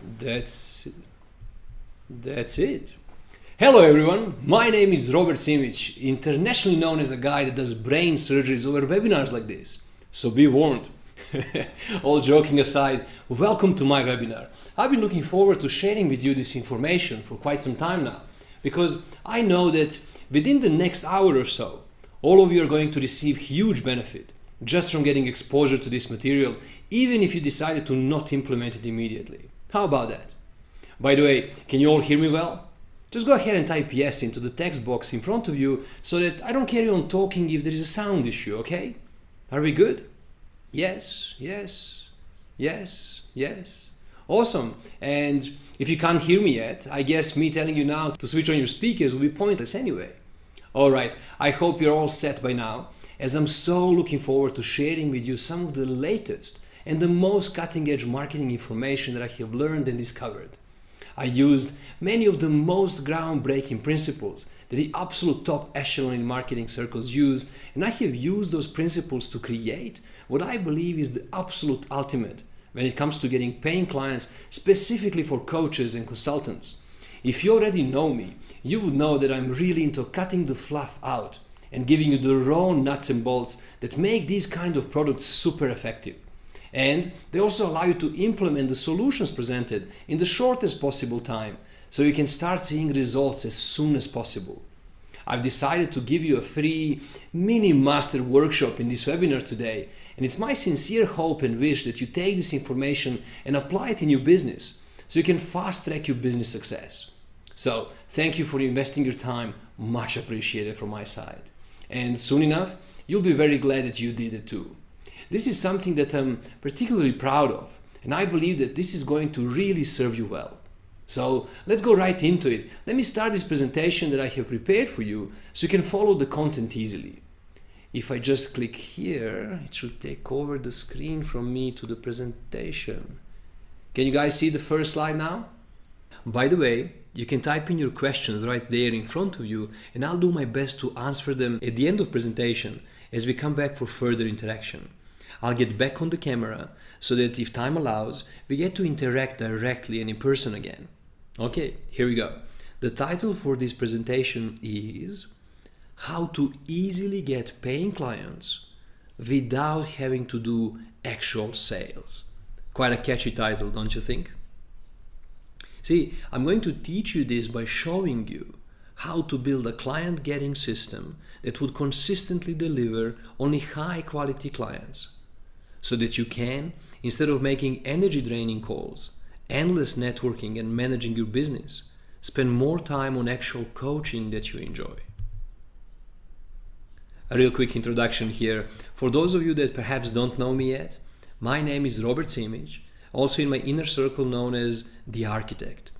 That's it. Hello everyone, my name is Robert Simic, internationally known as a guy that does brain surgeries over webinars like this. So be warned. All joking aside, welcome to my webinar. I've been looking forward to sharing with you this information for quite some time now, because I know that within the next hour or so, all of you are going to receive huge benefit just from getting exposure to this material, even if you decided to not implement it immediately. How about that? By the way, can you all hear me well? Just go ahead and type yes into the text box in front of you so that I don't carry on talking if there is a sound issue, okay? Are we good? Yes, yes, yes, yes. Awesome. And if you can't hear me yet, I guess me telling you now to switch on your speakers will be pointless anyway. Alright, I hope you're all set by now, as I'm so looking forward to sharing with you some of the latest and the most cutting-edge marketing information that I have learned and discovered. I used many of the most groundbreaking principles that the absolute top echelon in marketing circles use, and I have used those principles to create what I believe is the absolute ultimate when it comes to getting paying clients specifically for coaches and consultants. If you already know me, you would know that I'm really into cutting the fluff out and giving you the raw nuts and bolts that make these kind of products super effective. And they also allow you to implement the solutions presented in the shortest possible time, so you can start seeing results as soon as possible. I've decided to give you a free mini master workshop in this webinar today, and it's my sincere hope and wish that you take this information and apply it in your business so you can fast track your business success. So thank you for investing your time, much appreciated from my side. And soon enough, you'll be very glad that you did it too. This is something that I'm particularly proud of, and I believe that this is going to really serve you well. So let's go right into it. Let me start this presentation that I have prepared for you so you can follow the content easily. If I just click here, it should take over the screen from me to the presentation. Can you guys see the first slide now? By the way, you can type in your questions right there in front of you, and I'll do my best to answer them at the end of the presentation as we come back for further interaction. I'll get back on the camera so that if time allows, we get to interact directly and in person again. Okay, here we go. The title for this presentation is How to Easily Get Paying Clients Without Having to Do Actual Sales. Quite a catchy title, don't you think? See, I'm going to teach you this by showing you how to build a client-getting system that would consistently deliver only high-quality clients, so that you can, instead of making energy-draining calls, endless networking and managing your business, spend more time on actual coaching that you enjoy. A real quick introduction here. For those of you that perhaps don't know me yet, my name is Robert Simic, also in my inner circle known as The Architect.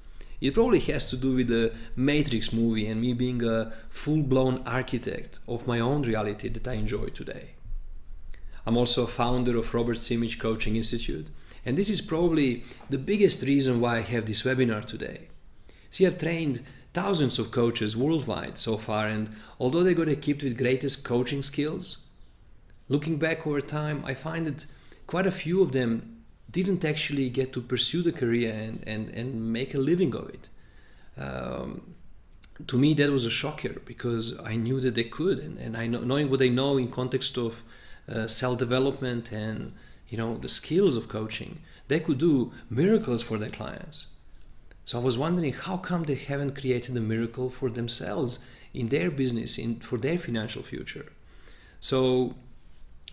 It probably has to do with the Matrix movie and me being a full-blown architect of my own reality that I enjoy today. I'm also a founder of Robert Simic Coaching Institute, and this is probably the biggest reason why I have this webinar today. See, I've trained thousands of coaches worldwide so far, and although they got equipped with greatest coaching skills, looking back over time, I find that quite a few of them didn't actually get to pursue the career and make a living of it. To me, that was a shocker, because I knew that they could, and I knowing what they know in context of self-development and the skills of coaching, they could do miracles for their clients. So I was wondering, how come they haven't created a miracle for themselves in their business, for their financial future? So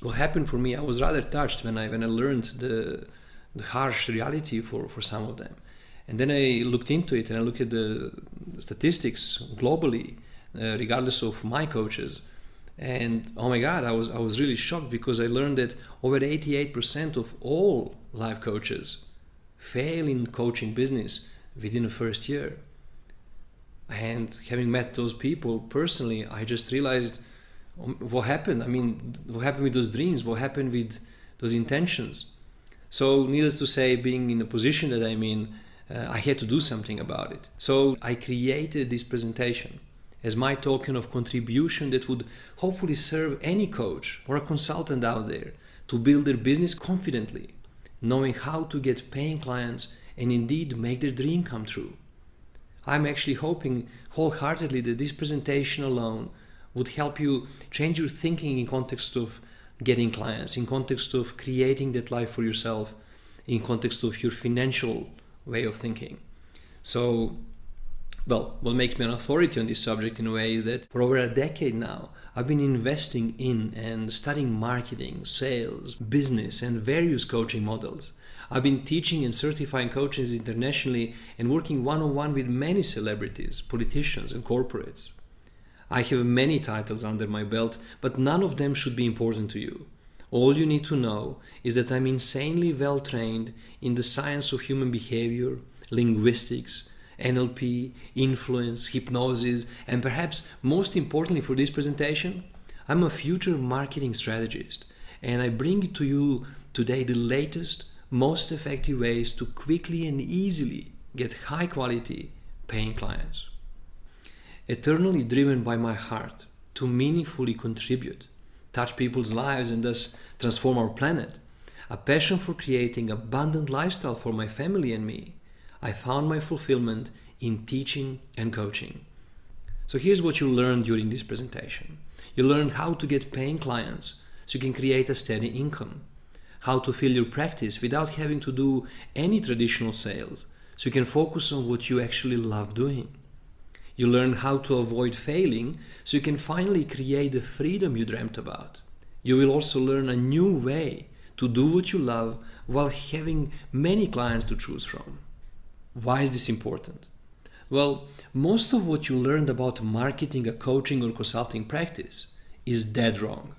what happened for me, I was rather touched when I learned the harsh reality for some of them. And then I looked into it and I looked at the statistics globally, regardless of my coaches. And oh my God, I was really shocked, because I learned that over 88% of all life coaches fail in coaching business within the first year. And having met those people personally, I just realized what happened. I mean, what happened with those dreams? What happened with those intentions? So needless to say, being in the position that I'm in, I had to do something about it. So I created this presentation as my token of contribution that would hopefully serve any coach or a consultant out there to build their business confidently, knowing how to get paying clients and indeed make their dream come true. I'm actually hoping wholeheartedly that this presentation alone would help you change your thinking in context of getting clients, in context of creating that life for yourself, in context of your financial way of thinking. So, well, what makes me an authority on this subject in a way is that for over a decade now, I've been investing in and studying marketing, sales, business, and various coaching models. I've been teaching and certifying coaches internationally and working one-on-one with many celebrities, politicians, and corporates. I have many titles under my belt, but none of them should be important to you. All you need to know is that I'm insanely well trained in the science of human behavior, linguistics, NLP, influence, hypnosis, and perhaps most importantly for this presentation, I'm a future marketing strategist, and I bring to you today the latest, most effective ways to quickly and easily get high quality paying clients. Eternally driven by my heart to meaningfully contribute, touch people's lives and thus transform our planet, a passion for creating an abundant lifestyle for my family and me, I found my fulfillment in teaching and coaching. So here's what you learned during this presentation. You learned how to get paying clients so you can create a steady income, how to fill your practice without having to do any traditional sales so you can focus on what you actually love doing. You learn how to avoid failing so you can finally create the freedom you dreamt about. You will also learn a new way to do what you love while having many clients to choose from. Why is this important? Well, most of what you learned about marketing a coaching or consulting practice is dead wrong.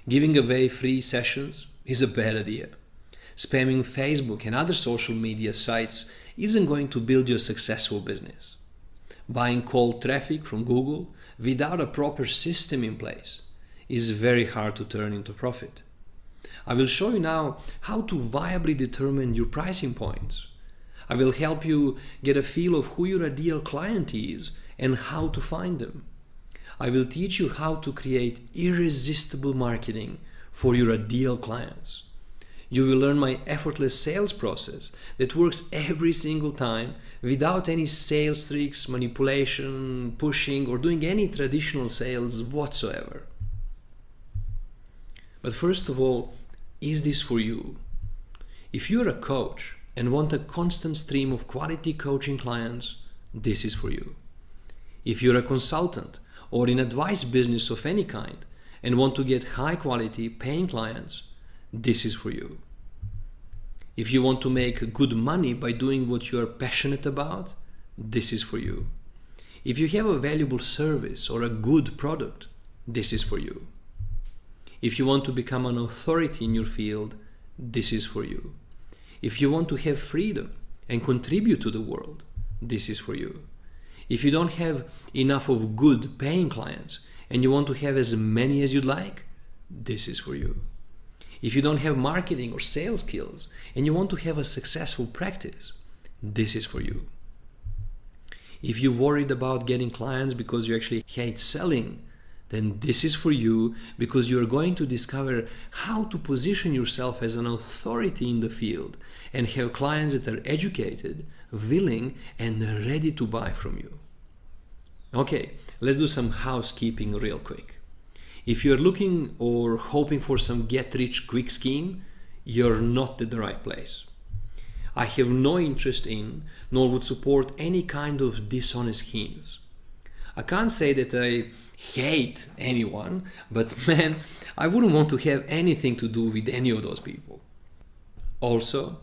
Giving away free sessions is a bad idea. Spamming Facebook and other social media sites isn't going to build you a successful business. Buying cold traffic from Google without a proper system in place is very hard to turn into profit. I will show you now how to viably determine your pricing points. I will help you get a feel of who your ideal client is and how to find them. I will teach you how to create irresistible marketing for your ideal clients. You will learn my effortless sales process that works every single time without any sales tricks, manipulation, pushing, or doing any traditional sales whatsoever. But first of all, is this for you? If you're a coach and want a constant stream of quality coaching clients, this is for you. If you're a consultant or in advice business of any kind and want to get high quality paying clients, this is for you. If you want to make good money by doing what you are passionate about, this is for you. If you have a valuable service or a good product, this is for you. If you want to become an authority in your field, this is for you. If you want to have freedom and contribute to the world, this is for you. If you don't have enough of good paying clients and you want to have as many as you'd like, this is for you. If you don't have marketing or sales skills and you want to have a successful practice, this is for you. If you're worried about getting clients because you actually hate selling, then this is for you because you are going to discover how to position yourself as an authority in the field and have clients that are educated, willing, and ready to buy from you. Okay, let's do some housekeeping real quick. If you're looking or hoping for some get-rich-quick scheme, you're not at the right place. I have no interest in, nor would support any kind of dishonest schemes. I can't say that I hate anyone, but man, I wouldn't want to have anything to do with any of those people. Also,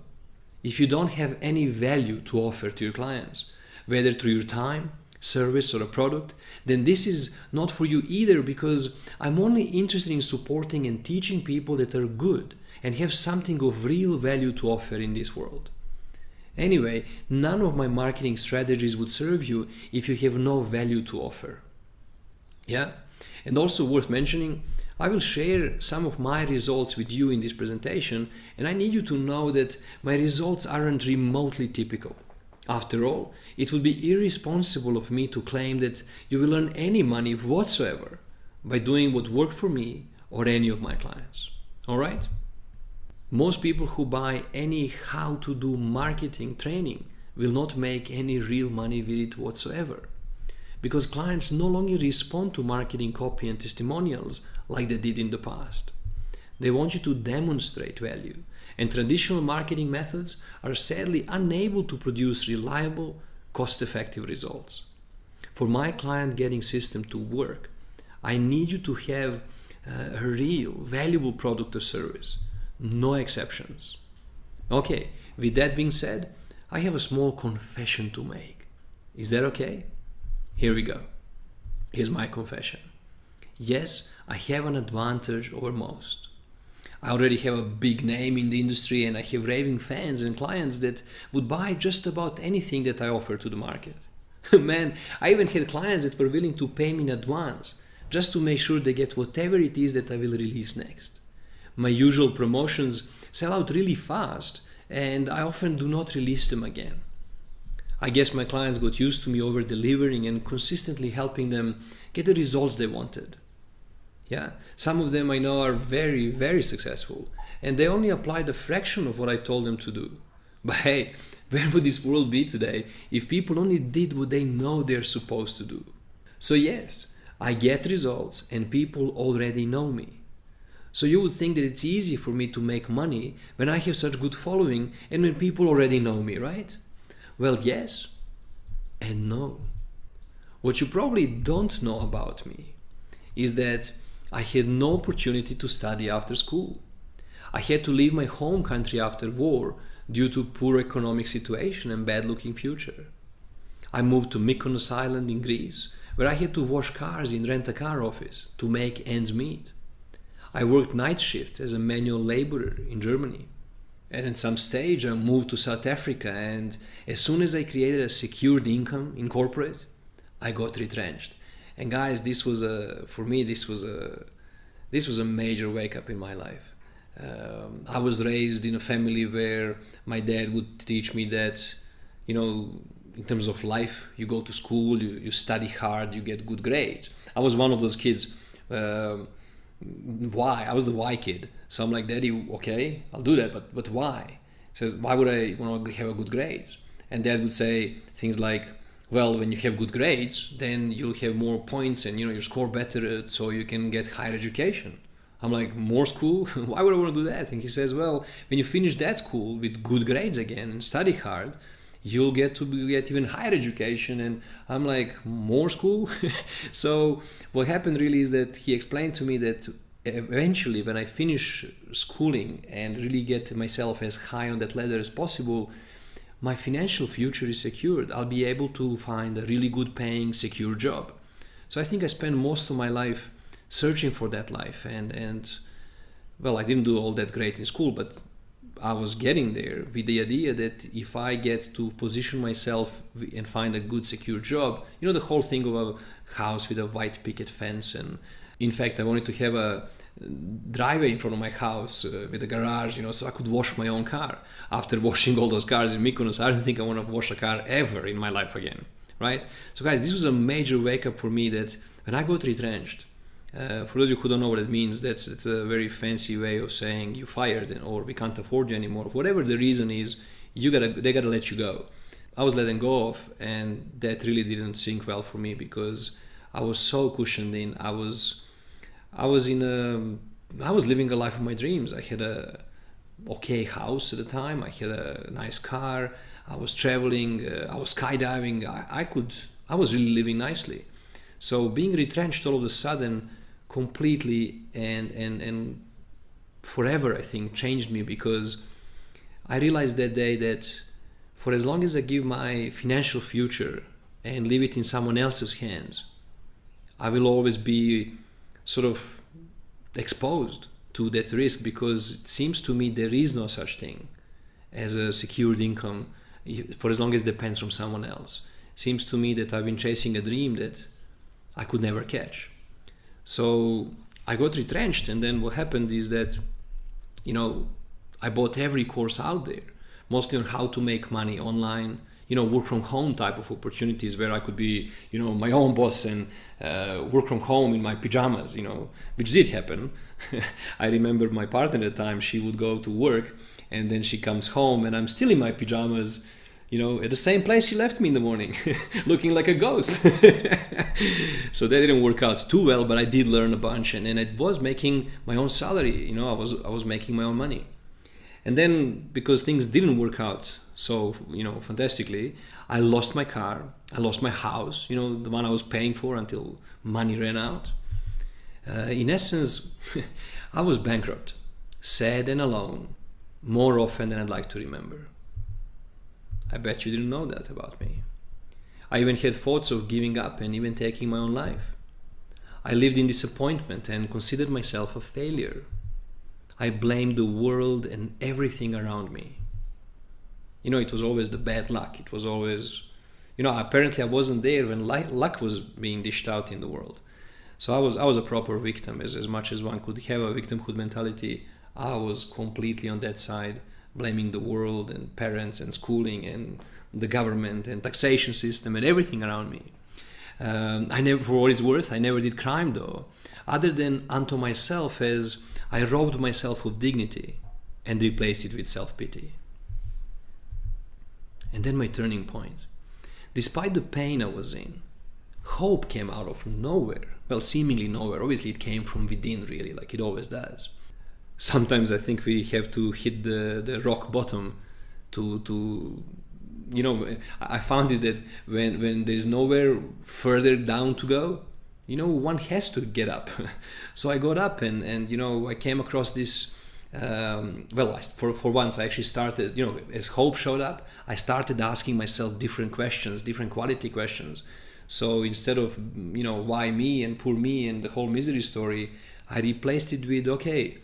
if you don't have any value to offer to your clients, whether through your time, service, or a product, then this is not for you either, because I'm only interested in supporting and teaching people that are good and have something of real value to offer in this world. Anyway, none of my marketing strategies would serve you if you have no value to offer. Yeah? And also worth mentioning, I will share some of my results with you in this presentation, and I need you to know that my results aren't remotely typical. After all, it would be irresponsible of me to claim that you will earn any money whatsoever by doing what worked for me or any of my clients. Alright? Most people who buy any how to do marketing training will not make any real money with it whatsoever. Because clients no longer respond to marketing copy and testimonials like they did in the past. They want you to demonstrate value, and traditional marketing methods are sadly unable to produce reliable, cost-effective results. For my client getting system to work, I need you to have a real, valuable product or service, no exceptions. Okay, with that being said, I have a small confession to make. Is that okay? Here we go. Here's my confession. Yes, I have an advantage over most. I already have a big name in the industry and I have raving fans and clients that would buy just about anything that I offer to the market. Man, I even had clients that were willing to pay me in advance just to make sure they get whatever it is that I will release next. My usual promotions sell out really fast and I often do not release them again. I guess my clients got used to me over delivering and consistently helping them get the results they wanted. Yeah, some of them I know are very, very successful and they only applied a fraction of what I told them to do. But hey, where would this world be today if people only did what they know they're supposed to do? So yes, I get results and people already know me. So you would think that it's easy for me to make money when I have such good following and when people already know me, right? Well, yes and no. What you probably don't know about me is that I had no opportunity to study after school. I had to leave my home country after war due to poor economic situation and bad looking future. I moved to Mykonos Island in Greece, where I had to wash cars in rent-a-car office to make ends meet. I worked night shifts as a manual laborer in Germany. And at some stage I moved to South Africa, and as soon as I created a secured income in corporate, I got retrenched. And guys, this was a major wake up in my life. I was raised in a family where my dad would teach me that, in terms of life, you go to school, you study hard, you get good grades. I was one of those kids. Why? I was the why kid. So I'm like, Daddy, okay, I'll do that, but why? He says, why would I want to have a good grades? And Dad would say things like, well, when you have good grades, then you'll have more points and you score better so you can get higher education. I'm like, more school? Why would I want to do that? And he says, well, when you finish that school with good grades again and study hard, you'll get even higher education. And I'm like, more school? So what happened really is that he explained to me that eventually when I finish schooling and really get myself as high on that ladder as possible, my financial future is secured. I'll be able to find a really good paying, secure job. So I think I spent most of my life searching for that life. And well, I didn't do all that great in school, but I was getting there with the idea that if I get to position myself and find a good secure job, the whole thing of a house with a white picket fence. And in fact, I wanted to have a driveway in front of my house with a garage, so I could wash my own car. After washing all those cars in Mykonos, I don't think I want to wash a car ever in my life again, right? So guys, this was a major wake up for me that when I got retrenched, for those of you who don't know what it means, it's a very fancy way of saying you fired or we can't afford you anymore. Whatever the reason is, they gotta let you go. I was letting go of, and that really didn't sink well for me because I was so cushioned in. I was living a life of my dreams. I had a okay house at the time. I had a nice car. I was traveling. I was skydiving. I was really living nicely. So being retrenched all of a sudden completely and forever, I think, changed me because I realized that day that for as long as I give my financial future and leave it in someone else's hands, I will always be sort of exposed to that risk because it seems to me there is no such thing as a secured income for as long as it depends from someone else. It seems to me that I've been chasing a dream that I could never catch. So I got retrenched, and then what happened is that, I bought every course out there, mostly on how to make money online, work from home type of opportunities where I could be, my own boss and work from home in my pajamas, which did happen. I remember my partner at the time, she would go to work and then she comes home and I'm still in my pajamas, at the same place she left me in the morning, looking like a ghost. So that didn't work out too well, but I did learn a bunch, and I was making my own salary. I was making my own money. And then because things didn't work out so fantastically, I lost my car, I lost my house, the one I was paying for until money ran out. In essence, I was bankrupt, sad and alone, more often than I'd like to remember. I bet you didn't know that about me. I even had thoughts of giving up and even taking my own life. I lived in disappointment and considered myself a failure. I blamed the world and everything around me. It was always the bad luck. It was always, apparently I wasn't there when luck was being dished out in the world. So I was a proper victim. As much as one could have a victimhood mentality, I was completely on that side, blaming the world and parents and schooling and the government and taxation system and everything around me. For what it's worth, I never did crime though, other than unto myself, as I robbed myself of dignity and replaced it with self-pity. And then my turning point. Despite the pain I was in, hope came out of nowhere. Well, seemingly nowhere. Obviously it came from within, really, like it always does. Sometimes I think we have to hit the rock bottom to I found it that when there's nowhere further down to go, one has to get up. So I got up and I came across this, for once I actually started, as hope showed up, I started asking myself different questions, different quality questions. So instead of, why me and poor me and the whole misery story, I replaced it with, okay,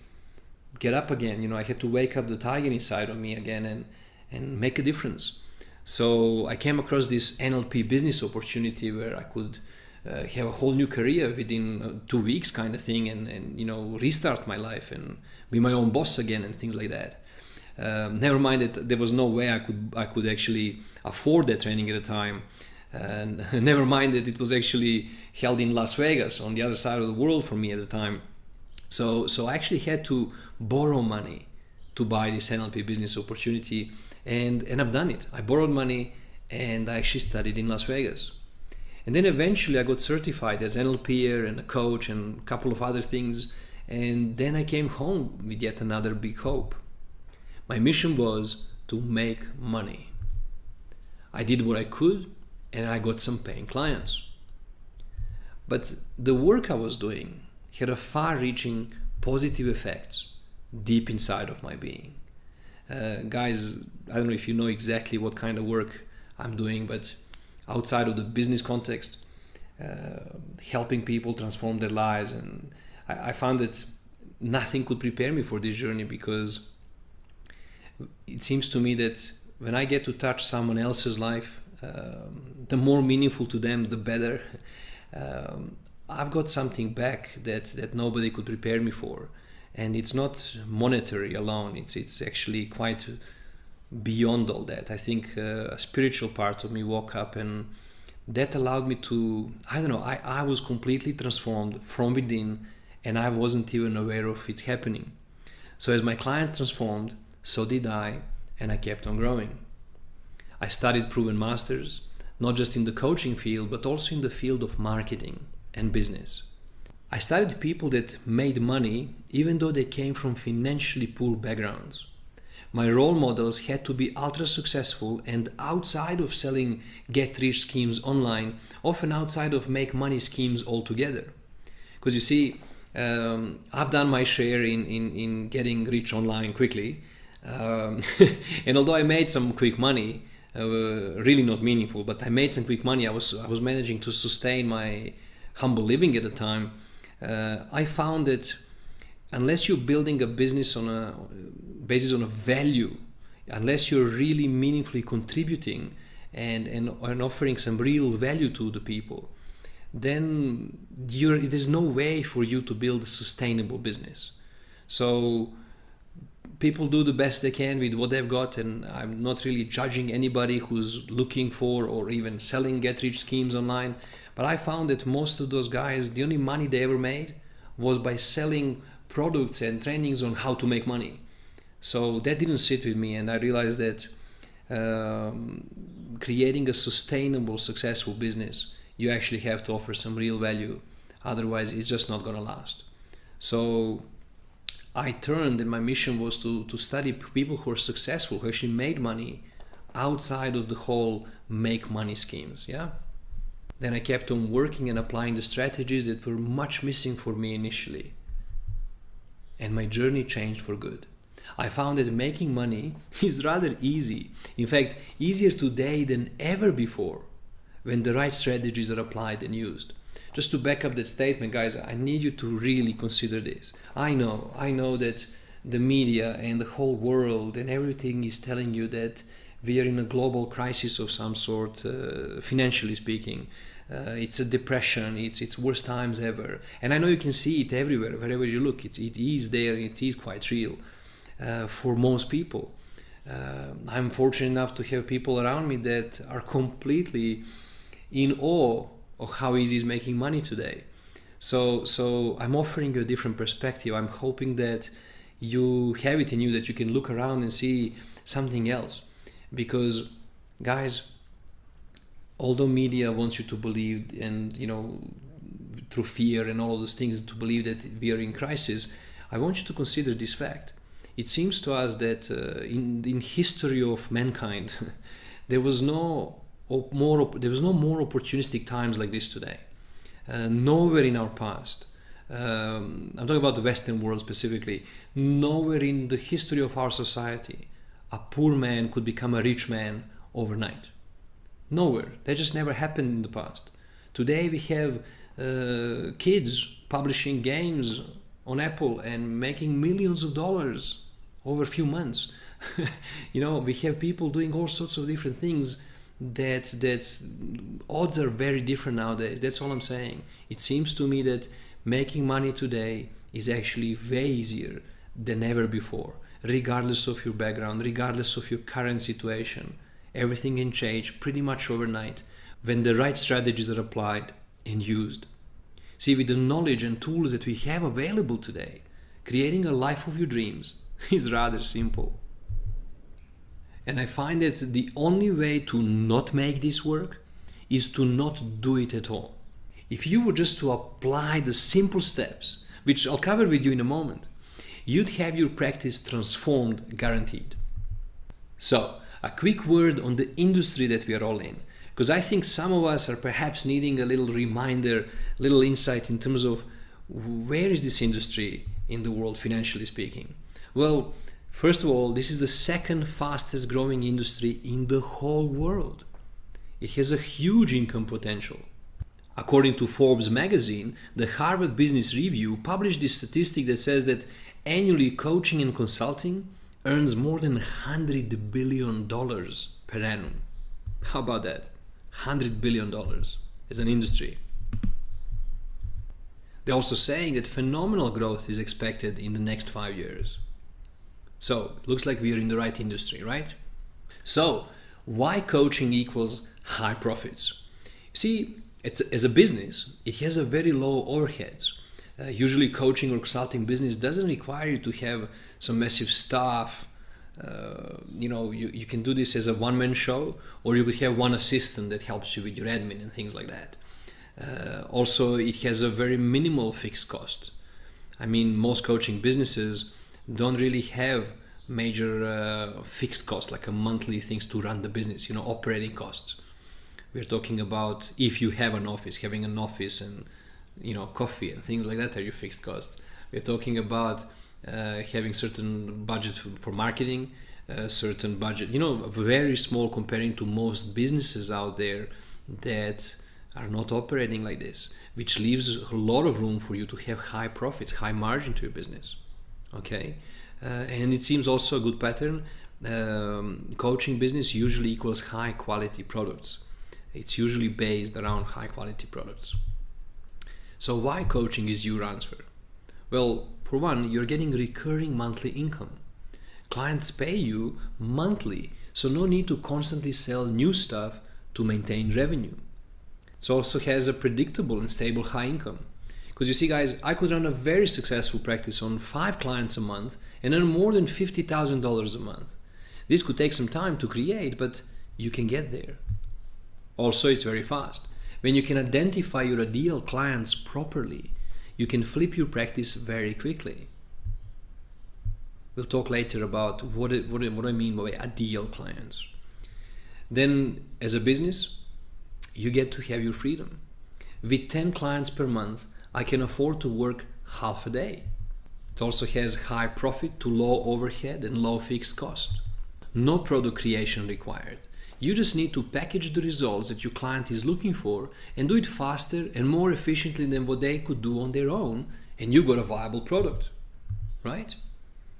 get up again. I had to wake up the tiger inside of me again and make a difference. So I came across this NLP business opportunity where I could have a whole new career within 2 weeks kind of thing and restart my life and be my own boss again and things like that. Never mind that there was no way I could actually afford that training at the time. And never mind that it was actually held in Las Vegas on the other side of the world for me at the time. So I actually had to borrow money to buy this NLP business opportunity, and I've done it. I borrowed money and I actually studied in Las Vegas. And then eventually I got certified as NLPer and a coach and a couple of other things. And then I came home with yet another big hope. My mission was to make money. I did what I could and I got some paying clients. But the work I was doing had a far-reaching positive effects deep inside of my being. Guys, I don't know if you know exactly what kind of work I'm doing, but outside of the business context, helping people transform their lives, and I found that nothing could prepare me for this journey, because it seems to me that when I get to touch someone else's life, the more meaningful to them, the better. I've got something back that nobody could prepare me for. And it's not monetary alone, it's actually quite beyond all that. I think a spiritual part of me woke up, and that allowed me to, I was completely transformed from within, and I wasn't even aware of it happening. So as my clients transformed, so did I, and I kept on growing. I studied proven masters, not just in the coaching field, but also in the field of marketing and business. I studied people that made money even though they came from financially poor backgrounds. My role models had to be ultra successful and outside of selling get-rich schemes online, often outside of make money schemes altogether. Because you see, I've done my share in getting rich online quickly. And although I made some quick money, really not meaningful, but I made some quick money, I was managing to sustain my humble living at the time. I found that unless you're building a business on a basis on a value, unless you're really meaningfully contributing and offering some real value to the people, then there's no way for you to build a sustainable business. So people do the best they can with what they've got, and I'm not really judging anybody who's looking for or even selling get-rich schemes online. But I found that most of those guys, the only money they ever made was by selling products and trainings on how to make money. So that didn't sit with me, and I realized that creating a sustainable, successful business, you actually have to offer some real value. Otherwise, it's just not going to last. So I turned, and my mission was to study people who are successful, who actually made money outside of the whole make money schemes. Yeah. Then I kept on working and applying the strategies that were much missing for me initially. And my journey changed for good. I found that making money is rather easy. In fact, easier today than ever before when the right strategies are applied and used. Just to back up that statement, guys, I need you to really consider this. I know that the media and the whole world and everything is telling you that we are in a global crisis of some sort, financially speaking. It's a depression, it's worst times ever. And I know you can see it everywhere, wherever you look. It is there, it is quite real for most people. I'm fortunate enough to have people around me that are completely in awe of how easy is making money today. So I'm offering you a different perspective. I'm hoping that you have it in you, that you can look around and see something else. Because, guys, although media wants you to believe, and through fear and all those things, to believe that we are in crisis, I want you to consider this fact. It seems to us that in history of mankind, there was no more opportunistic times like this today. Nowhere in our past, I'm talking about the Western world specifically, nowhere in the history of our society a poor man could become a rich man overnight. Nowhere. That just never happened in the past. Today we have kids publishing games on Apple and making millions of dollars over a few months. We have people doing all sorts of different things that odds are very different nowadays. That's all I'm saying. It seems to me that making money today is actually way easier than ever before, regardless of your background, regardless of your current situation. Everything can change pretty much overnight when the right strategies are applied and used. See, with the knowledge and tools that we have available today, creating a life of your dreams is rather simple. And I find that the only way to not make this work is to not do it at all. If you were just to apply the simple steps, which I'll cover with you in a moment, you'd have your practice transformed, guaranteed. So, a quick word on the industry that we are all in, because I think some of us are perhaps needing a little reminder, little insight in terms of where is this industry in the world, financially speaking. Well, first of all, this is the second fastest growing industry in the whole world. It has a huge income potential. According to Forbes magazine, the Harvard Business Review published this statistic that says that annually coaching and consulting earns more than $100 billion per annum. How about that? $100 billion as an industry. They're also saying that phenomenal growth is expected in the next 5 years. So, looks like we are in the right industry, right? So, why coaching equals high profits? See, as a business, it has a very low overheads. Usually coaching or consulting business doesn't require you to have some massive staff. You can do this as a one-man show, or you could have one assistant that helps you with your admin and things like that. Also, it has a very minimal fixed cost. I mean, most coaching businesses don't really have major fixed costs like a monthly things to run the business, operating costs. We're talking about if you have an office, having an office and coffee and things like that are your fixed costs. We're talking about having certain budget for marketing, certain budget, very small comparing to most businesses out there that are not operating like this, which leaves a lot of room for you to have high profits, high margin to your business. Okay, and it seems also a good pattern. Coaching business usually equals high quality products. It's usually based around high quality products. So why coaching is your answer? Well, for one, you're getting recurring monthly income. Clients pay you monthly, so no need to constantly sell new stuff to maintain revenue. It also has a predictable and stable high income. Because you see guys, I could run a very successful practice on 5 clients a month and earn more than $50,000 a month. This could take some time to create, but you can get there. Also, it's very fast. When you can identify your ideal clients properly, you can flip your practice very quickly. We'll talk later about what I mean by ideal clients. Then, as a business, you get to have your freedom. With 10 clients per month, I can afford to work half a day. It also has high profit to low overhead and low fixed cost. No product creation required. You just need to package the results that your client is looking for and do it faster and more efficiently than what they could do on their own, and you got a viable product, right?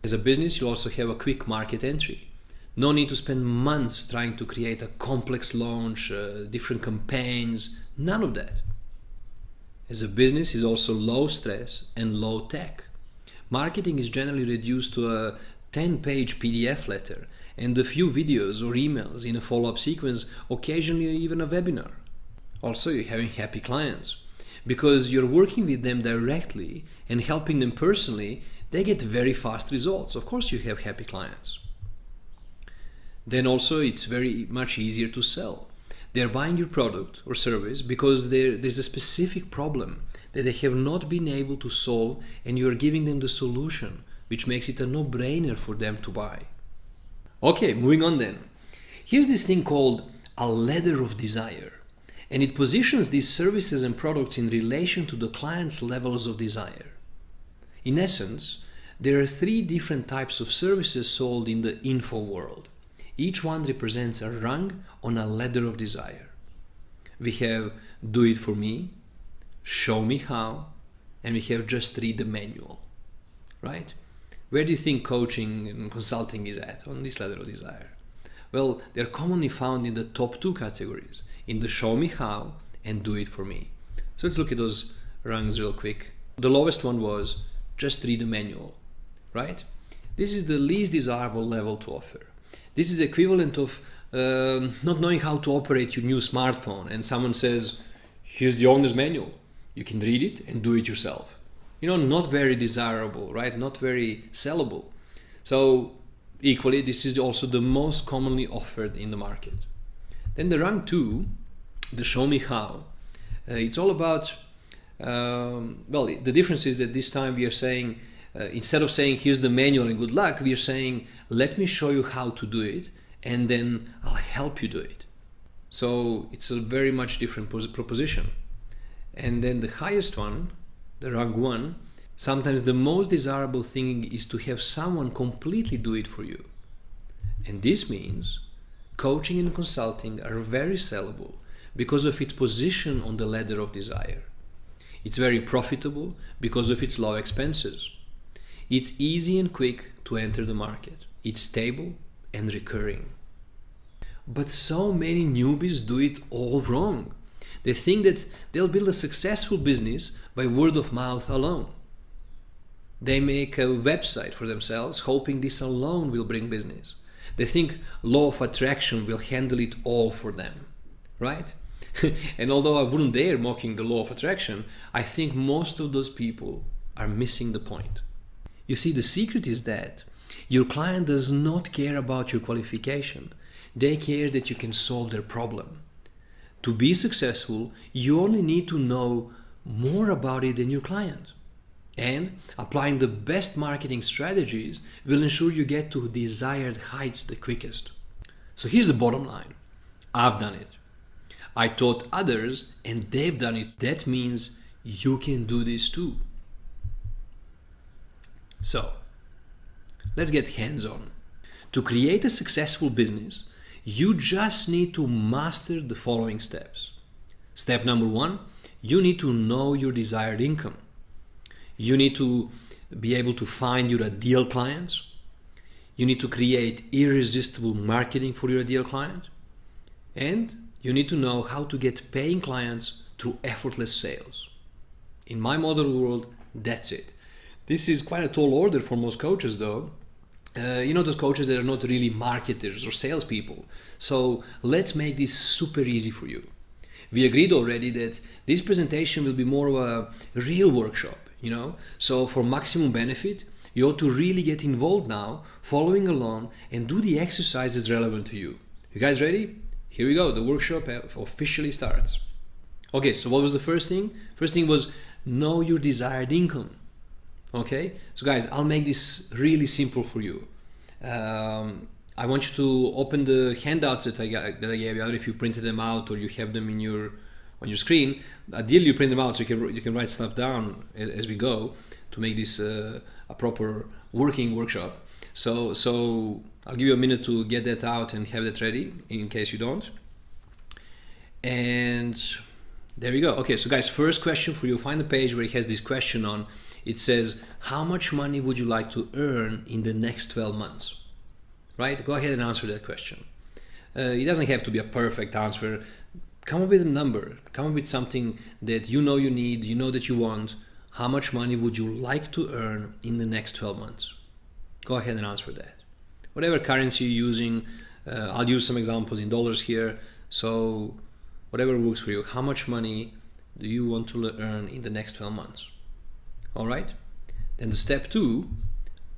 As a business, you also have a quick market entry. No need to spend months trying to create a complex launch, different campaigns, none of that. As a business, is also low stress and low tech. Marketing is generally reduced to a 10-page PDF letter and a few videos or emails in a follow-up sequence, occasionally even a webinar. Also, you're having happy clients. Because you're working with them directly and helping them personally, they get very fast results. Of course, you have happy clients. Then also, it's very much easier to sell. They're buying your product or service because there's a specific problem that they have not been able to solve, and you're giving them the solution, which makes it a no-brainer for them to buy. Okay, moving on then. Here's this thing called a ladder of desire, and it positions these services and products in relation to the client's levels of desire. In essence, there are 3 different types of services sold in the info world. Each one represents a rung on a ladder of desire. We have do it for me, show me how, and we have just read the manual, right? Where do you think coaching and consulting is at on this ladder of desire? Well, they're commonly found in the top 2 categories, in the show me how and do it for me. So let's look at those rungs real quick. The lowest one was just read the manual, right? This is the least desirable level to offer. This is equivalent of not knowing how to operate your new smartphone, and someone says, here's the owner's manual. You can read it and do it yourself. Not very desirable, right? Not very sellable. So equally, this is also the most commonly offered in the market. Then the rung 2, the show me how. It's all about, the difference is that this time we are saying, instead of saying here's the manual and good luck, we are saying let me show you how to do it and then I'll help you do it. So it's a very much different proposition. And then the highest one, the rung 1, sometimes the most desirable thing is to have someone completely do it for you. And this means coaching and consulting are very sellable because of its position on the ladder of desire. It's very profitable because of its low expenses. It's easy and quick to enter the market. It's stable and recurring. But so many newbies do it all wrong. They think that they'll build a successful business by word of mouth alone. They make a website for themselves, hoping this alone will bring business. They think law of attraction will handle it all for them, right? And although I wouldn't dare mocking the law of attraction, I think most of those people are missing the point. You see, the secret is that your client does not care about your qualification. They care that you can solve their problem. To be successful, you only need to know more about it than your client. And applying the best marketing strategies will ensure you get to desired heights the quickest. So here's the bottom line. I've done it. I taught others and they've done it. That means you can do this too. So, let's get hands-on. To create a successful business, you just need to master the following steps. Step number 1, you need to know your desired income. You need to be able to find your ideal clients. You need to create irresistible marketing for your ideal client. And you need to know how to get paying clients through effortless sales. In my model world, that's it. This is quite a tall order for most coaches though, those coaches that are not really marketers or salespeople. So let's make this super easy for you. We agreed already that this presentation will be more of a real workshop, So for maximum benefit, you ought to really get involved now, following along, and do the exercise that's relevant to you. You guys ready? Here we go. The workshop officially starts. Okay, so what was the first thing? First thing was know your desired income. Okay, so guys, I'll make this really simple for you. I want you to open the handouts that I gave you. I don't know if you printed them out or you have them on your screen. Ideally, you print them out so you can write stuff down as we go to make this a proper working workshop. So I'll give you a minute to get that out and have that ready in case you don't. And there we go. Okay, so guys, first question for you. Find the page where it has this question on. It says, how much money would you like to earn in the next 12 months? Right? Go ahead and answer that question. It doesn't have to be a perfect answer. Come up with a number. Come up with something that you know you need, you know that you want. How much money would you like to earn in the next 12 months? Go ahead and answer that. Whatever currency you're using, I'll use some examples in dollars here. So whatever works for you. How much money do you want to earn in the next 12 months? All right. Then the step 2,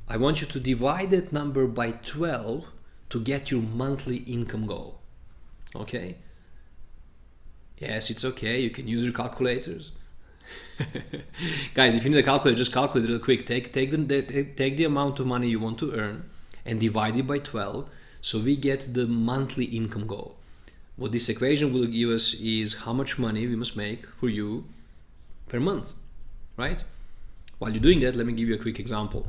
I want you to divide that number by 12 to get your monthly income goal. Okay. Yes, it's okay. You can use your calculators. Guys, if you need a calculator, just calculate it real quick. Take the amount of money you want to earn and divide it by 12 so we get the monthly income goal. What this equation will give us is how much money we must make for you per month, right? While you're doing that, let me give you a quick example.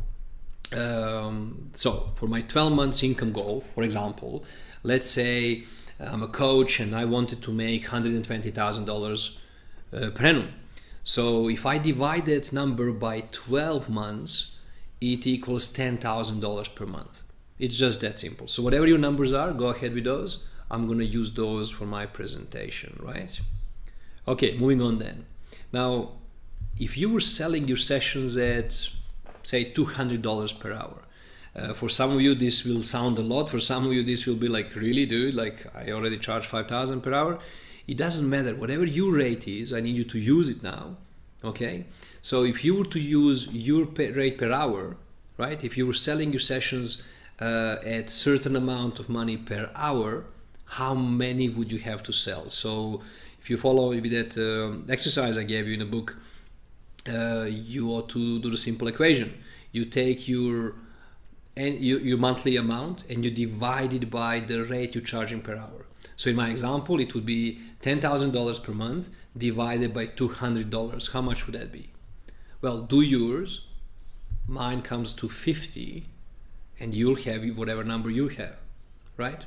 So for my 12 months income goal, for example, let's say I'm a coach and I wanted to make $120,000 per annum. So if I divide that number by 12 months, it equals $10,000 per month. It's just that simple. So whatever your numbers are, go ahead with those. I'm going to use those for my presentation, right? Okay, moving on then. Now, if you were selling your sessions at, say, $200 per hour, for some of you this will sound a lot. For some of you this will be like, really, dude? Like, I already charge $5,000 per hour. It doesn't matter. Whatever your rate is, I need you to use it now. Okay? So if you were to use your rate per hour, right? If you were selling your sessions at certain amount of money per hour, how many would you have to sell? So if you follow with that exercise I gave you in the book, you ought to do the simple equation. You take your monthly amount and you divide it by the rate you're charging per hour. So in my example, it would be $10,000 per month divided by $200. How much would that be? Well, do yours. Mine comes to 50, and you'll have whatever number you have, right?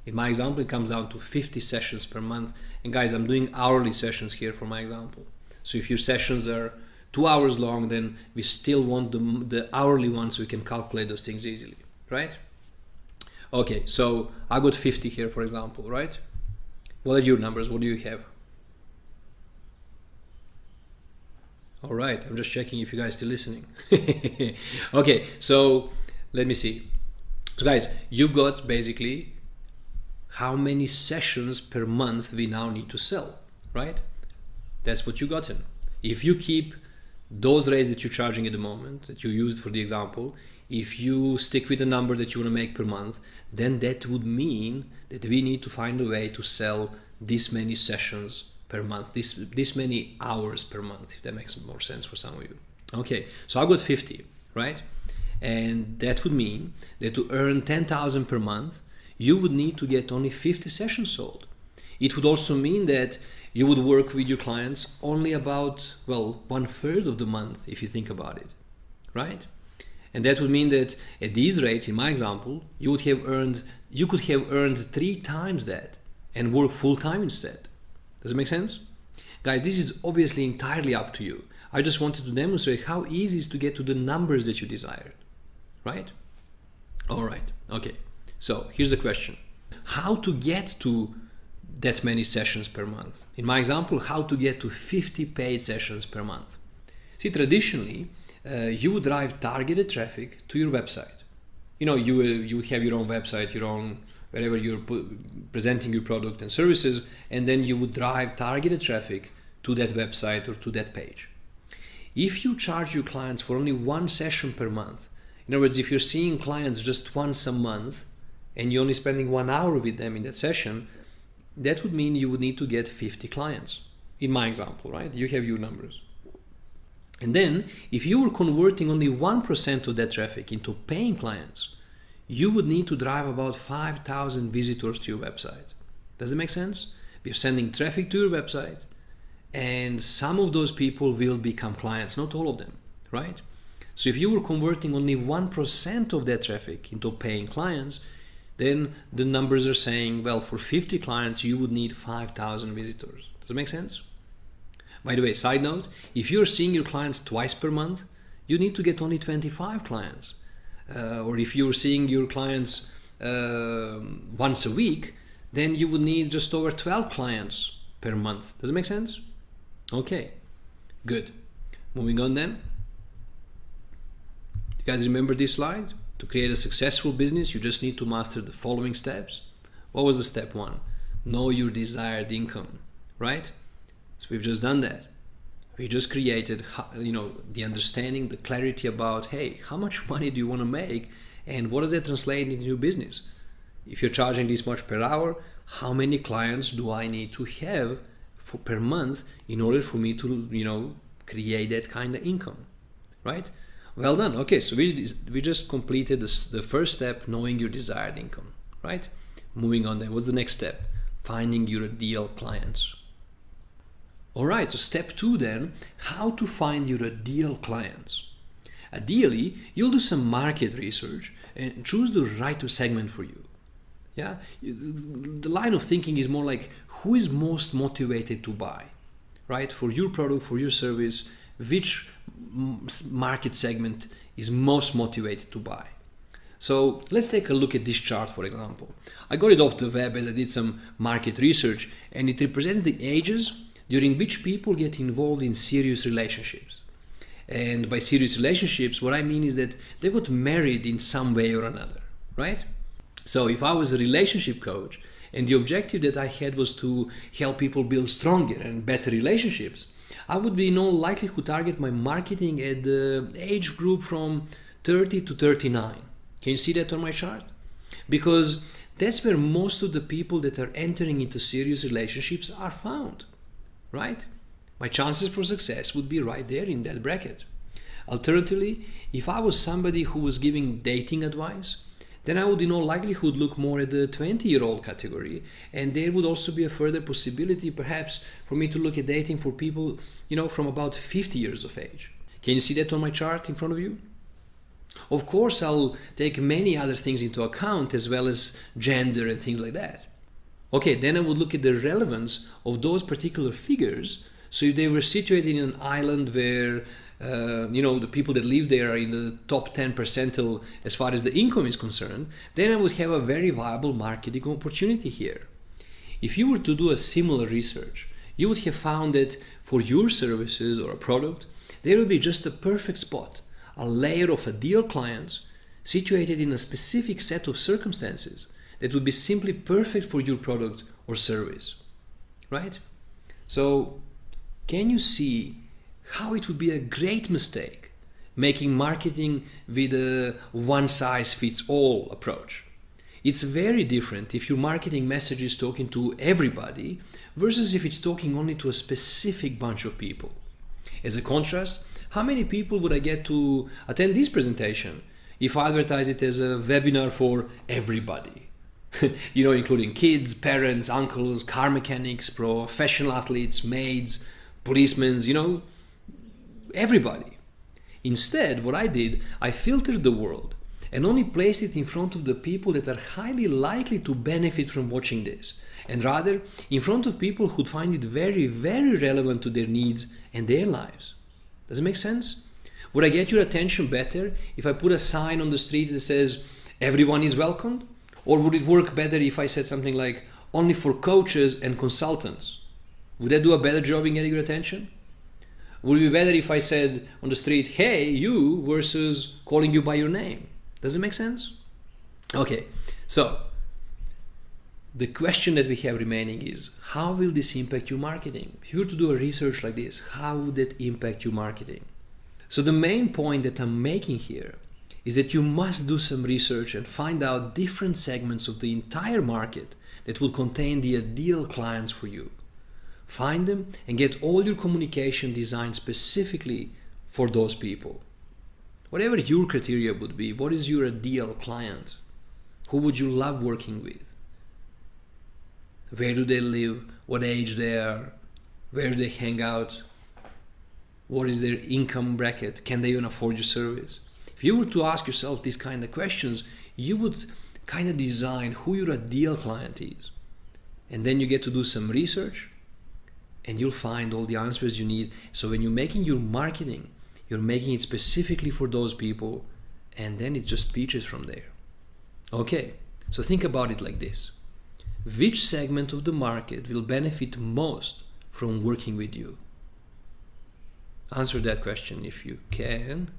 In my example, it comes down to 50 sessions per month. And guys, I'm doing hourly sessions here for my example. So if your sessions are 2 hours long, then we still want the hourly ones so we can calculate those things easily, right? Okay, so I got 50 here, for example, right? What are your numbers? What do you have? All right, I'm just checking if you guys are still listening. Okay, so let me see. So guys, you got basically how many sessions per month we now need to sell, right? That's what you gotten. If you keep those rates that you're charging at the moment, that you used for the example, if you stick with the number that you want to make per month, then that would mean that we need to find a way to sell this many sessions per month, this many hours per month, if that makes more sense for some of you. Okay, so I got 50, right? And that would mean that to earn 10,000 per month, you would need to get only 50 sessions sold. It would also mean that you would work with your clients only about, well, 1/3 of the month, if you think about it, right? And that would mean that at these rates, in my example, you could have earned 3 times that and work full time instead. Does it make sense? Guys, this is obviously entirely up to you. I just wanted to demonstrate how easy it is to get to the numbers that you desired, right? All right, okay. So here's the question. How to get to that many sessions per month? In my example, how to get to 50 paid sessions per month? See, traditionally, you would drive targeted traffic to your website. You would have your own website, your own wherever you're presenting your product and services, and then you would drive targeted traffic to that website or to that page. If you charge your clients for only one session per month, in other words, if you're seeing clients just once a month and you're only spending 1 hour with them in that session, that would mean you would need to get 50 clients. In my example, right? You have your numbers. And then if you were converting only 1% of that traffic into paying clients, you would need to drive about 5,000 visitors to your website. Does it make sense? We're sending traffic to your website, and some of those people will become clients, not all of them, right? So if you were converting only 1% of that traffic into paying clients, then the numbers are saying, well, for 50 clients, you would need 5,000 visitors. Does it make sense? By the way, side note, if you're seeing your clients twice per month, you need to get only 25 clients. Or if you're seeing your clients once a week, then you would need just over 12 clients per month. Does it make sense? Okay, good. Moving on then. You guys remember this slide? To create a successful business, you just need to master the following steps. What was the step 1? Know your desired income, right? So we've just done that. We just created, the understanding, the clarity about, hey, how much money do you want to make, and what does that translate into your business? If you're charging this much per hour, how many clients do I need to have per month in order for me to, create that kind of income, right? Well done. Okay, so we just completed the first step, knowing your desired income, right? Moving on then, what's the next step? Finding your ideal clients. All right, so step 2 then, how to find your ideal clients. Ideally, you'll do some market research and choose the right segment for you. Yeah, the line of thinking is more like, who is most motivated to buy, right? For your product, for your service, which market segment is most motivated to buy. So let's take a look at this chart, for example. I got it off the web as I did some market research, and it represents the ages during which people get involved in serious relationships. And by serious relationships, what I mean is that they got married in some way or another, right? So if I was a relationship coach and the objective that I had was to help people build stronger and better relationships, I would be in all likelihood target my marketing at the age group from 30 to 39. Can you see that on my chart? Because that's where most of the people that are entering into serious relationships are found, right? My chances for success would be right there in that bracket. Alternatively, if I was somebody who was giving dating advice, then I would in all likelihood look more at the 20-year-old category, and there would also be a further possibility perhaps for me to look at dating for people, from about 50 years of age. Can you see that on my chart in front of you? Of course, I'll take many other things into account as well as gender and things like that. Okay, then I would look at the relevance of those particular figures. So if they were situated in an island where the people that live there are in the top 10 percentile as far as the income is concerned, then I would have a very viable marketing opportunity here. If you were to do a similar research, you would have found that for your services or a product, there would be just a perfect spot, a layer of ideal clients situated in a specific set of circumstances that would be simply perfect for your product or service, right? So can you see how it would be a great mistake making marketing with a one-size-fits-all approach? It's very different if your marketing message is talking to everybody versus if it's talking only to a specific bunch of people. As a contrast, how many people would I get to attend this presentation if I advertise it as a webinar for everybody? Including kids, parents, uncles, car mechanics, professional athletes, maids, policemen, everybody. Instead, what I did, I filtered the world and only placed it in front of the people that are highly likely to benefit from watching this, and rather in front of people who'd find it very, very relevant to their needs and their lives. Does it make sense? Would I get your attention better if I put a sign on the street that says, "Everyone is welcomed"? Or would it work better if I said something like, "Only for coaches and consultants"? Would that do a better job in getting your attention? Would it be better if I said on the street, hey, you, versus calling you by your name? Does it make sense? Okay, so the question that we have remaining is, how will this impact your marketing? If you were to do a research like this, how would that impact your marketing? So the main point that I'm making here is that you must do some research and find out different segments of the entire market that will contain the ideal clients for you. Find them and get all your communication designed specifically for those people. Whatever your criteria would be, what is your ideal client? Who would you love working with? Where do they live? What age they are? Where do they hang out? What is their income bracket? Can they even afford your service? If you were to ask yourself these kind of questions, you would kind of design who your ideal client is. And then you get to do some research and you'll find all the answers you need. So when you're making your marketing, you're making it specifically for those people, and then it just peaches from there. Okay, so think about it like this. Which segment of the market will benefit most from working with you? Answer that question if you can.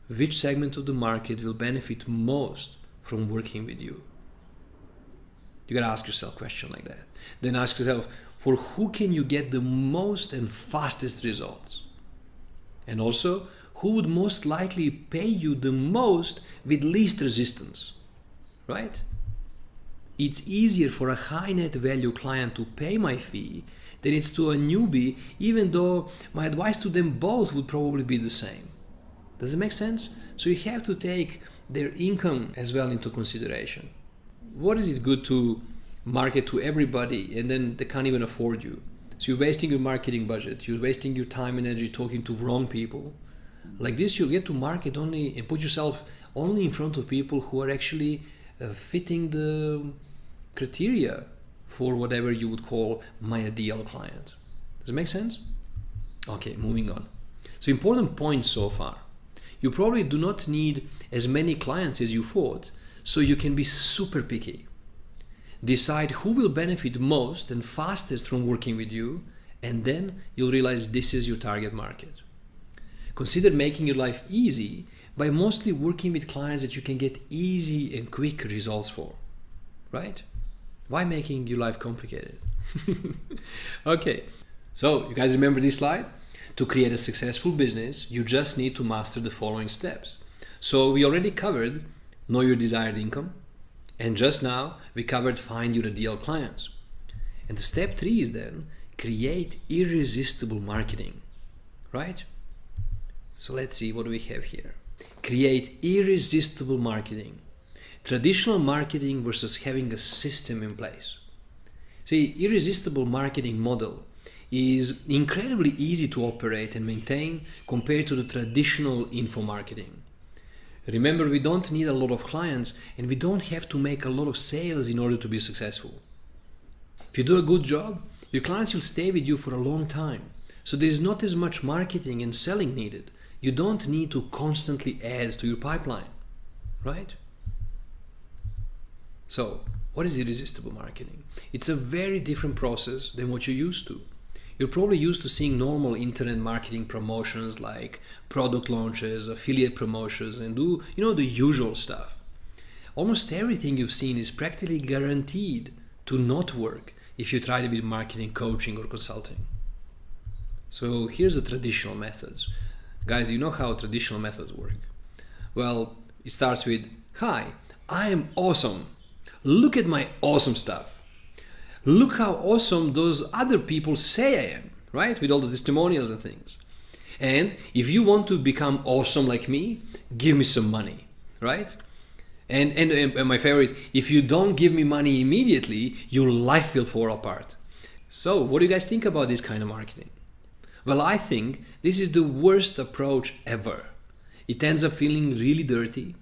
Which segment of the market will benefit most from working with you? You gotta ask yourself a question like that. Then ask yourself, for who can you get the most and fastest results? And also, who would most likely pay you the most with least resistance, right? It's easier for a high net value client to pay my fee than it's to a newbie, even though my advice to them both would probably be the same. Does it make sense? So you have to take their income as well into consideration. What is it good to market to everybody and then they can't even afford you? So you're wasting your marketing budget, you're wasting your time and energy talking to wrong people. Like this, you get to market only and put yourself only in front of people who are actually fitting the criteria for whatever you would call my ideal client. Does it make sense? Okay, moving on. So important points so far. You probably do not need as many clients as you thought, so you can be super picky. Decide who will benefit most and fastest from working with you, and then you'll realize this is your target market. Consider making your life easy by mostly working with clients that you can get easy and quick results for, right? Why making your life complicated? Okay, so you guys remember this slide? To create a successful business, you just need to master the following steps. So we already covered know your desired income, and just now we covered find your ideal clients. And step 3 is then create irresistible marketing, right? So let's see, what do we have here? Create irresistible marketing. Traditional marketing versus having a system in place. See, irresistible marketing model is incredibly easy to operate and maintain compared to the traditional info marketing. Remember, we don't need a lot of clients and we don't have to make a lot of sales in order to be successful. If you do a good job, your clients will stay with you for a long time. So there's not as much marketing and selling needed. You don't need to constantly add to your pipeline, right? So, what is irresistible marketing? It's a very different process than what you're used to. You're probably used to seeing normal internet marketing promotions like product launches, affiliate promotions, and do, the usual stuff. Almost everything you've seen is practically guaranteed to not work if you try to be marketing, coaching, or consulting. So here's the traditional methods. Guys, do you know how traditional methods work? Well, it starts with, hi, I am awesome. Look at my awesome stuff. Look how awesome those other people say I am, right? With all the testimonials and things. And if you want to become awesome like me, give me some money, right? And my favorite, if you don't give me money immediately, your life will fall apart. So what do you guys think about this kind of marketing? Well, I think this is the worst approach ever. It ends up feeling really dirty,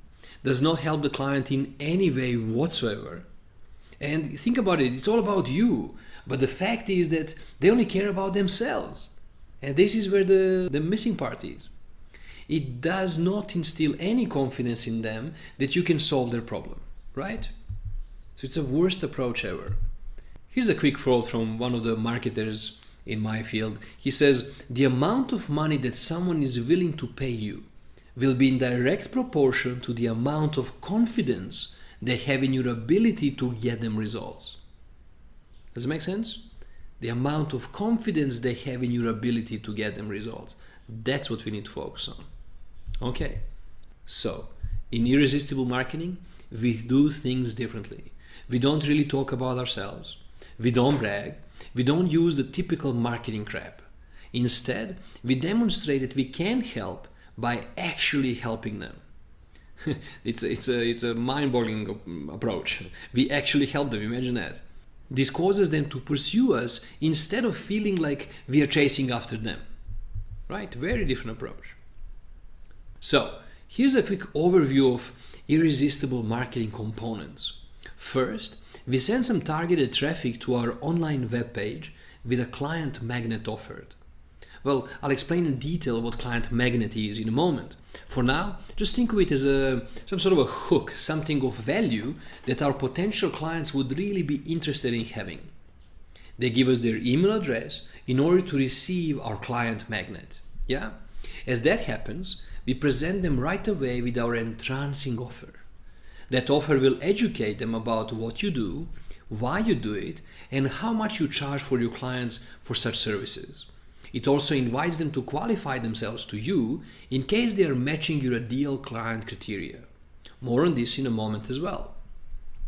does not help the client in any way whatsoever. And think about it, it's all about you. But the fact is that they only care about themselves. And this is where the missing part is. It does not instill any confidence in them that you can solve their problem, right? So it's the worst approach ever. Here's a quick quote from one of the marketers in my field. He says, "The amount of money that someone is willing to pay you will be in direct proportion to the amount of confidence they have in your ability to get them results." Does it make sense? The amount of confidence they have in your ability to get them results. That's what we need to focus on. Okay, so in irresistible marketing, we do things differently. We don't really talk about ourselves. We don't brag. We don't use the typical marketing crap. Instead, we demonstrate that we can help by actually helping them. It's a mind-boggling approach. We actually help them, imagine that. This causes them to pursue us instead of feeling like we are chasing after them. Right? Very different approach. So, here's a quick overview of irresistible marketing components. First, we send some targeted traffic to our online web page with a client magnet offered. Well, I'll explain in detail what client magnet is in a moment. For now, just think of it as some sort of a hook, something of value that our potential clients would really be interested in having. They give us their email address in order to receive our client magnet. Yeah? As that happens, we present them right away with our entrancing offer. That offer will educate them about what you do, why you do it, and how much you charge for your clients for such services. It also invites them to qualify themselves to you in case they are matching your ideal client criteria. More on this in a moment as well.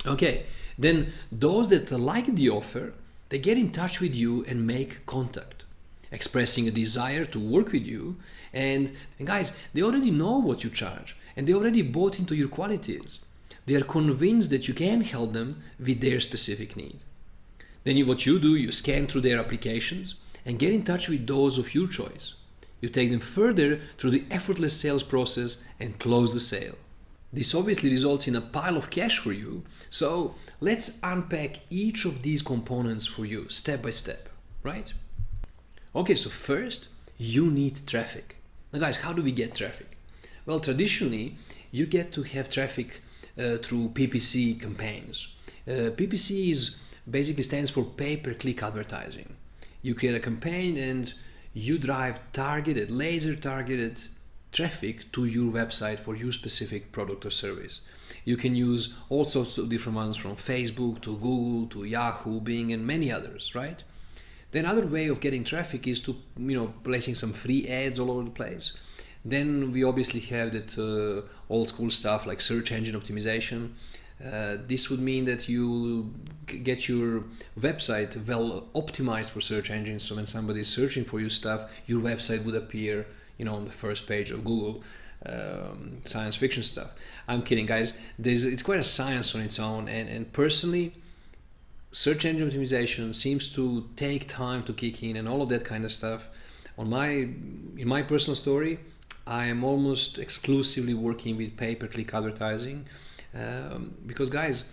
Okay, then those that like the offer, they get in touch with you and make contact, expressing a desire to work with you. And guys, they already know what you charge and they already bought into your qualities. They are convinced that you can help them with their specific need. Then what you do, you scan through their applications and get in touch with those of your choice. You take them further through the effortless sales process and close the sale. This obviously results in a pile of cash for you, so let's unpack each of these components for you step by step, right? Okay, so first, you need traffic. Now guys, how do we get traffic? Well, traditionally, you get to have traffic through PPC campaigns. PPC basically stands for pay-per-click advertising. You create a campaign and you drive targeted, laser-targeted traffic to your website for your specific product or service. You can use all sorts of different ones from Facebook to Google to Yahoo, Bing, and many others, right? Then another way of getting traffic is to, placing some free ads all over the place. Then we obviously have that old school stuff like search engine optimization. This would mean that you get your website well optimized for search engines, so when somebody is searching for your stuff, your website would appear, on the first page of Google. Science fiction stuff. I'm kidding, guys. It's quite a science on its own, and personally, search engine optimization seems to take time to kick in and all of that kind of stuff. In my personal story, I am almost exclusively working with pay-per-click advertising. Because guys,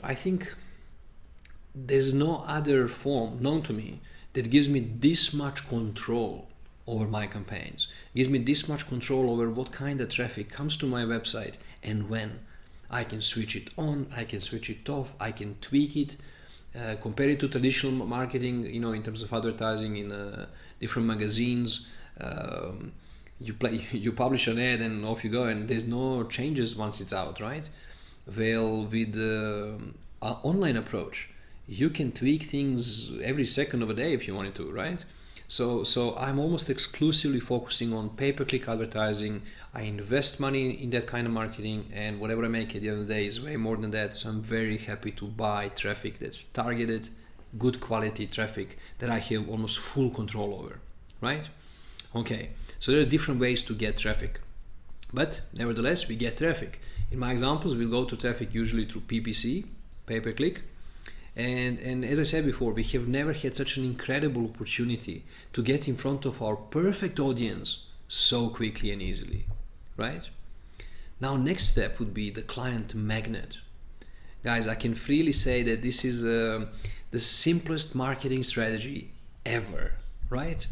I think there's no other form known to me that gives me this much control over my campaigns, gives me this much control over what kind of traffic comes to my website and when. I can switch it on, I can switch it off, I can tweak it, compare it to traditional marketing, in terms of advertising in different magazines. You publish an ad and off you go, and there's no changes once it's out, right? Well, with an online approach, you can tweak things every second of a day if you wanted to, right? So I'm almost exclusively focusing on pay-per-click advertising. I invest money in that kind of marketing, and whatever I make at the end of the day is way more than that. So I'm very happy to buy traffic that's targeted, good quality traffic that I have almost full control over, right? Okay, so there's different ways to get traffic, but nevertheless, we get traffic. In my examples, we'll go to traffic usually through PPC, pay-per-click. And as I said before, we have never had such an incredible opportunity to get in front of our perfect audience so quickly and easily, right? Now, next step would be the client magnet. Guys, I can freely say that this is the simplest marketing strategy ever, right?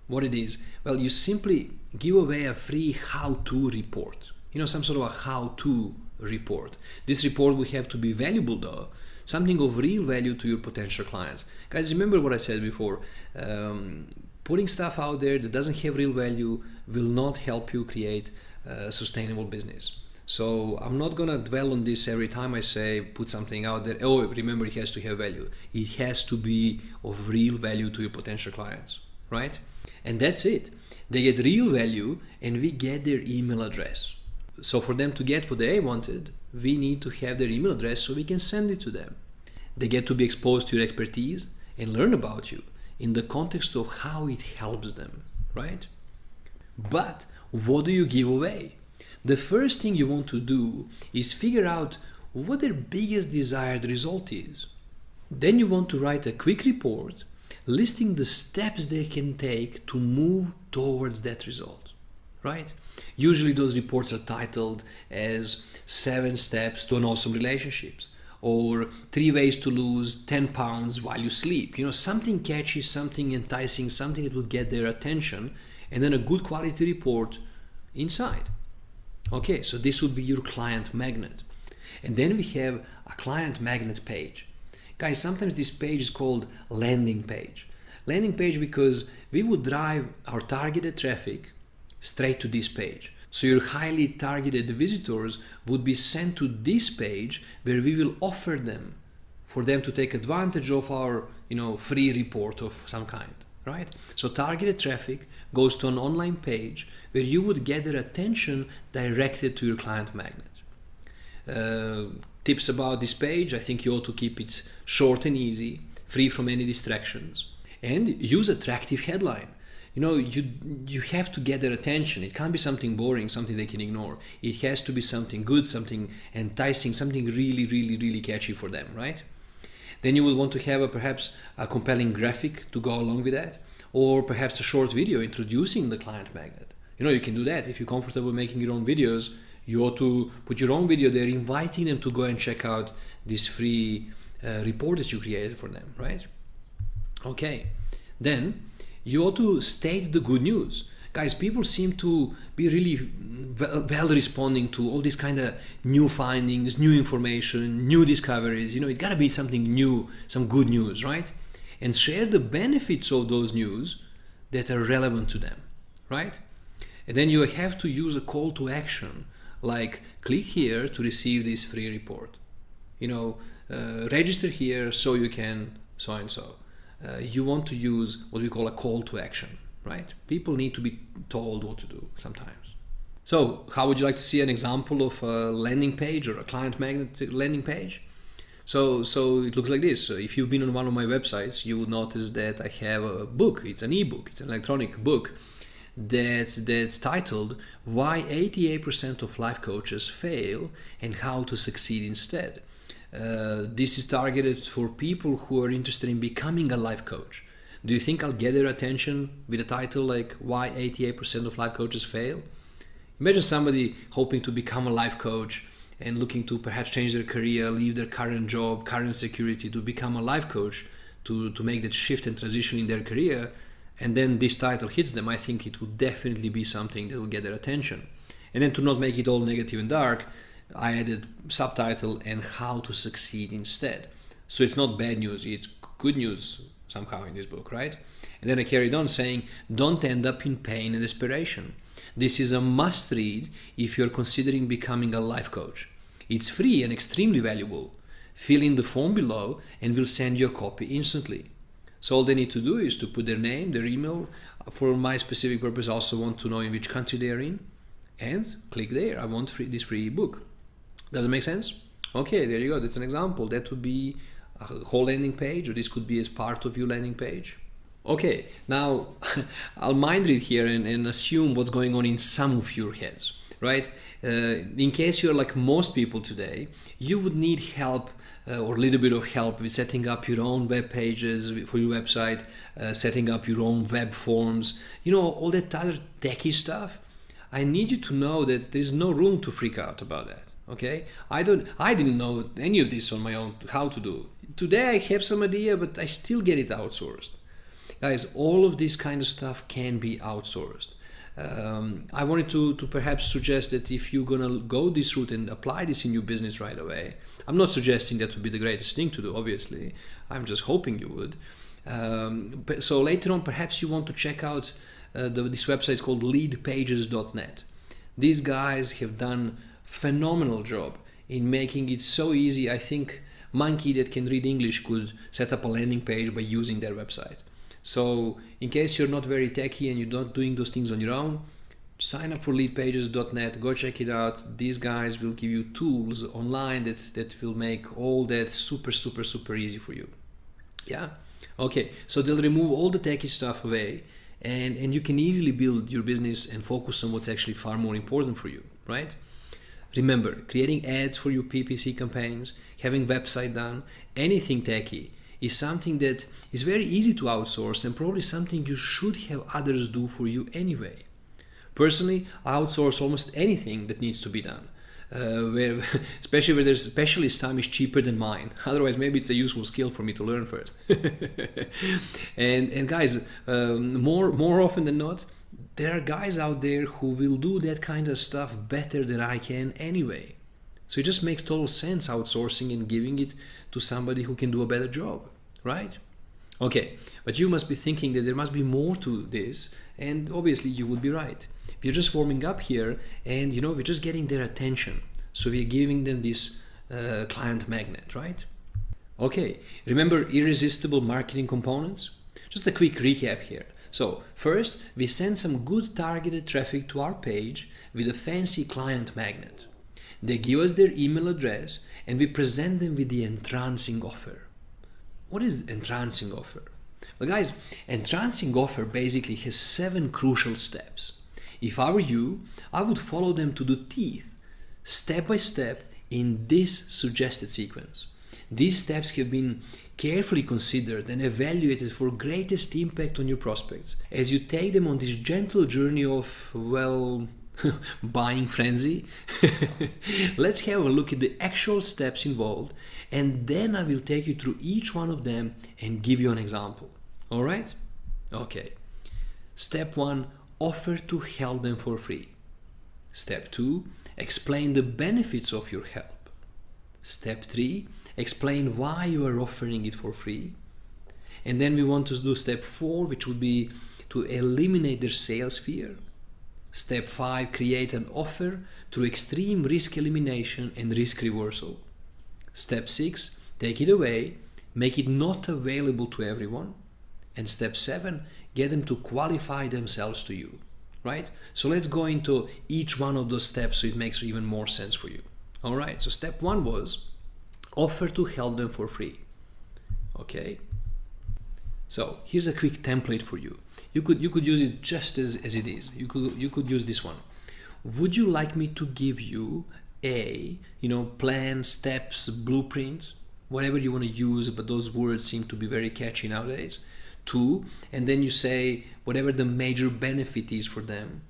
What it is? Well, you simply give away a free how-to report. some sort of a how-to report. This report will have to be valuable though, something of real value to your potential clients. Guys, remember what I said before. Putting stuff out there that doesn't have real value will not help you create a sustainable business. So I'm not gonna dwell on this every time I say put something out there. Oh, remember, it has to have value. It has to be of real value to your potential clients, right? And that's it. They get real value and we get their email address. So for them to get what they wanted, we need to have their email address so we can send it to them. They get to be exposed to your expertise and learn about you in the context of how it helps them, right? But what do you give away? The first thing you want to do is figure out what their biggest desired result is. Then you want to write a quick report listing the steps they can take to move towards that result, right? Usually those reports are titled as 7 steps to an awesome relationships, or 3 ways to lose 10 pounds while you sleep. Something catchy, something enticing, something that will get their attention, and then a good quality report inside. Okay, so this would be your client magnet. And then we have a client magnet page. Guys, sometimes this page is called landing page. Landing page because we would drive our targeted traffic straight to this page. So your highly targeted visitors would be sent to this page where we will offer them for them to take advantage of our free report of some kind, right? So targeted traffic goes to an online page where you would get their attention directed to your client magnet. Tips about this page: I think you ought to keep it short and easy, free from any distractions, and use attractive headline. You have to get their attention. It can't be something boring, something they can ignore. It has to be something good, something enticing, something really, really, really catchy for them, right? Then you will want to have perhaps a compelling graphic to go along with that, or perhaps a short video introducing the client magnet. You can do that. If you're comfortable making your own videos, you ought to put your own video there, inviting them to go and check out this free report that you created for them, right? Okay, then you ought to state the good news. Guys, people seem to be really well responding to all these kind of new findings, new information, new discoveries. It gotta be something new, some good news, right? And share the benefits of those news that are relevant to them, right? And then you have to use a call to action, like click here to receive this free report. Register here so you can so and so. You want to use what we call a call to action, right? People need to be told what to do sometimes. So how would you like to see an example of a landing page or a client magnet landing page? So it looks like this. So if you've been on one of my websites, you will notice that I have a book. It's an ebook. It's an electronic book that's titled Why 88% of life coaches Fail and How to Succeed Instead. This is targeted for people who are interested in becoming a life coach. Do you think I'll get their attention with a title like Why 88% of life coaches Fail? Imagine somebody hoping to become a life coach and looking to perhaps change their career, leave their current job, current security to become a life coach, to make that shift and transition in their career, and then this title hits them. I think it will definitely be something that will get their attention. And then to not make it all negative and dark, I added subtitle and how to succeed instead. So it's not bad news, it's good news somehow in this book, right? And then I carried on saying, don't end up in pain and desperation. This is a must read if you're considering becoming a life coach. It's free and extremely valuable. Fill in the form below and we'll send you a copy instantly. So all they need to do is to put their name, their email. For my specific purpose, I also want to know in which country they are in, and click there. I want this free ebook. Does it make sense? Okay, there you go. That's an example. That would be a whole landing page, or this could be as part of your landing page. Okay, now I'll mind read here and assume what's going on in some of your heads, right? In case you're like most people today, you would need help or a little bit of help with setting up your own web pages for your website, setting up your own web forms, all that other techie stuff. I need you to know that there's no room to freak out about that. Okay, I didn't know any of this on my own how to do. Today I have some idea, but I still get it outsourced. Guys, all of this kind of stuff can be outsourced. I wanted to perhaps suggest that if you're gonna go this route and apply this in your business right away, I'm not suggesting that would be the greatest thing to do, obviously. I'm just hoping you would. So later on, perhaps you want to check out this website called leadpages.net. These guys have done phenomenal job in making it so easy. I think monkey that can read English could set up a landing page by using their website. So in case you're not very techy and you're not doing those things on your own, sign up for leadpages.net, go check it out. These guys will give you tools online that will make all that super easy for you. Yeah. Okay, so they'll remove all the techy stuff away, and you can easily build your business and focus on what's actually far more important for you, right? Remember, creating ads for your PPC campaigns, having website done, anything techy is something that is very easy to outsource and probably something you should have others do for you anyway. Personally, I outsource almost anything that needs to be done. Especially where there's specialist time is cheaper than mine. Otherwise, maybe it's a useful skill for me to learn first. and guys, more often than not, there are guys out there who will do that kind of stuff better than I can anyway. So it just makes total sense outsourcing and giving it to somebody who can do a better job, right? Okay, but you must be thinking that there must be more to this, and obviously you would be right. We're just warming up here, and we're just getting their attention. So we're giving them this client magnet, right? Okay, remember irresistible marketing components? Just a quick recap here. So first, we send some good targeted traffic to our page with a fancy client magnet. They give us their email address, and we present them with the entrancing offer. What is entrancing offer? Well guys, entrancing offer basically has 7 crucial steps. If I were you, I would follow them to the teeth, step by step, in this suggested sequence. These steps have been carefully considered and evaluated for greatest impact on your prospects as you take them on this gentle journey of, well, buying frenzy. Let's have a look at the actual steps involved, and then I will take you through each one of them and give you an example. All right? Okay. Step 1, offer to help them for free. Step 2, explain the benefits of your help. Step 3, explain why you are offering it for free. And then we want to do step 4, which would be to eliminate their sales fear. Step 5, create an offer through extreme risk elimination and risk reversal. Step 6, take it away, make it not available to everyone. And step 7, get them to qualify themselves to you, right? So let's go into each one of those steps so it makes even more sense for you. All right, so step 1 was offer to help them for free. Okay. So here's a quick template for you. You could use it just as it is. You could use this one. Would you like me to give you a plan, steps, blueprint, whatever you want to use, but those words seem to be very catchy nowadays. 2, and then you say whatever the major benefit is for them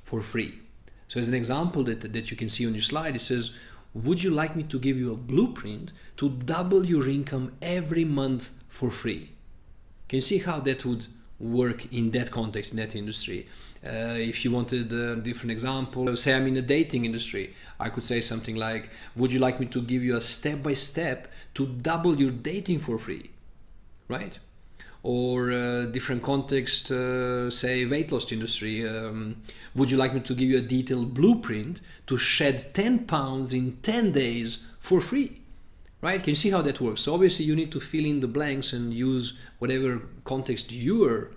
for free. So as an example that you can see on your slide, it says, would you like me to give you a blueprint to double your income every month for free? Can you see how that would work in that context, in that industry? If you wanted a different example, say I'm in the dating industry, I could say something like, would you like me to give you a step-by-step to double your dating for free, right? Or different context, say weight loss industry, would you like me to give you a detailed blueprint to shed 10 pounds in 10 days for free? Right? Can you see how that works? So obviously you need to fill in the blanks and use whatever context you are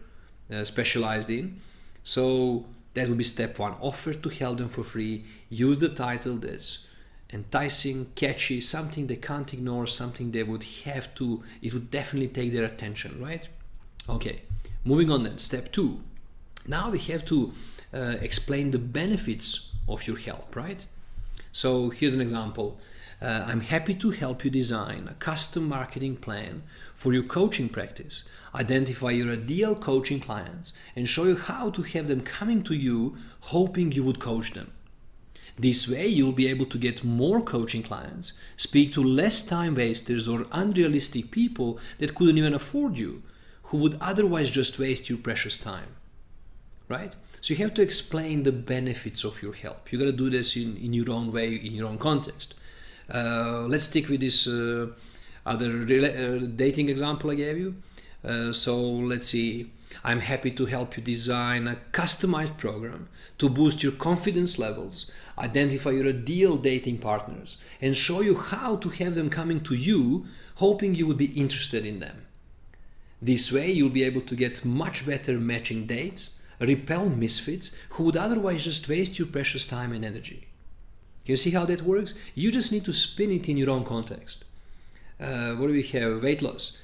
specialized in. So that would be step 1, offer to help them for free. Use the title that's enticing, catchy, something they can't ignore, something they would have to, it would definitely take their attention, right? Okay, moving on then, step 2. Now we have to explain the benefits of your help, right? So here's an example. I'm happy to help you design a custom marketing plan for your coaching practice, identify your ideal coaching clients, and show you how to have them coming to you hoping you would coach them. This way you'll be able to get more coaching clients, speak to less time wasters or unrealistic people that couldn't even afford you, who would otherwise just waste your precious time. right? So you have to explain the benefits of your help. You got to do this in your own way, in your own context. Let's stick with this other dating example I gave you. So let's see. I'm happy to help you design a customized program to boost your confidence levels, identify your ideal dating partners, and show you how to have them coming to you, hoping you would be interested in them. This way, you'll be able to get much better matching dates, repel misfits who would otherwise just waste your precious time and energy. You see how that works? You just need to spin it in your own context. What do we have? Weight loss.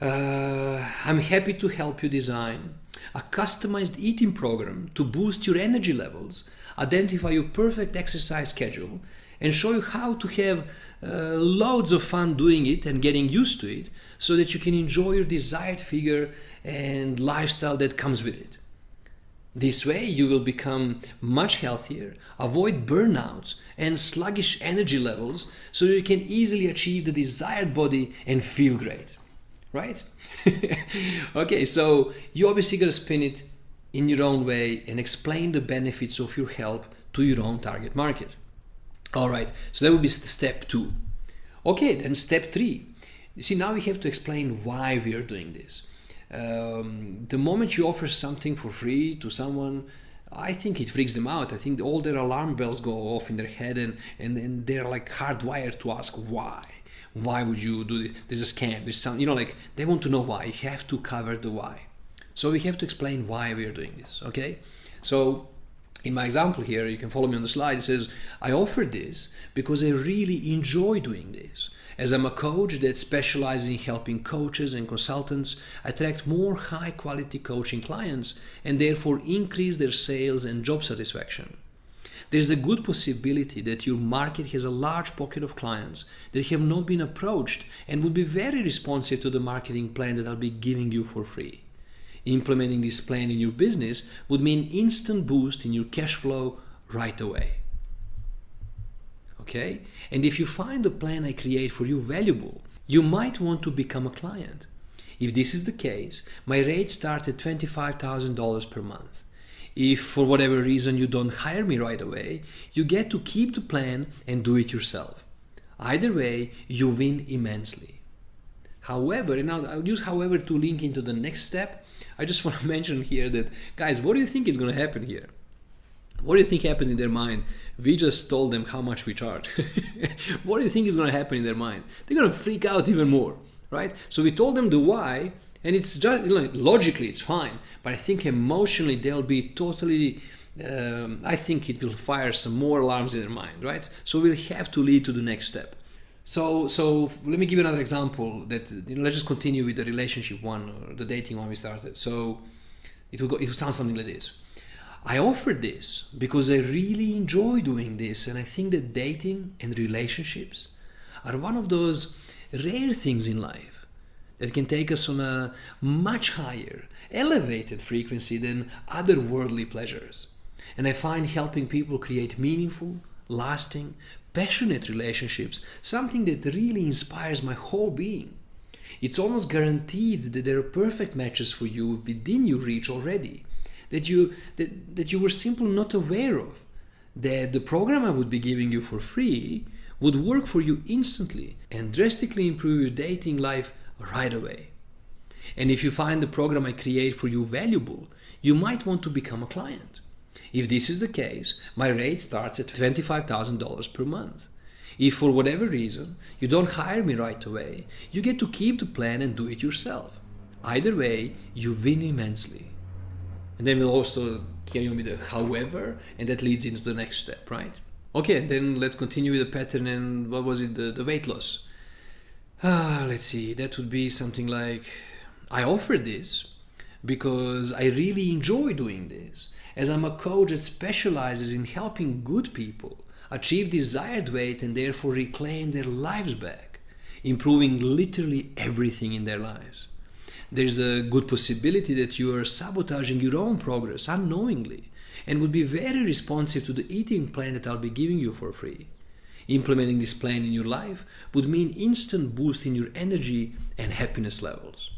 I'm happy to help you design a customized eating program to boost your energy levels, identify your perfect exercise schedule, and show you how to have loads of fun doing it and getting used to it so that you can enjoy your desired figure and lifestyle that comes with it. This way you will become much healthier, avoid burnouts and sluggish energy levels so that you can easily achieve the desired body and feel great. Right? Okay, so you obviously got to spin it in your own way and explain the benefits of your help to your own target market. All right, so that would be step 2. Okay, then step 3. You see, now we have to explain why we are doing this. The moment you offer something for free to someone, I think it freaks them out. I think all their alarm bells go off in their head and they're like hardwired to ask why. Why would you do this? This is a scam. There's some, like they want to know why. You have to cover the why. So we have to explain why we are doing this, okay? So in my example here, you can follow me on the slide. It says, I offer this because I really enjoy doing this. As I'm a coach that specializes in helping coaches and consultants attract more high quality coaching clients and therefore increase their sales and job satisfaction. There is a good possibility that your market has a large pocket of clients that have not been approached and would be very responsive to the marketing plan that I'll be giving you for free. Implementing this plan in your business would mean instant boost in your cash flow right away. Okay? And if you find the plan I create for you valuable, you might want to become a client. If this is the case, my rates start at $25,000 per month. If for whatever reason you don't hire me right away, you get to keep the plan and do it yourself. Either way, you win immensely. However, and now I'll use however to link into the next step, I just want to mention here that, guys, what do you think is going to happen here? What do you think happens in their mind? We just told them how much we charge. What do you think is going to happen in their mind? They're going to freak out even more, right? So we told them the why, and it's just, logically it's fine, but I think emotionally they'll be totally, I think it will fire some more alarms in their mind, right? So we'll have to lead to the next step. So let me give you another example that, let's just continue with the relationship one, or the dating one we started. So it will sound something like this. I offered this because I really enjoy doing this, and I think that dating and relationships are one of those rare things in life that can take us on a much higher, elevated frequency than other worldly pleasures. And I find helping people create meaningful, lasting, passionate relationships something that really inspires my whole being. It's almost guaranteed that there are perfect matches for you within your reach already, that you were simply not aware of, that the program I would be giving you for free would work for you instantly and drastically improve your dating life right away. And if you find the program I create for you valuable, you might want to become a client. If this is the case, my rate starts at $25,000 per month. If for whatever reason you don't hire me right away, you get to keep the plan and do it yourself. Either way, you win immensely. And then we'll also carry on with the however, and that leads into the next step, right? Okay, then let's continue with the pattern, and what was it, the weight loss. Let's see, that would be something like, I offer this because I really enjoy doing this, as I'm a coach that specializes in helping good people achieve desired weight and therefore reclaim their lives back, improving literally everything in their lives. There's a good possibility that you are sabotaging your own progress unknowingly and would be very responsive to the eating plan that I'll be giving you for free. Implementing this plan in your life would mean instant boost in your energy and happiness levels.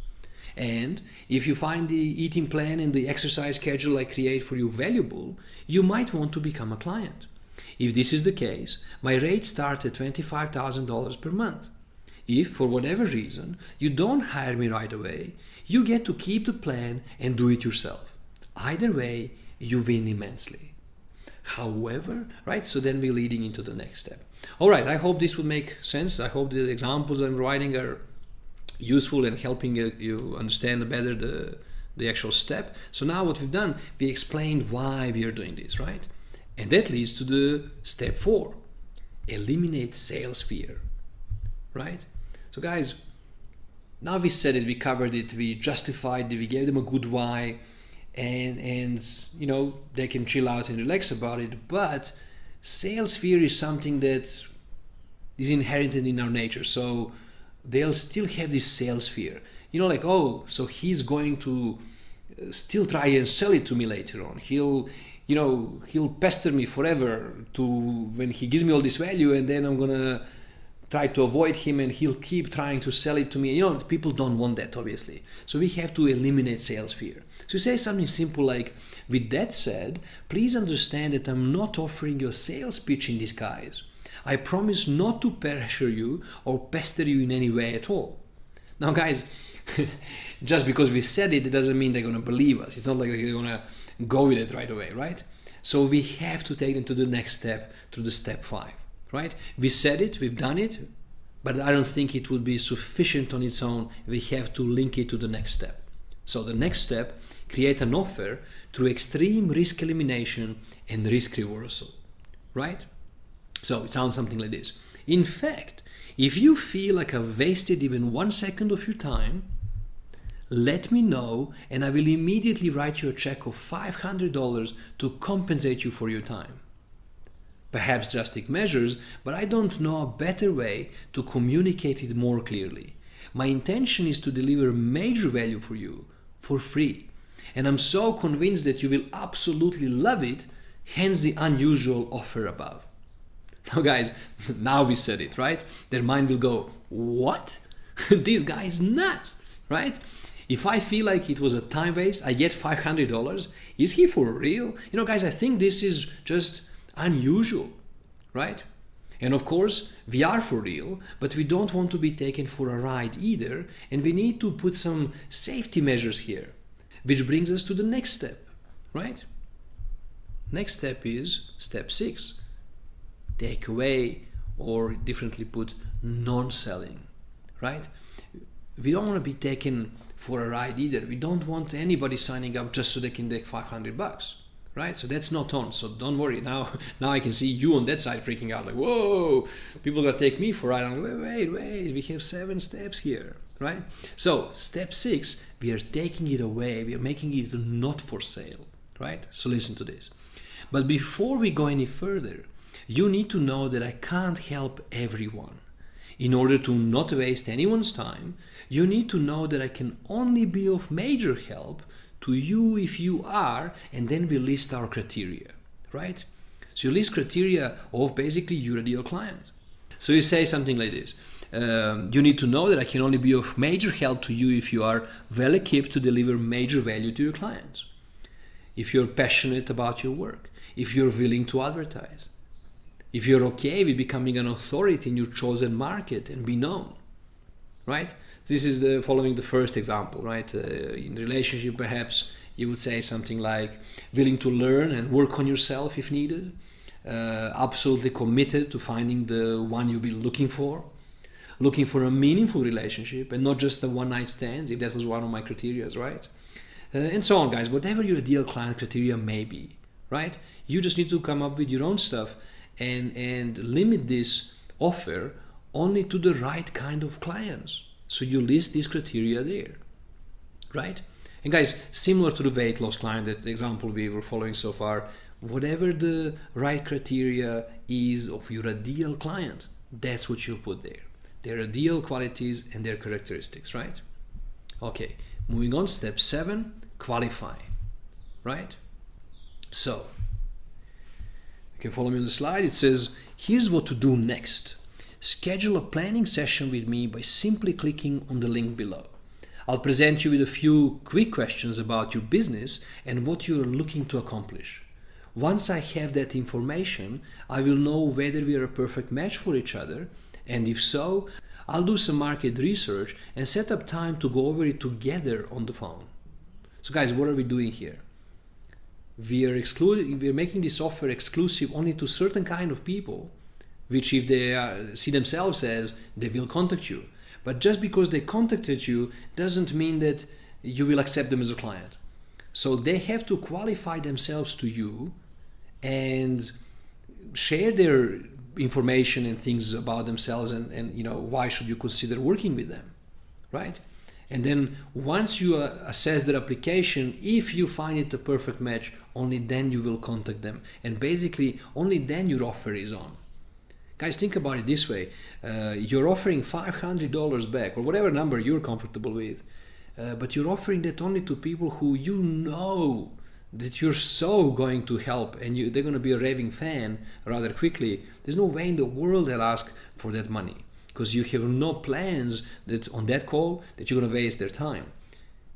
And if you find the eating plan and the exercise schedule I create for you valuable, you might want to become a client. If this is the case, my rates start at $25,000 per month. If, for whatever reason, you don't hire me right away, you get to keep the plan and do it yourself. Either way, you win immensely. However, right, so then we're leading into the next step. All right, I hope this will make sense. I hope the examples I'm writing are useful and helping you understand better the actual step. So now what we've done, we explained why we are doing this, right? And that leads to the step 4, eliminate sales fear, right? So guys, now we said it, we covered it, we justified it, we gave them a good why, and you know, they can chill out and relax about it. But sales fear is something that is inherent in our nature. So they'll still have this sales fear. You know, like, oh, so he's going to still try and sell it to me later on. He'll pester me forever when he gives me all this value, and then I'm gonna try to avoid him and he'll keep trying to sell it to me. You know, people don't want that, obviously. So we have to eliminate sales fear. So say something simple like, with that said, please understand that I'm not offering you a sales pitch in disguise. I promise not to pressure you or pester you in any way at all. Now guys, just because we said it doesn't mean they're gonna believe us. It's not like they're gonna go with it right away, right? So we have to take them to the next step, to the step 5. Right? We said it, we've done it, but I don't think it would be sufficient on its own. We have to link it to the next step. So the next step, create an offer through extreme risk elimination and risk reversal. Right? So it sounds something like this. In fact, if you feel like I've wasted even 1 second of your time, let me know and I will immediately write you a check of $500 to compensate you for your time. Perhaps drastic measures, but I don't know a better way to communicate it more clearly. My intention is to deliver major value for you for free. And I'm so convinced that you will absolutely love it, hence the unusual offer above. Now guys, now we said it, right? Their mind will go, what? This guy is nuts, right? If I feel like it was a time waste, I get $500. Is he for real? You know guys, I think this is just unusual, right? And of course, we are for real, but we don't want to be taken for a ride either, and we need to put some safety measures here, which brings us to the next step, right? Next step is step 6, take away, or differently put, non-selling, right? We don't want to be taken for a ride either. We don't want anybody signing up just so they can take $500. Right? So that's not on. So don't worry. Now I can see you on that side freaking out like, whoa, people are gonna take me for a ride. I'm like, wait, we have 7 steps here, right? So step 6, we are taking it away. We are making it not for sale, right? So listen to this. But before we go any further, you need to know that I can't help everyone. In order to not waste anyone's time, you need to know that I can only be of major help to you if you are, and then we list our criteria, right? So you list criteria of basically your ideal client. So you say something like this. You need to know that I can only be of major help to you if you are well equipped to deliver major value to your clients. If you're passionate about your work, if you're willing to advertise, if you're okay with becoming an authority in your chosen market and be known, right? This is following the first example, right? In relationship, perhaps you would say something like willing to learn and work on yourself if needed, absolutely committed to finding the one you've been looking for a meaningful relationship and not just a one-night stand, if that was one of my criteria, right? And so on, guys. Whatever your ideal client criteria may be, right? You just need to come up with your own stuff and limit this offer only to the right kind of clients. So you list these criteria there, right? And guys, similar to the weight loss client, that example we were following so far, whatever the right criteria is of your ideal client, that's what you'll put there. Their ideal qualities and their characteristics, right? Okay, moving on, step 7, qualify, right? So, you can follow me on the slide. It says, here's what to do next. Schedule a planning session with me by simply clicking on the link below. I'll present you with a few quick questions about your business and what you're looking to accomplish. Once I have that information, I will know whether we are a perfect match for each other, and if so, I'll do some market research and set up time to go over it together on the phone. So guys, what are we doing here? We're making this offer exclusive only to certain kind of people, which if they see themselves as, they will contact you. But just because they contacted you doesn't mean that you will accept them as a client. So they have to qualify themselves to you and share their information and things about themselves and why should you consider working with them, right? And then once you assess their application, if you find it a perfect match, only then you will contact them. And basically only then your offer is on. Guys, think about it this way. You're offering $500 back or whatever number you're comfortable with, but you're offering that only to people who you know that you're so going to help and they're going to be a raving fan rather quickly. There's no way in the world they'll ask for that money because you have no plans that on that call that you're going to waste their time.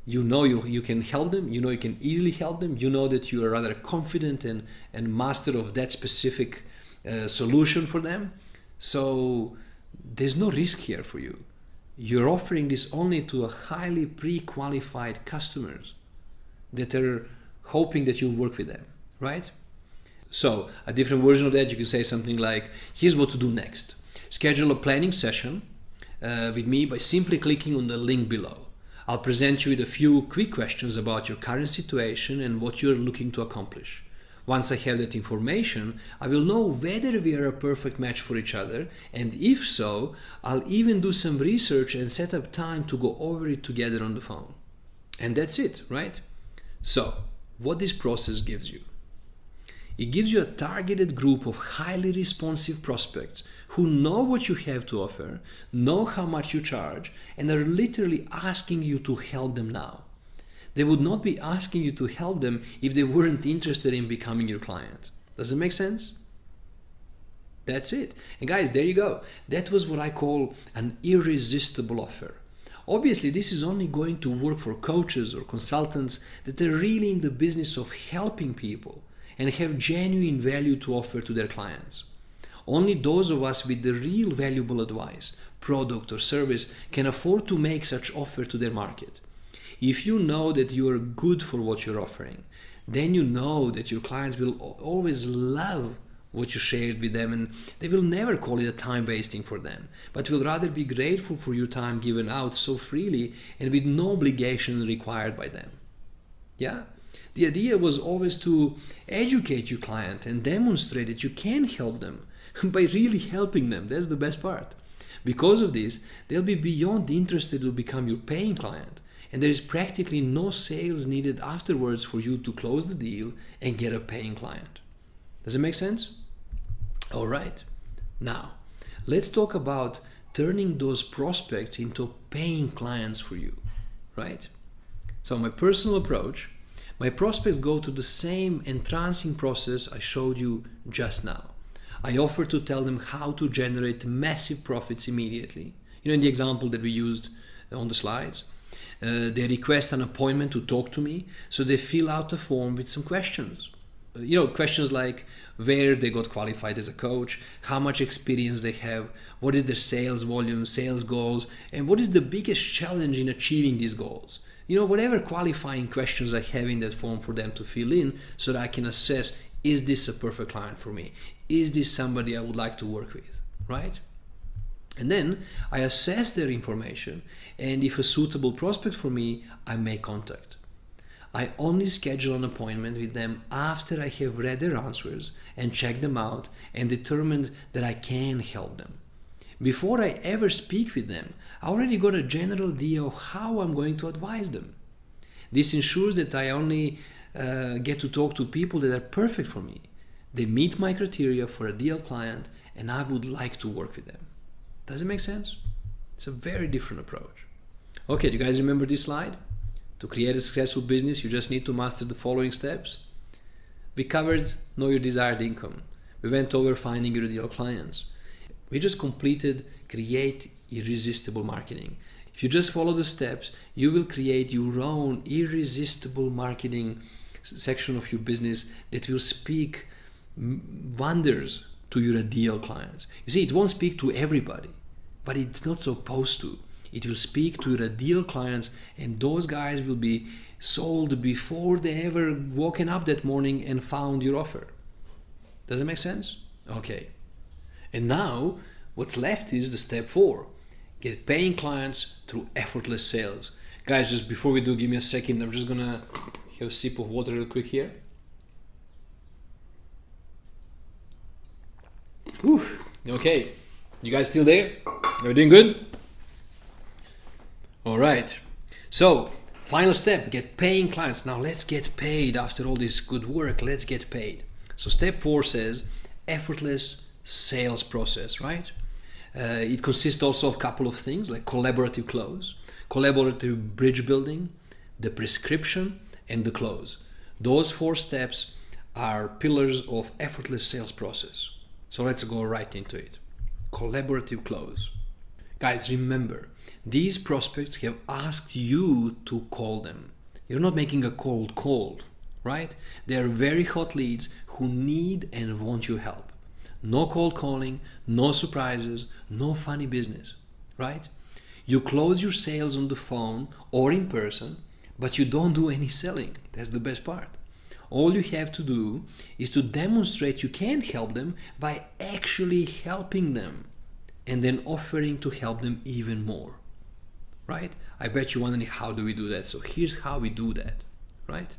You know you can help them, you know you can easily help them, you know that you are rather confident and master of that specific solution for them. So there's no risk here for you. You're offering this only to a highly pre-qualified customers that are hoping that you'll work with them, right? So a different version of that, you can say something like, here's what to do next. Schedule a planning session with me by simply clicking on the link below. I'll present you with a few quick questions about your current situation and what you're looking to accomplish. Once I have that information, I will know whether we are a perfect match for each other, and if so, I'll even do some research and set up time to go over it together on the phone. And that's it, right? So, what this process gives you? It gives you a targeted group of highly responsive prospects who know what you have to offer, know how much you charge, and are literally asking you to help them now. They would not be asking you to help them if they weren't interested in becoming your client. Does it make sense? That's it. And guys, there you go. That was what I call an irresistible offer. Obviously, this is only going to work for coaches or consultants that are really in the business of helping people and have genuine value to offer to their clients. Only those of us with the real valuable advice, product or service can afford to make such offer to their market. If you know that you are good for what you're offering, then you know that your clients will always love what you shared with them and they will never call it a time wasting for them, but will rather be grateful for your time given out so freely and with no obligation required by them. Yeah? The idea was always to educate your client and demonstrate that you can help them by really helping them. That's the best part. Because of this, they'll be beyond interested to become your paying client. And there is practically no sales needed afterwards for you to close the deal and get a paying client. Does it make sense? All right. Now, let's talk about turning those prospects into paying clients for you, right? So my personal approach, my prospects go through the same entrancing process I showed you just now. I offer to tell them how to generate massive profits immediately. In the example that we used on the slides. They request an appointment to talk to me, so they fill out a form with some questions. Questions like where they got qualified as a coach, how much experience they have, what is their sales volume, sales goals, and what is the biggest challenge in achieving these goals. Whatever qualifying questions I have in that form for them to fill in so that I can assess, is this a perfect client for me? Is this somebody I would like to work with, right? And then I assess their information, and if a suitable prospect for me, I make contact. I only schedule an appointment with them after I have read their answers and checked them out and determined that I can help them. Before I ever speak with them, I already got a general idea of how I'm going to advise them. This ensures that I only get to talk to people that are perfect for me. They meet my criteria for a ideal client, and I would like to work with them. Does it make sense? It's a very different approach. Okay, do you guys remember this slide? To create a successful business, you just need to master the following steps. We covered know your desired income. We went over finding your ideal clients. We just completed create irresistible marketing. If you just follow the steps, you will create your own irresistible marketing section of your business that will speak wonders to your ideal clients. You see, it won't speak to everybody, but it's not supposed to. It will speak to your ideal clients, and those guys will be sold before they ever woken up that morning and found your offer. Does it make sense? Okay. And now what's left is the step 4. Get paying clients through effortless sales. Guys, just before we do, give me a second. I'm just gonna have a sip of water real quick here. Whew. Okay, you guys still there? Are you doing good? All right. So, final step, get paying clients. Now let's get paid after all this good work. Let's get paid. So step 4 says effortless sales process, right? It consists also of a couple of things like collaborative close, collaborative bridge building, the prescription, and the close. Those 4 steps are pillars of effortless sales process. So let's go right into it. Collaborative close. Guys, remember, these prospects have asked you to call them. You're not making a cold call, right? They are very hot leads who need and want your help. No cold calling, no surprises, no funny business, right? You close your sales on the phone or in person, but you don't do any selling. That's the best part. All you have to do is to demonstrate you can help them by actually helping them and then offering to help them even more, right? I bet you're wondering, how do we do that? So here's how we do that, right?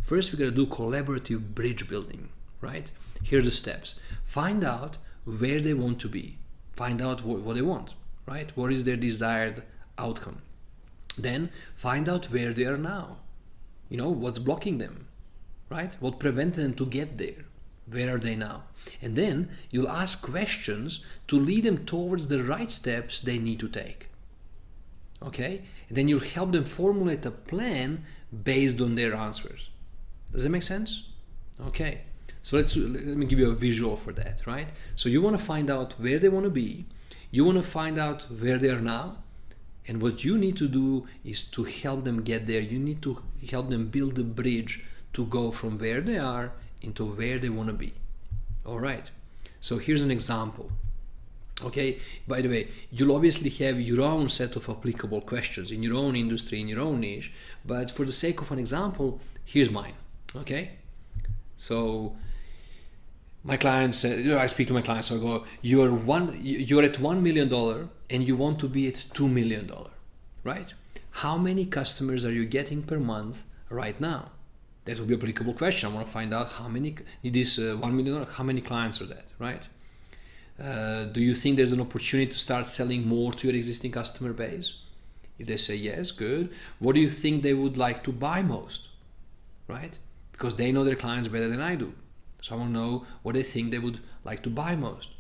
First, we got to do collaborative bridge building, right? Here are the steps. Find out where they want to be. Find out what they want, right? What is their desired outcome? Then find out where they are now. You know, what's blocking them, right? What prevented them to get there? Where are they now? And then you'll ask questions to lead them towards the right steps they need to take. Okay? And then you'll help them formulate a plan based on their answers. Does that make sense? Okay. So let me give you a visual for that, right? So you want to find out where they want to be. You want to find out where they are now. And what you need to do is to help them get there. You need to help them build the bridge to go from where they are into where they want to be. All right. So here's an example. Okay. By the way, you'll obviously have your own set of applicable questions in your own industry, in your own niche. But for the sake of an example, here's mine. Okay. So my clients, I speak to my clients. So I go, you're at $1 million and you want to be at $2 million, right? How many customers are you getting per month right now? That would be an applicable question. I want to find out how many, this $1 million, how many clients are that, right? Do you think there's an opportunity to start selling more to your existing customer base? If they say yes, good. What do you think they would like to buy most, right? Because they know their clients better than I do. So I want to know what they think they would like to buy most.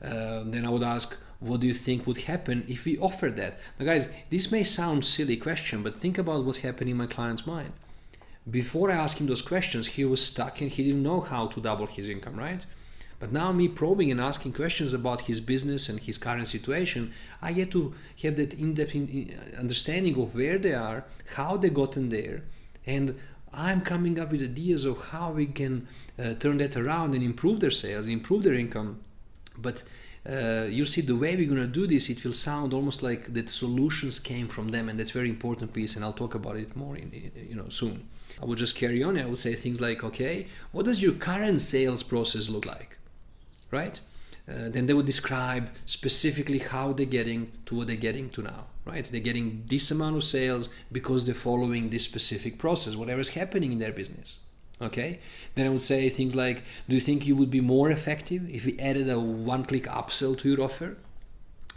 Then I would ask, what do you think would happen if we offered that? Now guys, this may sound silly question, but think about what's happening in my client's mind. Before I asked him those questions, he was stuck and he didn't know how to double his income, right? But now me probing and asking questions about his business and his current situation, I get to have that in-depth understanding of where they are, how they gotten there, and I'm coming up with ideas of how we can turn that around and improve their sales, improve their income. But you see, the way we're going to do this, it will sound almost like that solutions came from them, and that's a very important piece, and I'll talk about it more soon. I would just carry on. I would say things like, okay, what does your current sales process look like, right? Then they would describe specifically how they're getting to what they're getting to now, right? They're getting this amount of sales because they're following this specific process, whatever's happening in their business. Okay. Then I would say things like, do you think you would be more effective if we added a one-click upsell to your offer?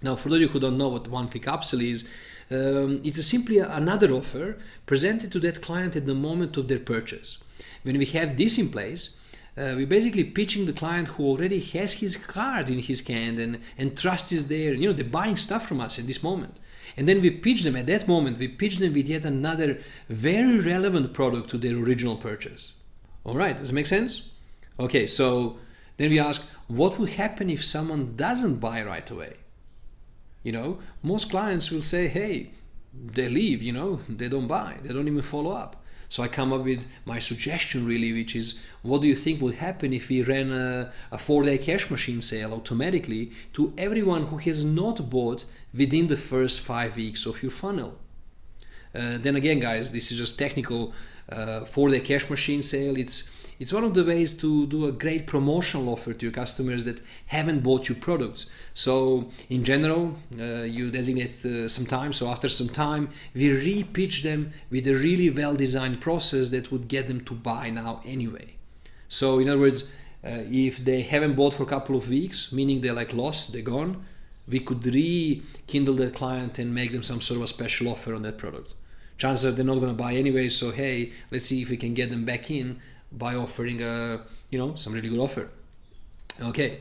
Now, for those of you who don't know what one-click upsell is, it's simply another offer presented to that client at the moment of their purchase. When we have this in place, we're basically pitching the client who already has his card in his hand and trust is there. You know, they're buying stuff from us at this moment. And then we pitch them at that moment, we pitch them with yet another very relevant product to their original purchase. All right, does it make sense? Okay, so then we ask, what will happen if someone doesn't buy right away? You know, most clients will say, hey, they leave, you know, they don't buy, they don't even follow up. So I come up with my suggestion really, which is, what do you think would happen if we ran a 4-day cash machine sale automatically to everyone who has not bought within the first 5 weeks of your funnel? Then again, guys, this is just technical. 4-day cash machine sale, it's one of the ways to do a great promotional offer to your customers that haven't bought your products. So in general, you designate some time. So after some time, we re-pitch them with a really well-designed process that would get them to buy now anyway. So in other words, if they haven't bought for a couple of weeks, meaning they're like lost, they're gone, we could rekindle the client and make them some sort of a special offer on that product. Chances are they're not going to buy anyway, so hey, let's see if we can get them back in by offering some really good offer. Okay,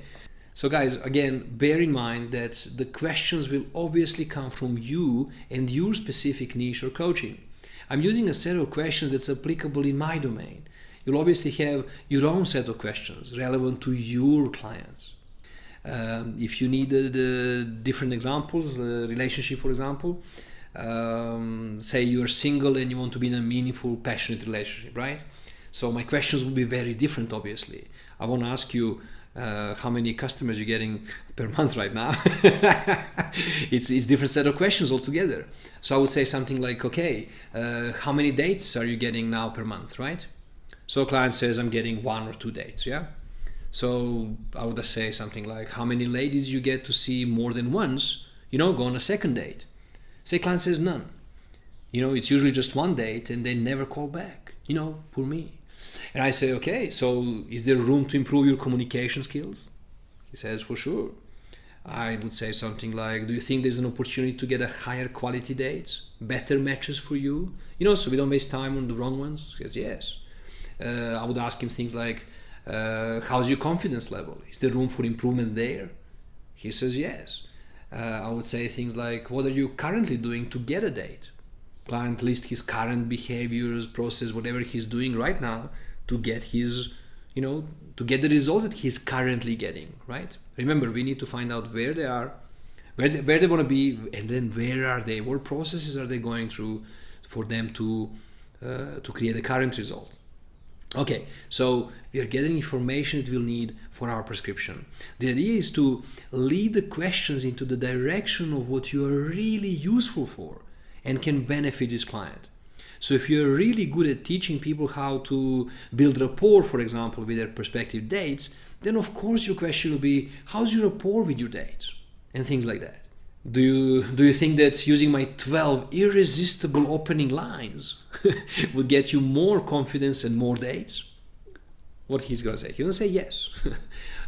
so guys, again, bear in mind that the questions will obviously come from you and your specific niche or coaching. I'm using a set of questions that's applicable in my domain. You'll obviously have your own set of questions relevant to your clients. If you need the different examples, relationship, for example, say you're single and you want to be in a meaningful, passionate relationship, right? So my questions will be very different, obviously. I won't ask you how many customers you're getting per month right now. It's different set of questions altogether. So I would say something like, okay, how many dates are you getting now per month, right? So a client says, I'm getting 1 or 2 dates, yeah? So I would say something like, how many ladies you get to see more than once, go on a second date? Say client says none. It's usually just 1 date and they never call back. Poor me. And I say, okay, so is there room to improve your communication skills? He says, for sure. I would say something like, do you think there's an opportunity to get a higher quality dates, better matches for you? So we don't waste time on the wrong ones? He says, yes. I would ask him things like, how's your confidence level? Is there room for improvement there? He says, yes. I would say things like, what are you currently doing to get a date? Client lists his current behaviors, process, whatever he's doing right now to get his, to get the results that he's currently getting, right? Remember, we need to find out where they are, where they want to be, and then where are they? What processes are they going through for them to create a current result? Okay, so we are getting information that we'll need for our prescription. The idea is to lead the questions into the direction of what you are really useful for and can benefit this client. So if you're really good at teaching people how to build rapport, for example, with their prospective dates, then of course your question will be, how's your rapport with your dates? And things like that. Do you think that using my 12 irresistible opening lines would get you more confidence and more dates? What he's gonna say? He's gonna say yes.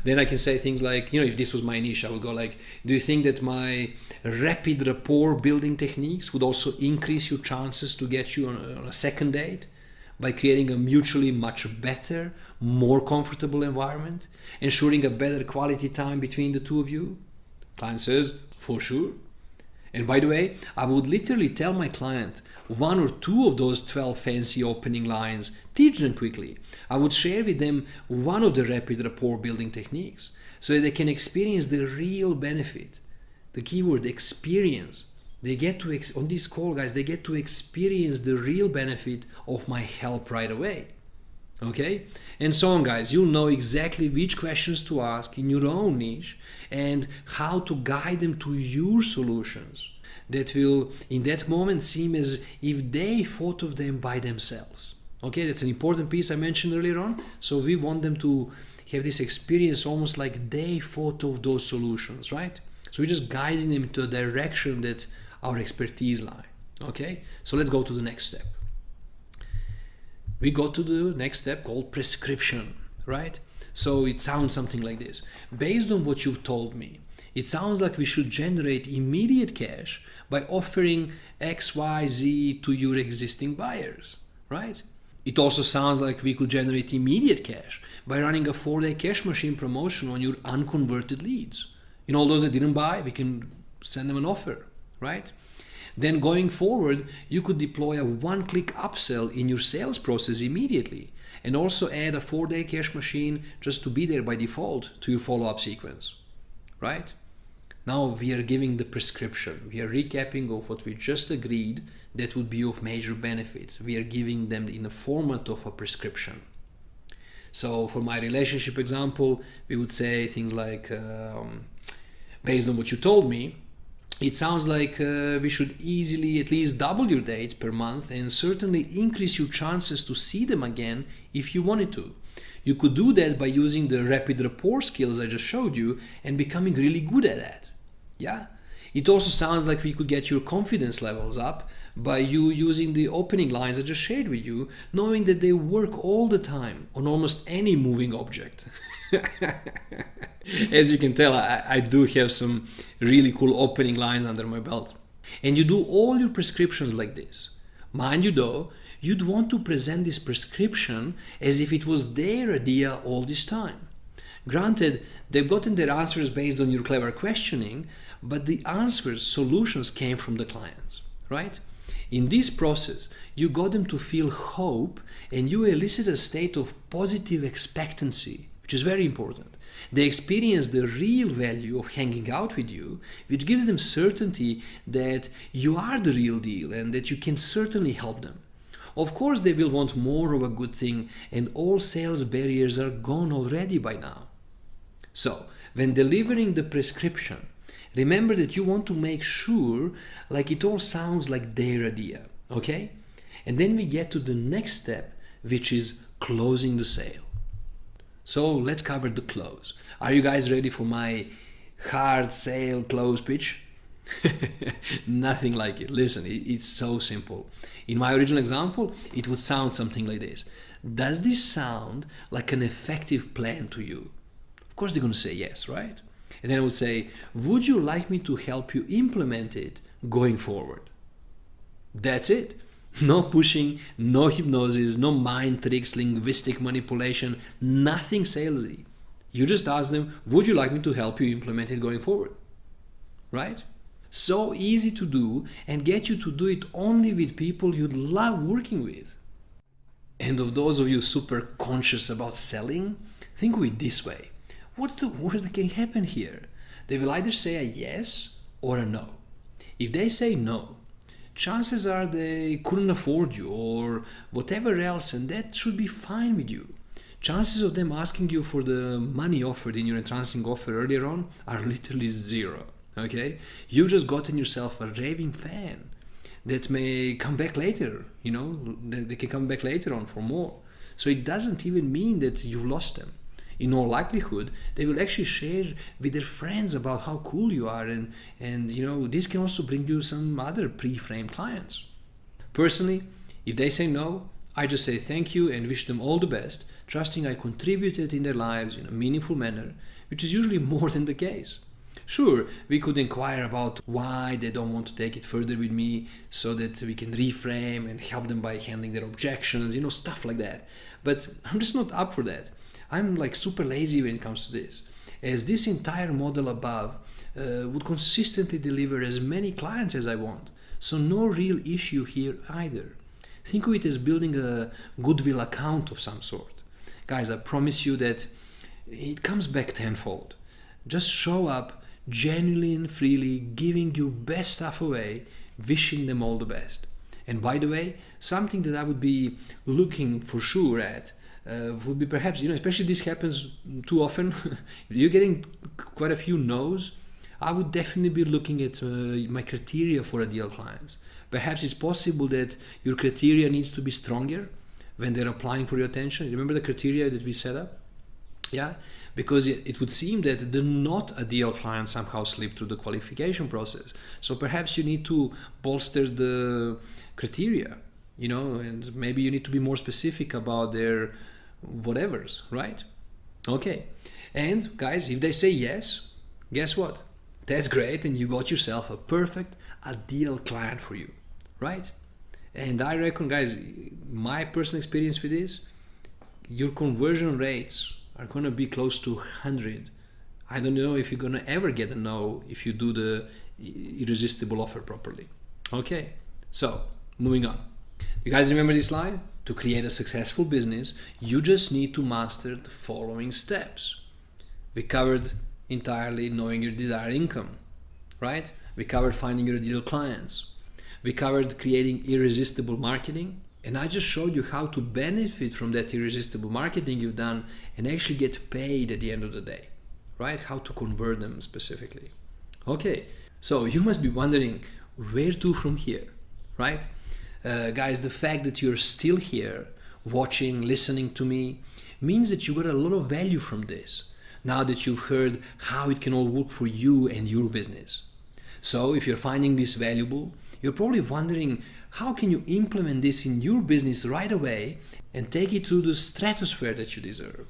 Then I can say things like, if this was my niche, I would go like, do you think that my rapid rapport building techniques would also increase your chances to get you on a second date by creating a mutually much better, more comfortable environment, ensuring a better quality time between the two of you? Client says, for sure. And by the way, I would literally tell my client 1 or 2 of those 12 fancy opening lines, teach them quickly. I would share with them one of the rapid rapport building techniques so that they can experience the real benefit. The keyword experience. They get to, on this call, guys, they get to experience the real benefit of my help right away. Okay? And so on, guys. You'll know exactly which questions to ask in your own niche and how to guide them to your solutions that will, in that moment, seem as if they thought of them by themselves. Okay? That's an important piece I mentioned earlier on. So we want them to have this experience almost like they thought of those solutions, right? So we're just guiding them to a direction that our expertise lie. Okay? So let's go to the next step. We go to the next step called prescription, right? So it sounds something like this. Based on what you've told me, it sounds like we should generate immediate cash by offering XYZ to your existing buyers, right? It also sounds like we could generate immediate cash by running a 4-day cash machine promotion on your unconverted leads. All those that didn't buy, we can send them an offer, right? Then going forward, you could deploy a 1-click upsell in your sales process immediately and also add a 4-day cash machine just to be there by default to your follow-up sequence, right? Now we are giving the prescription. We are recapping of what we just agreed that would be of major benefit. We are giving them in the format of a prescription. So for my relationship example, we would say things like, based on what you told me, it sounds like we should easily at least double your dates per month and certainly increase your chances to see them again if you wanted to. You could do that by using the rapid rapport skills I just showed you and becoming really good at that. Yeah? It also sounds like we could get your confidence levels up by you using the opening lines I just shared with you, knowing that they work all the time on almost any moving object. As you can tell, I do have some really cool opening lines under my belt. And you do all your prescriptions like this. Mind you though, you'd want to present this prescription as if it was their idea all this time. Granted, they've gotten their answers based on your clever questioning, but the answers, solutions came from the clients, right? In this process, you got them to feel hope and you elicit a state of positive expectancy, which is very important. They experience the real value of hanging out with you, which gives them certainty that you are the real deal and that you can certainly help them. Of course, they will want more of a good thing, and all sales barriers are gone already by now. So, when delivering the prescription, remember that you want to make sure like it all sounds like their idea, okay? And then we get to the next step, which is closing the sale. So let's cover the close. Are you guys ready for my hard sale close pitch? Nothing like it. Listen, it's so simple. In my original example, it would sound something like this. Does this sound like an effective plan to you? Of course they're going to say yes, right? And then I would say, would you like me to help you implement it going forward? That's it. No pushing, no hypnosis, no mind tricks, linguistic manipulation, nothing salesy. You just ask them, would you like me to help you implement it going forward? Right? So easy to do and get you to do it only with people you'd love working with. And of those of you super conscious about selling, think of it this way. What's the worst that can happen here? They will either say a yes or a no. If they say no, chances are they couldn't afford you or whatever else, and that should be fine with you. Chances of them asking you for the money offered in your entrancing offer earlier on are literally zero. Okay? You've just gotten yourself a raving fan that may come back later, they can come back later on for more. So it doesn't even mean that you've lost them. In all likelihood, they will actually share with their friends about how cool you are, and this can also bring you some other pre-framed clients. Personally, if they say no, I just say thank you and wish them all the best, trusting I contributed in their lives in a meaningful manner, which is usually more than the case. Sure, we could inquire about why they don't want to take it further with me so that we can reframe and help them by handling their objections, stuff like that. But I'm just not up for that. I'm like super lazy when it comes to this, as this entire model above would consistently deliver as many clients as I want. So no real issue here either. Think of it as building a goodwill account of some sort. Guys, I promise you that it comes back tenfold. Just show up genuinely and freely, giving your best stuff away, wishing them all the best. And by the way, something that I would be looking for sure at would be perhaps, especially this happens too often, you're getting quite a few no's, I would definitely be looking at my criteria for ideal clients. Perhaps it's possible that your criteria needs to be stronger when they're applying for your attention. Remember the criteria that we set up? Yeah, because it would seem that the not ideal clients somehow slip through the qualification process. So perhaps you need to bolster the criteria, and maybe you need to be more specific about their whatevers, right? Okay. And guys, if they say yes, guess what? That's great, and you got yourself a perfect, ideal client for you, right? And I reckon, guys, my personal experience with this, your conversion rates are going to be close to 100. I don't know if you're going to ever get a no if you do the irresistible offer properly. Okay, so moving on. You guys remember this slide? To create a successful business, you just need to master the following steps. We covered entirely knowing your desired income. right? We covered finding your ideal clients. We covered creating irresistible marketing. And I just showed you how to benefit from that irresistible marketing you've done and actually get paid at the end of the day, right? How to convert them specifically. Okay, so you must be wondering where to from here, right? Guys, the fact that you're still here watching, listening to me means that you got a lot of value from this now that you've heard how it can all work for you and your business. So if you're finding this valuable, you're probably wondering how can you implement this in your business right away and take it to the stratosphere that you deserve.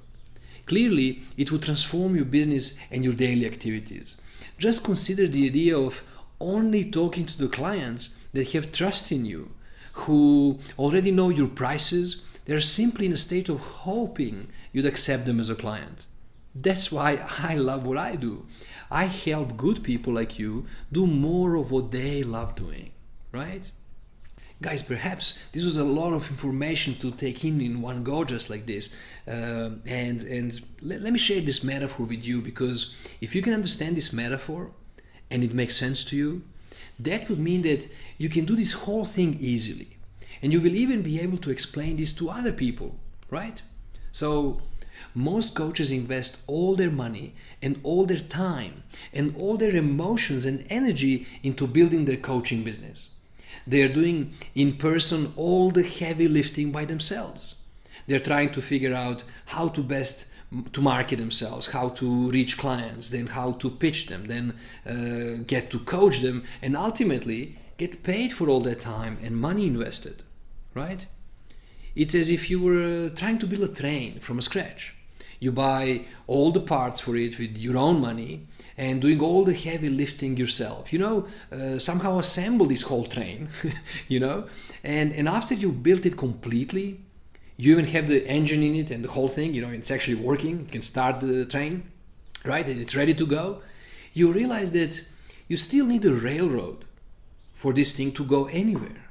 Clearly, it will transform your business and your daily activities. Just consider the idea of only talking to the clients that have trust in you, who already know your prices. They're simply in a state of hoping you'd accept them as a client. That's why I love what I do. I help good people like you do more of what they love doing, right? Guys, perhaps this was a lot of information to take in one go just like this. And let me share this metaphor with you, because if you can understand this metaphor and it makes sense to you, that would mean that you can do this whole thing easily. And you will even be able to explain this to other people, right? So most coaches invest all their money and all their time and all their emotions and energy into building their coaching business. They are doing in person all the heavy lifting by themselves. They're trying to figure out how to best to market themselves, how to reach clients, then how to pitch them, then get to coach them, and ultimately get paid for all that time and money invested, right? It's as if you were trying to build a train from scratch. You buy all the parts for it with your own money and doing all the heavy lifting yourself, somehow assemble this whole train, and after you built it completely, you even have the engine in it and the whole thing, it's actually working, you can start the train, right, and it's ready to go. You realize that you still need a railroad for this thing to go anywhere.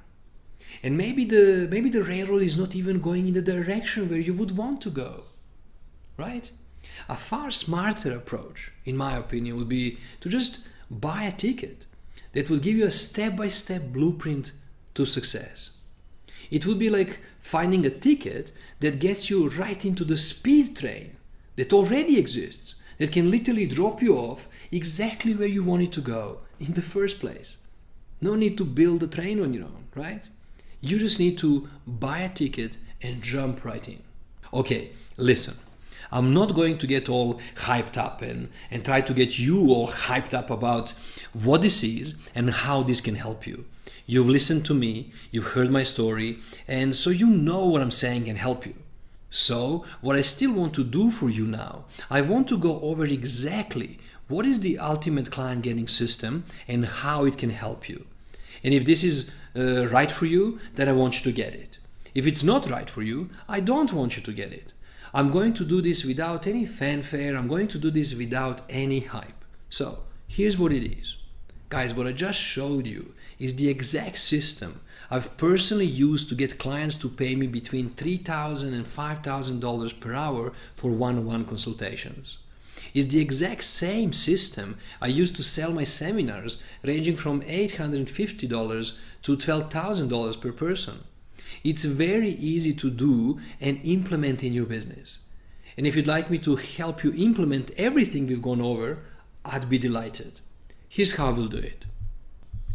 And maybe the railroad is not even going in the direction where you would want to go, right? A far smarter approach, in my opinion, would be to just buy a ticket that will give you a step-by-step blueprint to success. It would be like finding a ticket that gets you right into the speed train that already exists, that can literally drop you off exactly where you wanted to go in the first place. No need to build a train on your own, right? You just need to buy a ticket and jump right in. Okay, listen. I'm not going to get all hyped up and try to get you all hyped up about what this is and how this can help you. You've listened to me, you've heard my story, and so you know what I'm saying can help you. So what I still want to do for you now, I want to go over exactly what is the ultimate client getting system and how it can help you. And if this is right for you, then I want you to get it. If it's not right for you, I don't want you to get it. I'm going to do this without any fanfare. I'm going to do this without any hype. So here's what it is. Guys, what I just showed you is the exact system I've personally used to get clients to pay me between $3,000 and $5,000 per hour for one-on-one consultations. It's the exact same system I used to sell my seminars, ranging from $850 to $12,000 per person. It's very easy to do and implement in your business. And if you'd like me to help you implement everything we've gone over, I'd be delighted. Here's how we'll do it.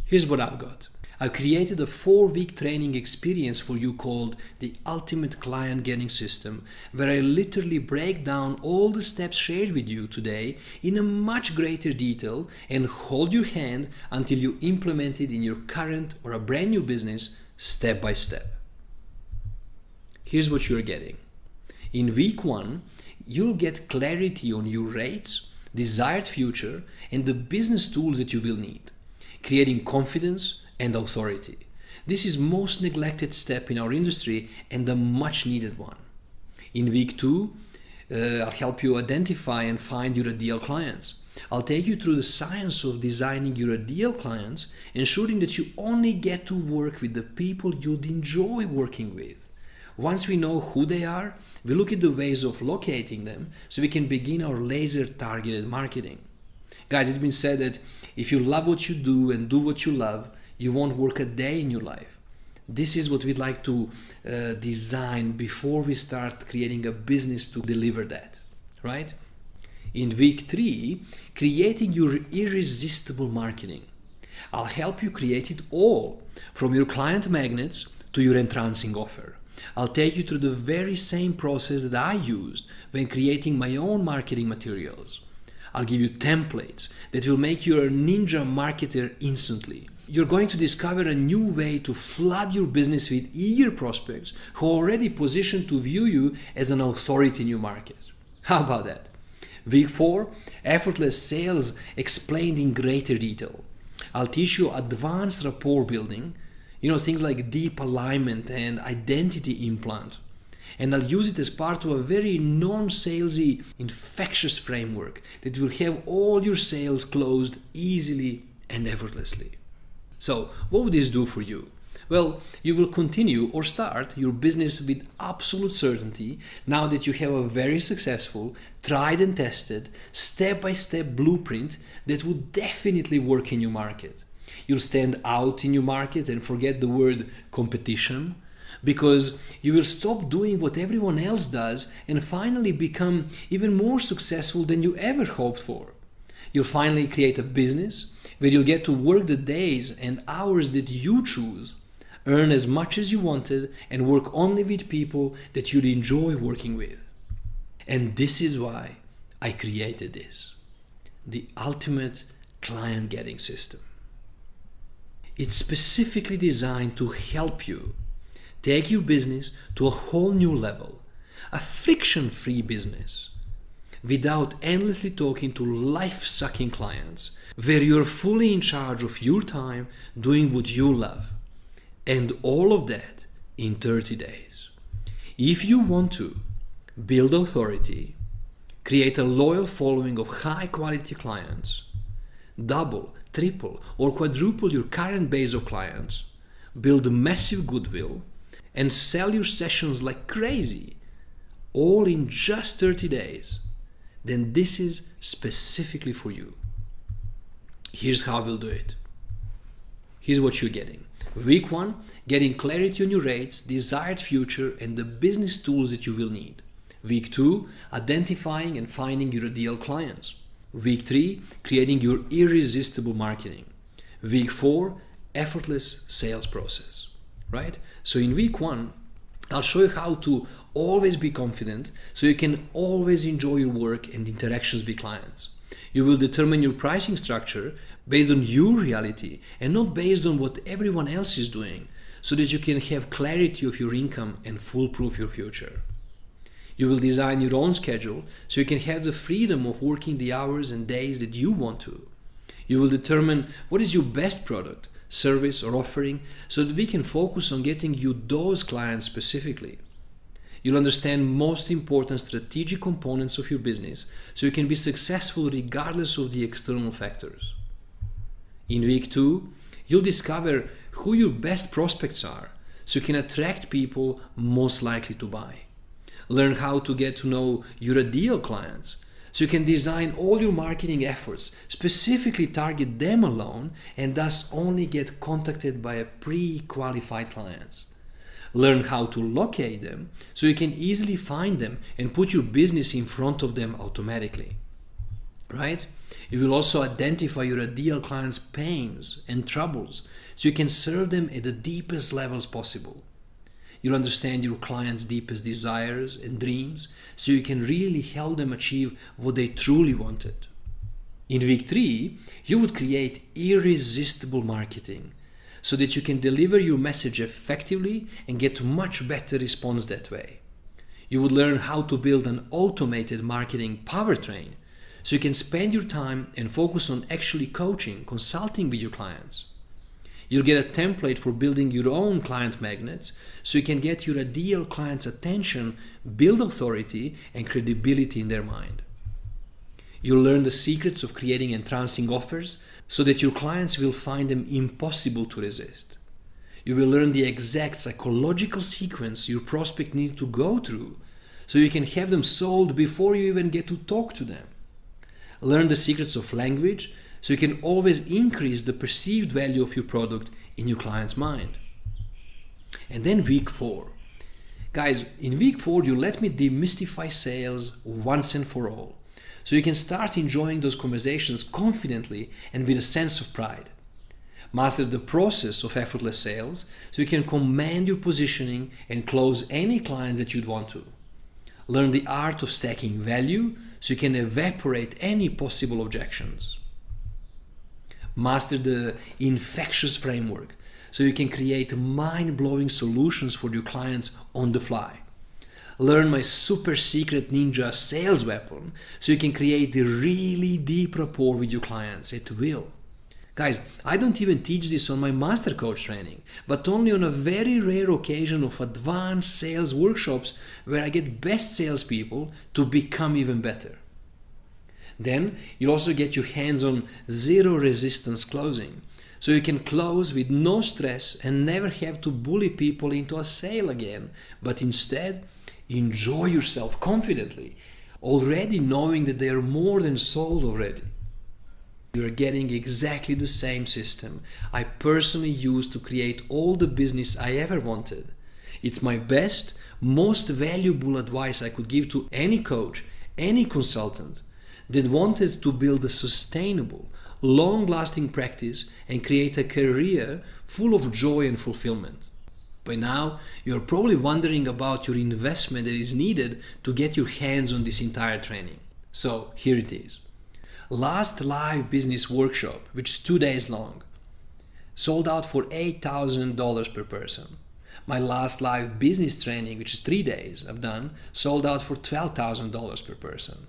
Here's what I've got. I've created a 4-week training experience for you called the Ultimate Client Getting System, where I literally break down all the steps shared with you today in a much greater detail and hold your hand until you implement it in your current or a brand new business step by step. Here's what you're getting. In week 1, you'll get clarity on your rates, desired future, and the business tools that you will need, creating confidence and authority. This is most neglected step in our industry and a much needed one. In week 2, I'll help you identify and find your ideal clients. I'll take you through the science of designing your ideal clients, ensuring that you only get to work with the people you'd enjoy working with. Once we know who they are, we look at the ways of locating them so we can begin our laser targeted marketing. Guys, it's been said that if you love what you do and do what you love, you won't work a day in your life. This is what we'd like to design before we start creating a business to deliver that, right? In week 3, creating your irresistible marketing. I'll help you create it all, from your client magnets to your entrancing offer. I'll take you through the very same process that I used when creating my own marketing materials. I'll give you templates that will make you a ninja marketer instantly. You're going to discover a new way to flood your business with eager prospects who are already positioned to view you as an authority in your market. How about that? Week 4, effortless sales explained in greater detail. I'll teach you advanced rapport building, things like deep alignment and identity implant. And I'll use it as part of a very non-salesy, infectious framework that will have all your sales closed easily and effortlessly. So, what would this do for you? Well, you will continue or start your business with absolute certainty now that you have a very successful, tried and tested, step-by-step blueprint that would definitely work in your market. You'll stand out in your market and forget the word competition, because you will stop doing what everyone else does and finally become even more successful than you ever hoped for. You'll finally create a business where you'll get to work the days and hours that you choose, earn as much as you wanted, and work only with people that you'd enjoy working with. And this is why I created this, the ultimate client getting system. It's specifically designed to help you take your business to a whole new level, a friction-free business, without endlessly talking to life-sucking clients, where you're fully in charge of your time doing what you love. And all of that in 30 days. If you want to build authority, create a loyal following of high-quality clients, double, triple, or quadruple your current base of clients, build massive goodwill, and sell your sessions like crazy, all in just 30 days, then this is specifically for you. Here's how we'll do it. Here's what you're getting. Week 1, getting clarity on your rates, desired future, and the business tools that you will need. Week 2, identifying and finding your ideal clients. Week 3, creating your irresistible marketing. Week 4, effortless sales process. Right? So in week 1, I'll show you how to always be confident so you can always enjoy your work and interactions with clients. You will determine your pricing structure based on your reality and not based on what everyone else is doing, so that you can have clarity of your income and foolproof your future. You will design your own schedule so you can have the freedom of working the hours and days that you want to. You will determine what is your best product, service, or offering so that we can focus on getting you those clients specifically. You'll understand most important strategic components of your business so you can be successful regardless of the external factors. In week 2, you'll discover who your best prospects are so you can attract people most likely to buy. Learn how to get to know your ideal clients so you can design all your marketing efforts, specifically target them alone, and thus only get contacted by pre-qualified clients. Learn how to locate them so you can easily find them and put your business in front of them automatically. Right? You will also identify your ideal clients' pains and troubles so you can serve them at the deepest levels possible. You'll understand your clients' deepest desires and dreams so you can really help them achieve what they truly wanted. In week 3, you would create irresistible marketing so that you can deliver your message effectively and get much better response that way. You would learn how to build an automated marketing powertrain so you can spend your time and focus on actually coaching, consulting with your clients. You'll get a template for building your own client magnets so you can get your ideal client's attention, build authority and credibility in their mind. You'll learn the secrets of creating entrancing offers so that your clients will find them impossible to resist. You will learn the exact psychological sequence your prospect needs to go through so you can have them sold before you even get to talk to them. Learn the secrets of language so you can always increase the perceived value of your product in your client's mind. And then week 4. Guys, in week 4, you let me demystify sales once and for all, so you can start enjoying those conversations confidently and with a sense of pride. Master the process of effortless sales so you can command your positioning and close any clients that you'd want to. Learn the art of stacking value so you can evaporate any possible objections. Master the infectious framework so you can create mind-blowing solutions for your clients on the fly. Learn my super secret ninja sales weapon so you can create a really deep rapport with your clients at will. Guys, I don't even teach this on my Master Coach training, but only on a very rare occasion of advanced sales workshops where I get best salespeople to become even better. Then you'll also get your hands on zero resistance closing, so you can close with no stress and never have to bully people into a sale again, but instead enjoy yourself confidently, already knowing that they are more than sold already. You are getting exactly the same system I personally used to create all the business I ever wanted. It's my best, most valuable advice I could give to any coach, any consultant that wanted to build a sustainable, long-lasting practice and create a career full of joy and fulfillment. By now, you're probably wondering about your investment that is needed to get your hands on this entire training. So here it is. Last live business workshop, which is 2 days long, sold out for $8,000 per person. My last live business training, which is 3 days I've done, sold out for $12,000 per person.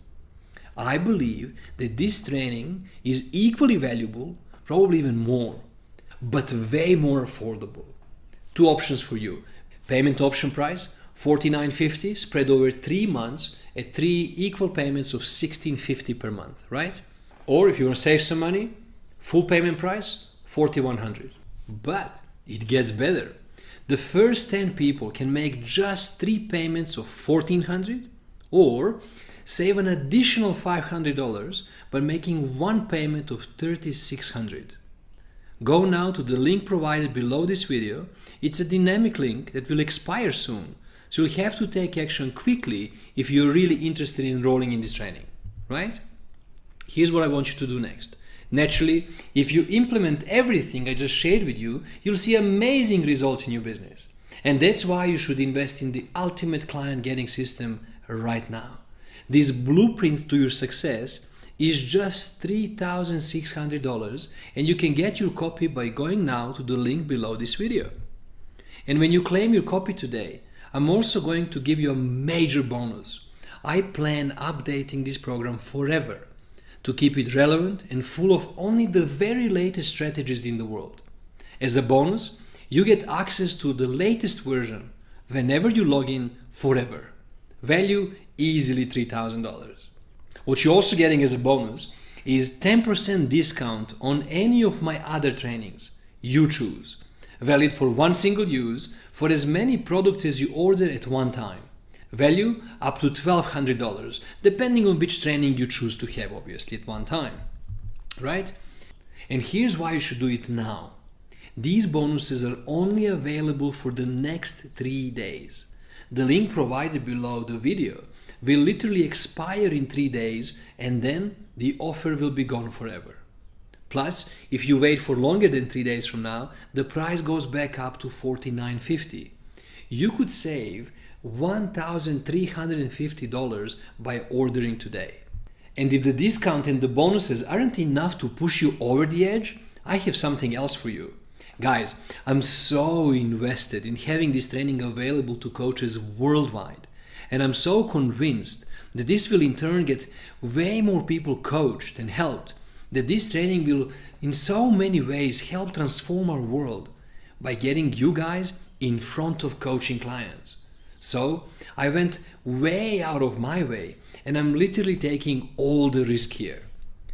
I believe that this training is equally valuable, probably even more, but way more affordable. 2 options for you. Payment option price, $49.50 spread over 3 months at 3 equal payments of $16.50 per month, right? Or if you want to save some money, full payment price, $4,100. But it gets better. The first 10 people can make just 3 payments of $1,400 or save an additional $500 by making 1 payment of $3,600. Go now to the link provided below this video. It's a dynamic link that will expire soon, so you'll have to take action quickly if you're really interested in enrolling in this training, right? Here's what I want you to do next. Naturally, if you implement everything I just shared with you, you'll see amazing results in your business. And that's why you should invest in the ultimate client getting system right now. This blueprint to your success is just $3,600, and you can get your copy by going now to the link below this video. And when you claim your copy today, I'm also going to give you a major bonus. I plan updating this program forever to keep it relevant and full of only the very latest strategies in the world. As a bonus, you get access to the latest version whenever you log in forever. Value easily $3,000. What you're also getting as a bonus is 10% discount on any of my other trainings you choose, valid for 1 single use for as many products as you order at one time. Value up to $1,200, depending on which training you choose to have, obviously, at one time, right? And here's why you should do it now. These bonuses are only available for the next 3 days. The link provided below the video will literally expire in 3 days, and then the offer will be gone forever. Plus, if you wait for longer than 3 days from now, the price goes back up to $49.50. You could save $1,350 by ordering today. And if the discount and the bonuses aren't enough to push you over the edge, I have something else for you. Guys, I'm so invested in having this training available to coaches worldwide, and I'm so convinced that this will in turn get way more people coached and helped, that this training will in so many ways help transform our world by getting you guys in front of coaching clients. So I went way out of my way, and I'm literally taking all the risk here.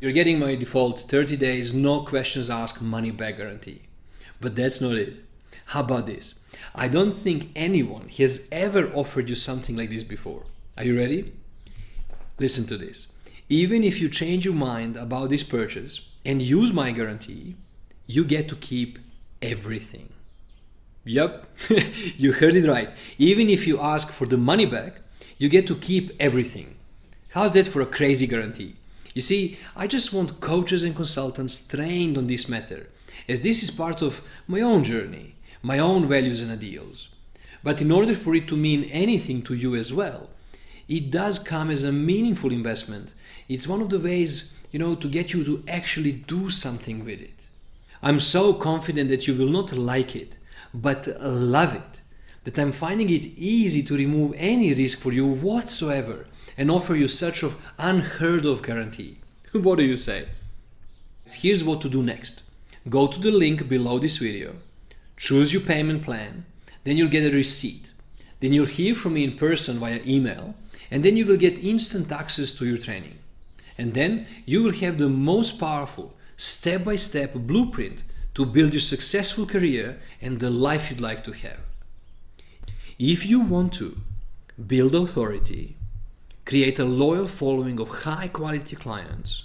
You're getting my default 30 days, no questions asked, money back guarantee. But that's not it. How about this? I don't think anyone has ever offered you something like this before. Are you ready? Listen to this. Even if you change your mind about this purchase and use my guarantee, you get to keep everything. Yep, you heard it right. Even if you ask for the money back, you get to keep everything. How's that for a crazy guarantee? You see, I just want coaches and consultants trained on this matter, as this is part of my own journey, my own values and ideals. But in order for it to mean anything to you as well, it does come as a meaningful investment. It's one of the ways, to get you to actually do something with it. I'm so confident that you will not like it, but love it, that I'm finding it easy to remove any risk for you whatsoever and offer you such an unheard of guarantee. What do you say? Here's what to do next. Go to the link below this video, choose your payment plan, then you'll get a receipt. Then you'll hear from me in person via email, and then you will get instant access to your training. And then you will have the most powerful step-by-step blueprint to build your successful career and the life you'd like to have. If you want to build authority, create a loyal following of high-quality clients,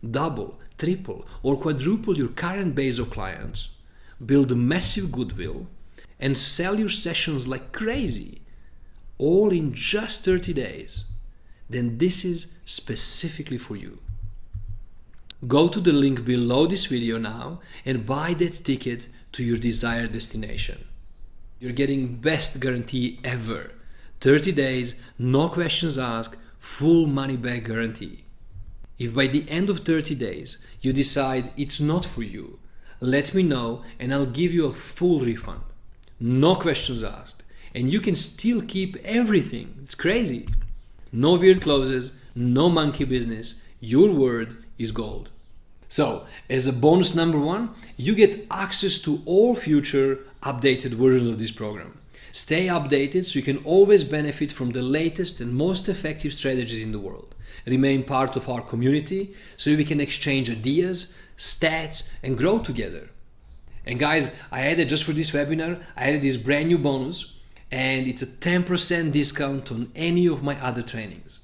double, triple, or quadruple your current base of clients, build massive goodwill, and sell your sessions like crazy, all in just 30 days, then this is specifically for you. Go to the link below this video now and buy that ticket to your desired destination. You're getting best guarantee ever. 30 days, no questions asked, full money back guarantee. If by the end of 30 days you decide it's not for you, let me know and I'll give you a full refund. No questions asked, and you can still keep everything. It's crazy. No weird clauses, no monkey business. Your word is gold. So, as a bonus number 1, you get access to all future updated versions of this program. Stay updated so you can always benefit from the latest and most effective strategies in the world. Remain part of our community so we can exchange ideas, stats, and grow together. And guys, I added just for this webinar, I added this brand new bonus, and it's a 10% discount on any of my other trainings.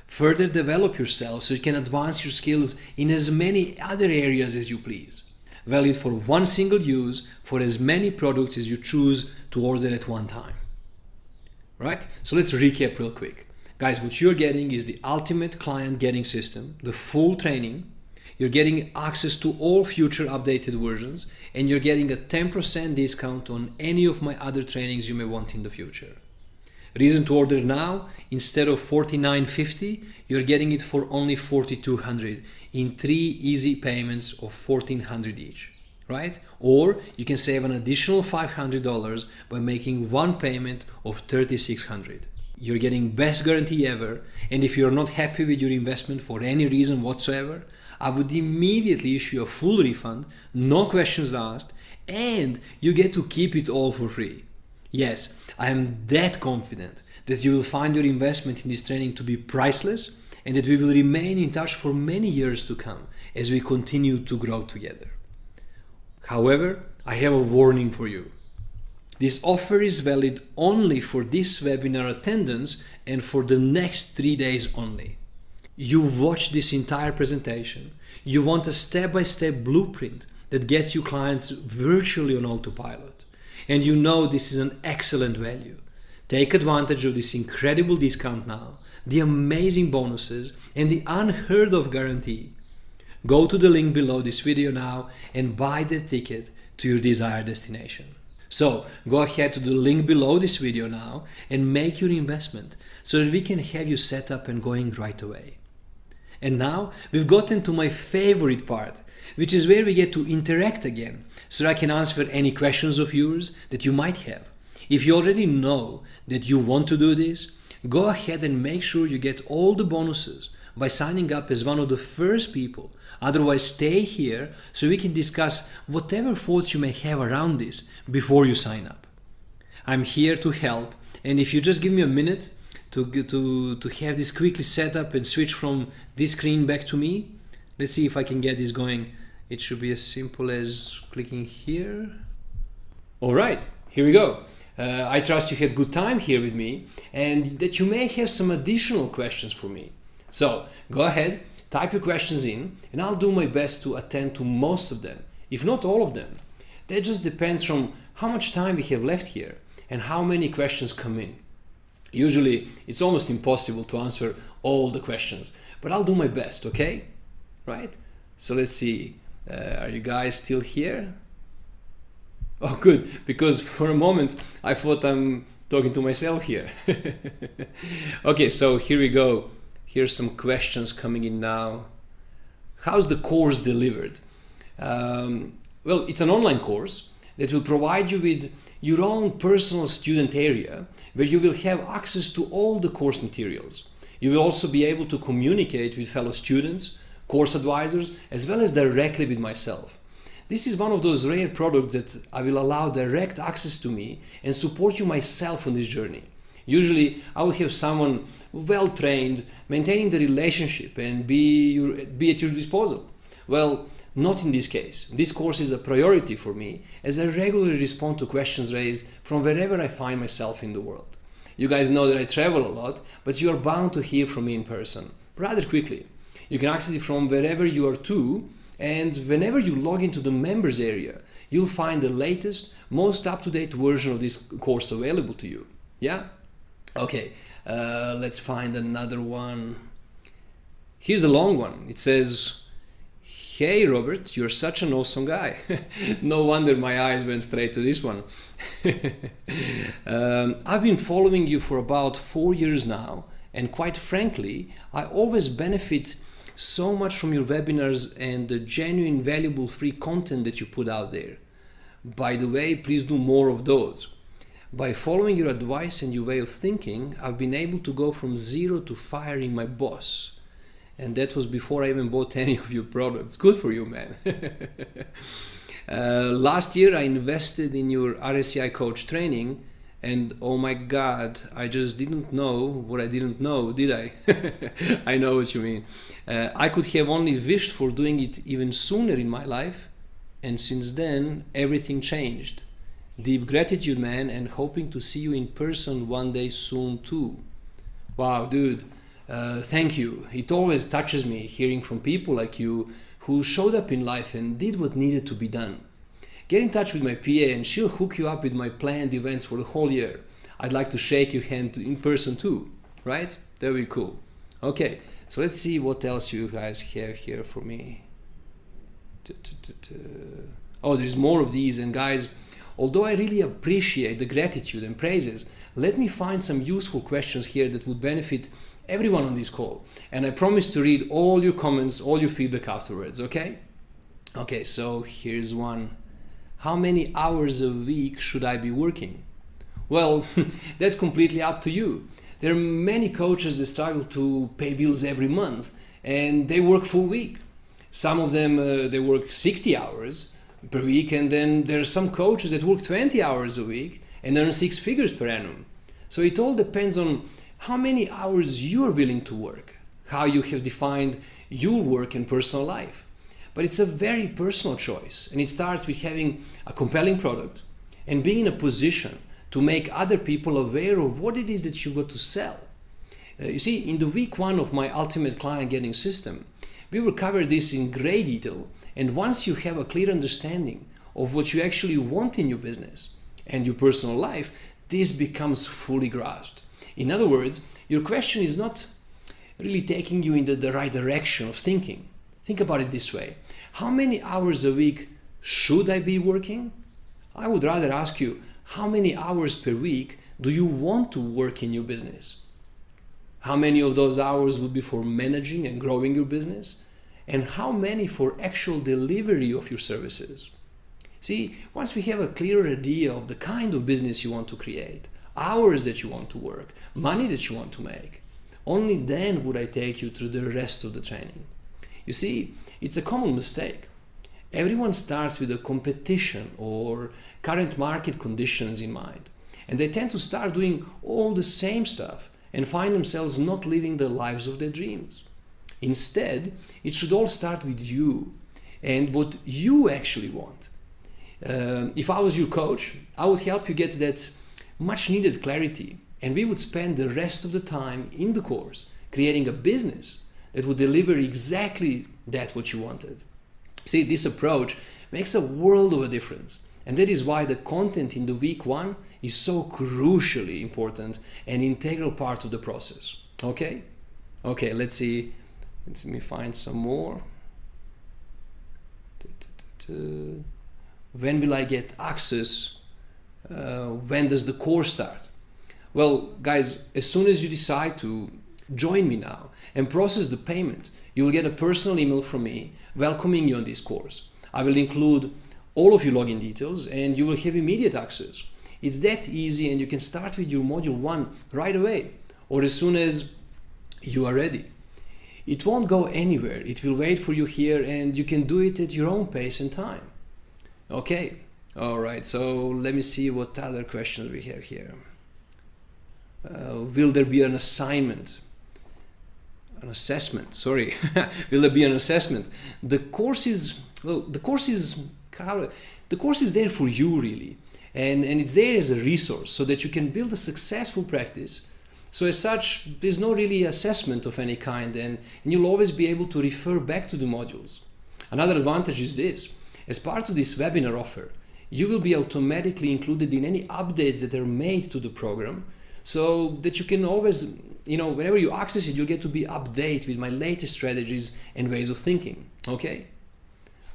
Further develop yourself so you can advance your skills in as many other areas as you please. Valid for one single use for as many products as you choose to order at one time. Right? So let's recap real quick. Guys, what you're getting is the ultimate client getting system, the full training. You're getting access to all future updated versions, and you're getting a 10% discount on any of my other trainings you may want in the future. Reason to order now, instead of $49.50, you're getting it for only $4,200 in 3 easy payments of $1,400 each, right? Or you can save an additional $500 by making one payment of $3,600. You're getting best guarantee ever, and if you're not happy with your investment for any reason whatsoever, I would immediately issue a full refund, no questions asked, and you get to keep it all for free. Yes, I am that confident that you will find your investment in this training to be priceless and that we will remain in touch for many years to come as we continue to grow together. However, I have a warning for you. This offer is valid only for this webinar attendance and for the next 3 days only. You've watched this entire presentation. You want a step-by-step blueprint that gets you clients virtually on autopilot. And you know this is an excellent value. Take advantage of this incredible discount now, the amazing bonuses, and the unheard of guarantee. Go to the link below this video now and buy the ticket to your desired destination. So go ahead to the link below this video now and make your investment so that we can have you set up and going right away. And now we've gotten to my favorite part, which is where we get to interact again, so I can answer any questions of yours that you might have. If you already know that you want to do this, go ahead and make sure you get all the bonuses by signing up as one of the first people. Otherwise, stay here so we can discuss whatever thoughts you may have around this before you sign up. I'm here to help, and if you just give me a minute to have this quickly set up and switch from this screen back to me. Let's see if I can get this going. It should be as simple as clicking here. All right, here we go. I trust you had good time here with me and that you may have some additional questions for me. So go ahead, Type your questions in and I'll do my best to attend to most of them, if not all of them. That just depends from how much time we have left here and how many questions come in. Usually it's almost impossible to answer all the questions, but I'll do my best, okay? Right? So let's see, are you guys still here? Oh, good, because for a moment I thought I'm talking to myself here. Okay, so here we go. Here's some questions coming in now. How's the course delivered? Well, it's an online course that will provide you with your own personal student area where you will have access to all the course materials. You will also be able to communicate with fellow students, course advisors, as well as directly with myself. This is one of those rare products that I will allow direct access to me and support you myself on this journey. Usually I will have someone well trained, maintaining the relationship and be at your disposal. Well, not in this case. This course is a priority for me as I regularly respond to questions raised from wherever I find myself in the world. You guys know that I travel a lot, but you are bound to hear from me in person rather quickly. You can access it from wherever you are too, and whenever you log into the members area, you'll find the latest, most up-to-date version of this course available to you. Yeah? Okay, let's find another one. Here's a long one. It says, "Hey Robert, you're such an awesome guy." No wonder my eyes went straight to this one. I've been following you for about 4 years now, and quite frankly, I always benefit so much from your webinars and the genuine valuable free content that you put out there. By the way, please do more of those. By following your advice and your way of thinking, I've been able to go from zero to firing my boss. And that was before I even bought any of your products. Good for you, man. Last year I invested in your RSCI coach training, and oh my God, I just didn't know what I didn't know, did I? I know what you mean. I could have only wished for doing it even sooner in my life, and since then everything changed. Deep gratitude, man, and hoping to see you in person one day soon too. Wow, dude, thank you. It always touches me hearing from people like you who showed up in life and did what needed to be done. Get in touch with my PA and she'll hook you up with my planned events for the whole year. I'd like to shake your hand in person too, right? That'd be cool. Okay, so let's see what else you guys have here for me. Oh, there's more of these, and guys, although I really appreciate the gratitude and praises, let me find some useful questions here that would benefit everyone on this call. And I promise to read all your comments, all your feedback afterwards, okay? Okay, so here's one. How many hours a week should I be working? Well, that's completely up to you. There are many coaches that struggle to pay bills every month and they work full week. Some of them, they work 60 hours per week, and then there are some coaches that work 20 hours a week and earn 6 figures per annum. So it all depends on how many hours you are willing to work, how you have defined your work and personal life. But it's a very personal choice, and it starts with having a compelling product and being in a position to make other people aware of what it is that you got to sell. You see, in the week 1 of my ultimate client getting system, we will cover this in great detail, and once you have a clear understanding of what you actually want in your business and your personal life, this becomes fully grasped. In other words, your question is not really taking you in the right direction of thinking. Think about it this way. How many hours a week should I be working? I would rather ask you, how many hours per week do you want to work in your business? How many of those hours would be for managing and growing your business? And how many for actual delivery of your services? See, once we have a clearer idea of the kind of business you want to create, hours that you want to work, money that you want to make, only then would I take you through the rest of the training. You see, it's a common mistake. Everyone starts with a competition or current market conditions in mind, and they tend to start doing all the same stuff and find themselves not living the lives of their dreams. Instead, it should all start with you and what you actually want. If I was your coach, I would help you get that much needed clarity, and we would spend the rest of the time in the course creating a business that would deliver exactly that what you wanted. See, this approach makes a world of a difference. And that is why the content in the week 1 is so crucially important and integral part of the process. Okay? Okay, let's see. Let me find some more. When will I get access? When does the course start? Well, guys, as soon as you decide to join me now and process the payment, you will get a personal email from me welcoming you on this course. I will include all of your login details and you will have immediate access. It's that easy, and you can start with your module 1 right away or as soon as you are ready. It won't go anywhere. It will wait for you here, and you can do it at your own pace and time. Okay. All right. So let me see what other questions we have here. Will there be an assignment? An assessment, sorry. Will there be an assessment? The course is there for you, really. And it's there as a resource so that you can build a successful practice. So as such, there's no really assessment of any kind, and you'll always be able to refer back to the modules. Another advantage is this. As part of this webinar offer, you will be automatically included in any updates that are made to the program, so that you can always, whenever you access it, you'll get to be updated with my latest strategies and ways of thinking. Okay?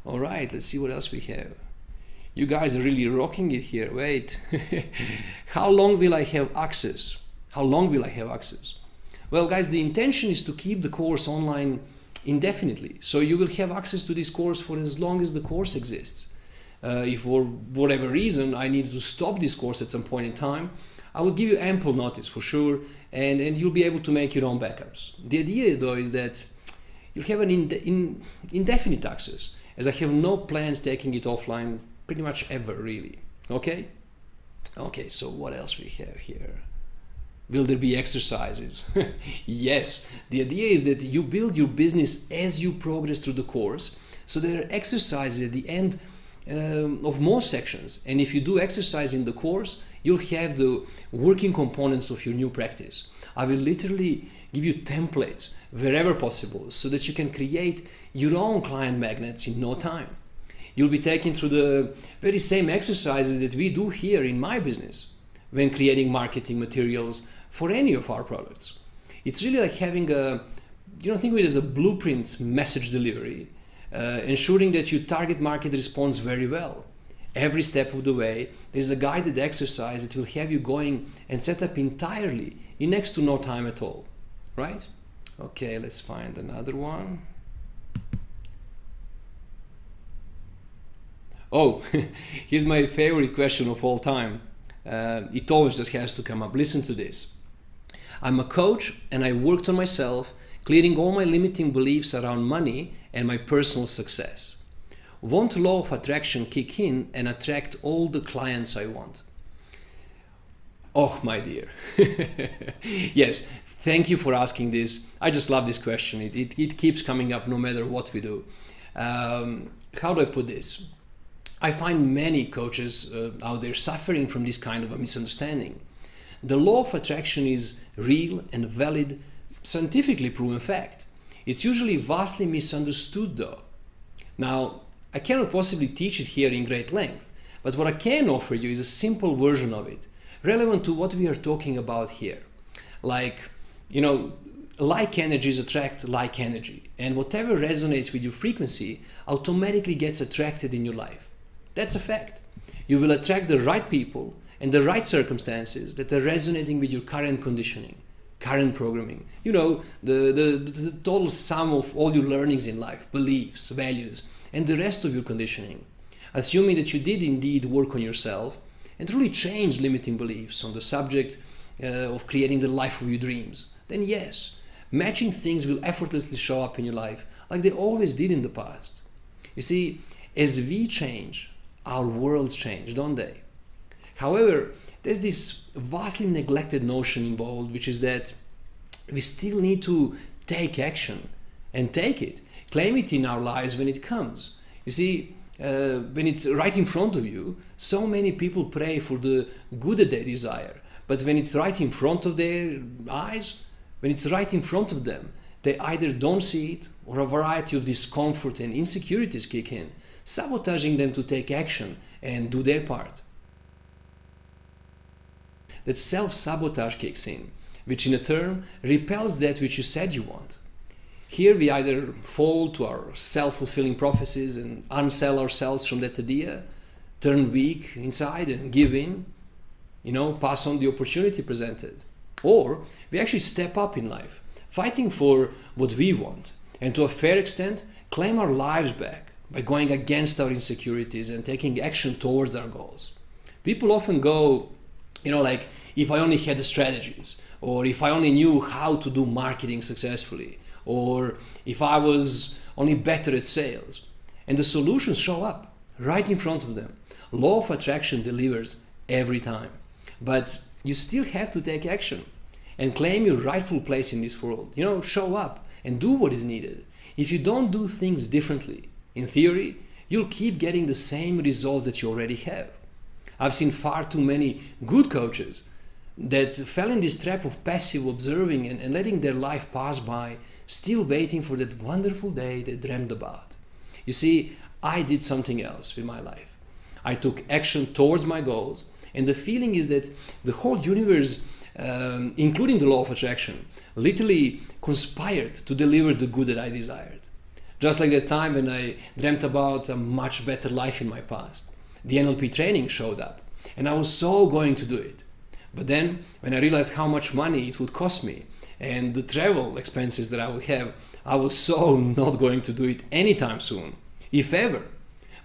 All right, let's see what else we have. You guys are really rocking it here. Wait. How long will I have access? How long will I have access? Well, guys, the intention is to keep the course online indefinitely. So you will have access to this course for as long as the course exists. If for whatever reason I needed to stop this course at some point in time, I will give you ample notice for sure, and you'll be able to make your own backups. The idea, though, is that you'll have an indefinite access, as I have no plans taking it offline pretty much ever, really. Okay? Okay, so what else we have here? Will there be exercises? Yes. The idea is that you build your business as you progress through the course. So there are exercises at the end of most sections. And if you do exercise in the course, you'll have the working components of your new practice. I will literally give you templates wherever possible so that you can create your own client magnets in no time. You'll be taken through the very same exercises that we do here in my business when creating marketing materials for any of our products. It's really like having think of it as a blueprint message delivery, ensuring that your target market responds very well. Every step of the way, there's a guided exercise that will have you going and set up entirely in next to no time at all, right? Okay, let's find another one. Oh, here's my favorite question of all time. It always just has to come up. Listen to this. I'm a coach and I worked on myself, clearing all my limiting beliefs around money and my personal success. Won't law of attraction kick in and attract all the clients I want? Oh, my dear. Yes, thank you for asking this. I just love this question. It keeps coming up no matter what we do. How do I put this? I find many coaches out there suffering from this kind of a misunderstanding. The law of attraction is real and valid, scientifically proven fact. It's usually vastly misunderstood though. Now, I cannot possibly teach it here in great length, but what I can offer you is a simple version of it, relevant to what we are talking about here. Like energies attract like energy, and whatever resonates with your frequency automatically gets attracted in your life. That's a fact. You will attract the right people and the right circumstances that are resonating with your current conditioning, current programming. The total sum of all your learnings in life, beliefs, values, and the rest of your conditioning. Assuming that you did indeed work on yourself and truly change limiting beliefs on the subject of creating the life of your dreams, then yes, matching things will effortlessly show up in your life like they always did in the past. You see, as we change, our worlds change, don't they? However, there's this vastly neglected notion involved, which is that we still need to take action and take it, claim it in our lives when it comes. You see, when it's right in front of you, so many people pray for the good that they desire, but when it's right in front of their eyes, when it's right in front of them, they either don't see it or a variety of discomfort and insecurities kick in, sabotaging them to take action and do their part. That self-sabotage kicks in, which in a turn repels that which you said you want. Here we either fall to our self-fulfilling prophecies and unsell ourselves from that idea, turn weak inside and give in, pass on the opportunity presented. Or we actually step up in life, fighting for what we want, and to a fair extent claim our lives back by going against our insecurities and taking action towards our goals. People often go, like, if I only had the strategies, or if I only knew how to do marketing successfully, or if I was only better at sales. And the solutions show up right in front of them. Law of attraction delivers every time. But you still have to take action and claim your rightful place in this world. Show up and do what is needed. If you don't do things differently, in theory, you'll keep getting the same results that you already have. I've seen far too many good coaches that fell in this trap of passive observing and letting their life pass by, still waiting for that wonderful day they dreamed about. You see, I did something else with my life. I took action towards my goals, and the feeling is that the whole universe, including the law of attraction, literally conspired to deliver the good that I desired. Just like that time when I dreamt about a much better life in my past. The NLP training showed up, and I was so going to do it. But then, when I realized how much money it would cost me and the travel expenses that I would have, I was so not going to do it anytime soon, if ever.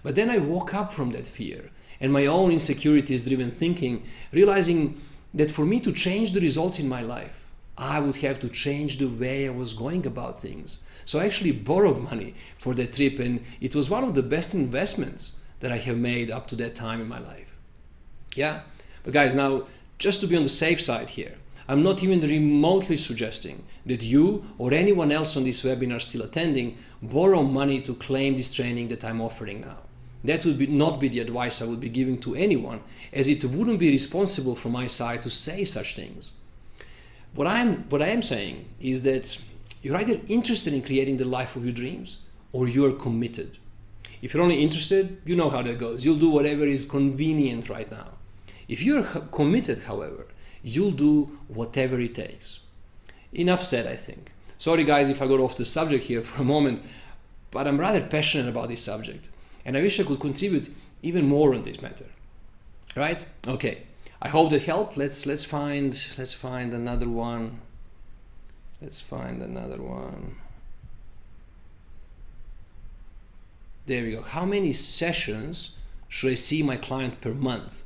But then I woke up from that fear and my own insecurities-driven thinking, realizing that for me to change the results in my life, I would have to change the way I was going about things. So I actually borrowed money for that trip, and it was one of the best investments that I have made up to that time in my life. Yeah, but guys, now, just to be on the safe side here, I'm not even remotely suggesting that you or anyone else on this webinar still attending borrow money to claim this training that I'm offering now. That would not be the advice I would be giving to anyone, as it wouldn't be responsible from my side to say such things. What I am saying is that you're either interested in creating the life of your dreams or you're committed. If you're only interested, you know how that goes. You'll do whatever is convenient right now. If you're committed, however, you'll do whatever it takes. Enough said, I think. Sorry guys if I got off the subject here for a moment, but I'm rather passionate about this subject, and I wish I could contribute even more on this matter. Right? Okay. I hope that helped. Let's find another one. There we go. How many sessions should I see my client per month?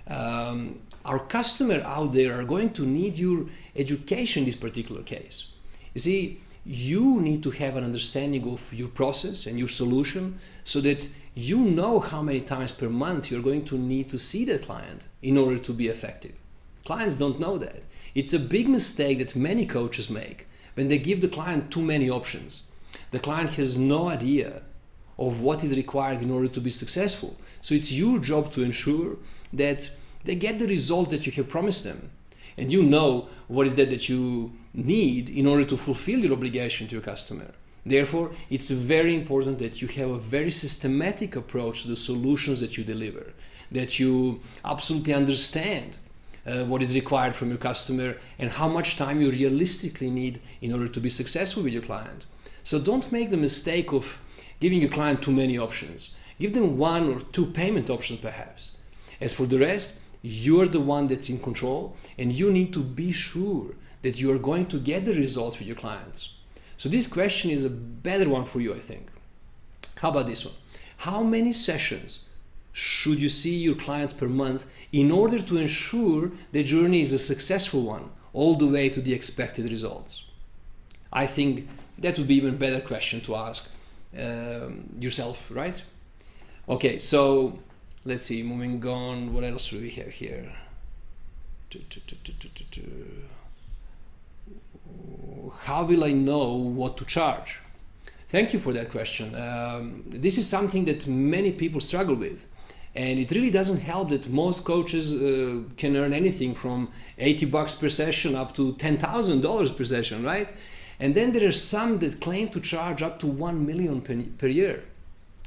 Our customer out there are going to need your education in this particular case. You see, you need to have an understanding of your process and your solution so that you know how many times per month you're going to need to see that client in order to be effective. Clients don't know that. It's a big mistake that many coaches make when they give the client too many options. The client has no idea of what is required in order to be successful. So it's your job to ensure that they get the results that you have promised them. And you know what is that you need in order to fulfill your obligation to your customer. Therefore, it's very important that you have a very systematic approach to the solutions that you deliver, that you absolutely understand what is required from your customer and how much time you realistically need in order to be successful with your client. So don't make the mistake of giving your client too many options. Give them one or two payment options perhaps. As for the rest, you're the one that's in control, and you need to be sure that you are going to get the results with your clients. So this question is a better one for you, I think. How about this one? How many sessions should you see your clients per month in order to ensure the journey is a successful one all the way to the expected results? I think that would be even better question to ask yourself, right? Okay, so let's see, moving on, what else do we have here? How will I know what to charge? Thank you for that question. This is something that many people struggle with, and it really doesn't help that most coaches can earn anything from $80 per session up to $10,000 per session, right? And then there are some that claim to charge up to 1 million per year.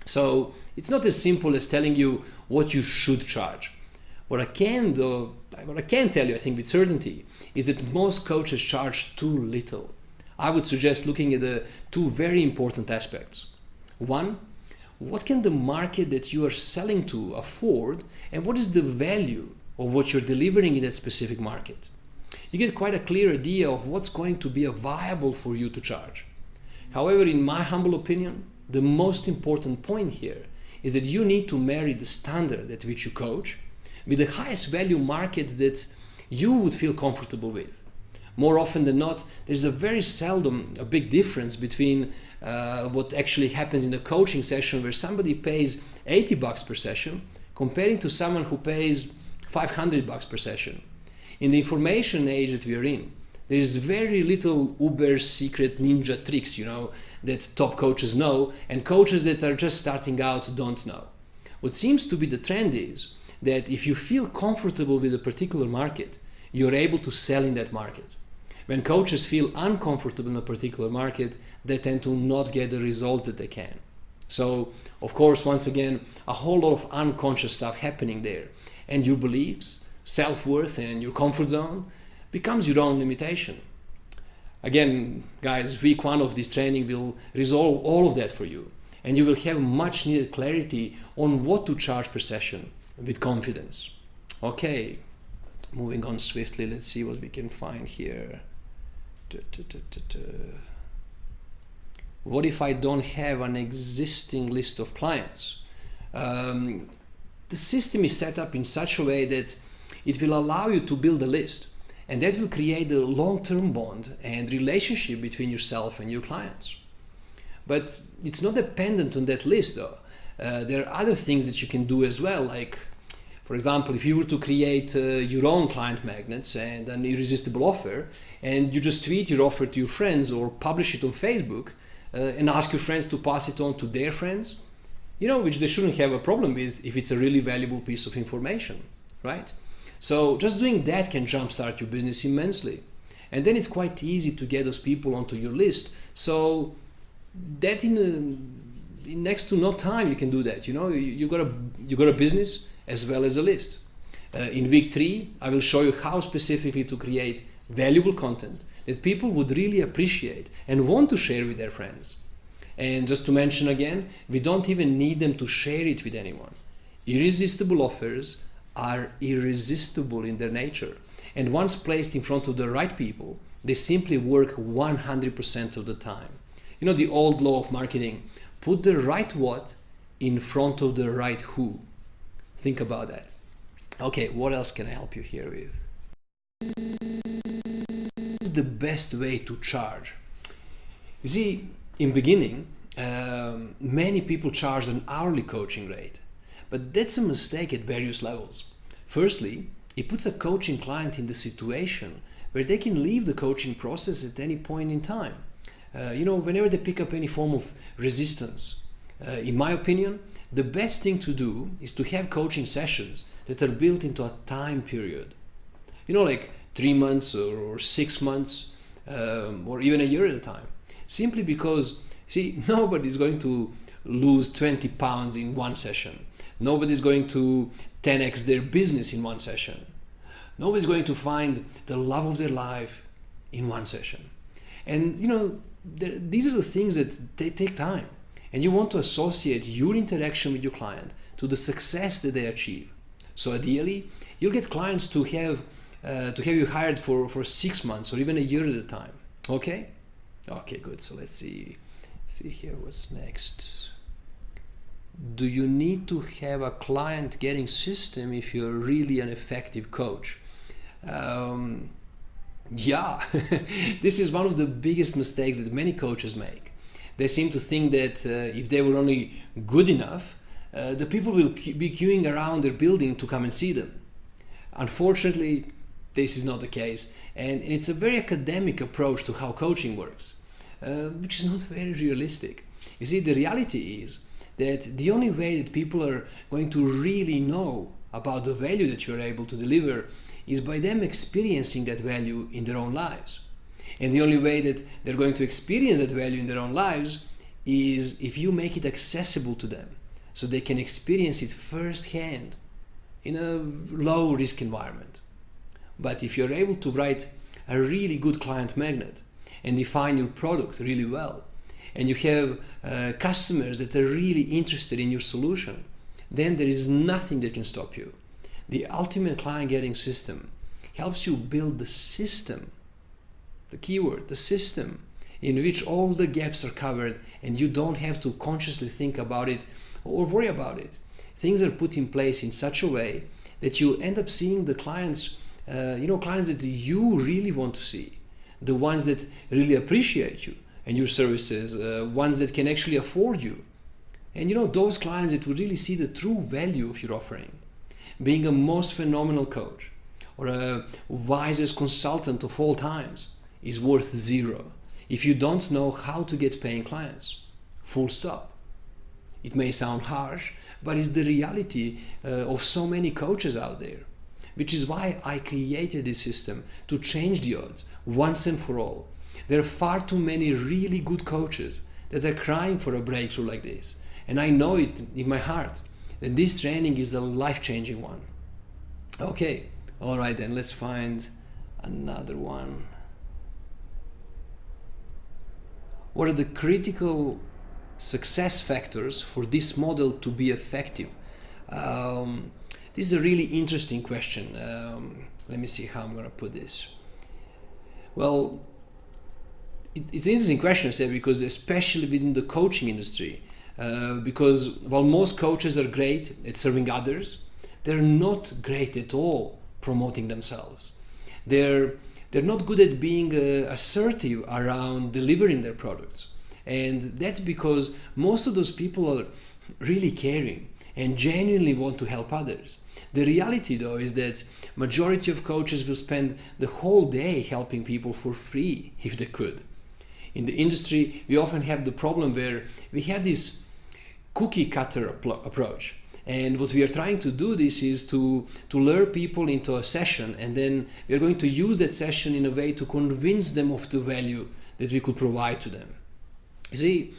So it's not as simple as telling you what you should charge. What I can tell you, I think with certainty, is that most coaches charge too little. I would suggest looking at the two very important aspects. One, what can the market that you are selling to afford, and what is the value of what you're delivering in that specific market? You get quite a clear idea of what's going to be viable for you to charge. However, in my humble opinion, the most important point here is that you need to marry the standard at which you coach with the highest value market that you would feel comfortable with. More often than not, there's a very seldom a big difference between what actually happens in a coaching session where somebody pays $80 per session comparing to someone who pays $500 per session. In the information age that we are in, there is very little uber secret ninja tricks, that top coaches know and coaches that are just starting out don't know. What seems to be the trend is that if you feel comfortable with a particular market, you're able to sell in that market. When coaches feel uncomfortable in a particular market, they tend to not get the results that they can. So, of course, once again, a whole lot of unconscious stuff happening there. And your beliefs, self-worth, and your comfort zone becomes your own limitation. Again, guys, week 1 of this training will resolve all of that for you. And you will have much needed clarity on what to charge per session with confidence. Okay, moving on swiftly, let's see what we can find here. What if I don't have an existing list of clients? The system is set up in such a way that it will allow you to build a list, and that will create a long-term bond and relationship between yourself and your clients. But it's not dependent on that list though. There are other things that you can do as well, like for example, if you were to create your own client magnets and an irresistible offer, and you just tweet your offer to your friends or publish it on Facebook and ask your friends to pass it on to their friends, which they shouldn't have a problem with if it's a really valuable piece of information, right? So just doing that can jumpstart your business immensely. And then it's quite easy to get those people onto your list. So that in next to no time you can do that. You got a business as well as a list. In week 3, I will show you how specifically to create valuable content that people would really appreciate and want to share with their friends. And just to mention again, we don't even need them to share it with anyone. Irresistible offers are irresistible in their nature. And once placed in front of the right people, they simply work 100% of the time. The old law of marketing, put the right what in front of the right who. Think about that. Okay, what else can I help you here with? This is the best way to charge. You see, in beginning, many people charge an hourly coaching rate, but that's a mistake at various levels. Firstly, it puts a coaching client in the situation where they can leave the coaching process at any point in time. Whenever they pick up any form of resistance. In my opinion, the best thing to do is to have coaching sessions that are built into a time period. Like 3 months or 6 months or even a year at a time. Simply because, nobody's going to lose 20 pounds in one session. Nobody's going to 10x their business in one session. Nobody's going to find the love of their life in one session. And these are the things that they take time. And you want to associate your interaction with your client to the success that they achieve. So ideally, you'll get clients to have you hired for 6 months or even a year at a time. Okay? Okay, good. So let's see here what's next. Do you need to have a client getting system if you're really an effective coach? Yeah, this is one of the biggest mistakes that many coaches make. They seem to think that if they were only good enough, the people will be queuing around their building to come and see them. Unfortunately, this is not the case, and it's a very academic approach to how coaching works, which is not very realistic. You see, the reality is that the only way that people are going to really know about the value that you're able to deliver is by them experiencing that value in their own lives. And the only way that they're going to experience that value in their own lives is if you make it accessible to them so they can experience it firsthand in a low risk environment. But if you're able to write a really good client magnet and define your product really well, and you have customers that are really interested in your solution, then there is nothing that can stop you. The ultimate client getting system helps you build the system, the keyword, the system, in which all the gaps are covered and you don't have to consciously think about it or worry about it. Things are put in place in such a way that you end up seeing the clients, clients that you really want to see, the ones that really appreciate you and your services, ones that can actually afford you. And those clients that would really see the true value of your offering. Being a most phenomenal coach or a wisest consultant of all times is worth zero if you don't know how to get paying clients. Full stop. It may sound harsh, but it's the reality of so many coaches out there, which is why I created this system to change the odds once and for all. There are far too many really good coaches that are crying for a breakthrough like this, and I know it in my heart that this training is a life-changing one. Okay, all right then, let's find another one. What are the critical success factors for this model to be effective? This is a really interesting question. Let me see how I'm going to put this. Well, it's an interesting question, I say, because especially within the coaching industry, because while most coaches are great at serving others, they're not great at all promoting themselves. They're not good at being assertive around delivering their products. And that's because most of those people are really caring and genuinely want to help others. The reality though is that majority of coaches will spend the whole day helping people for free if they could. In the industry, we often have the problem where we have this cookie cutter approach. And what we are trying to do this is to lure people into a session, and then we are going to use that session in a way to convince them of the value that we could provide to them. You see,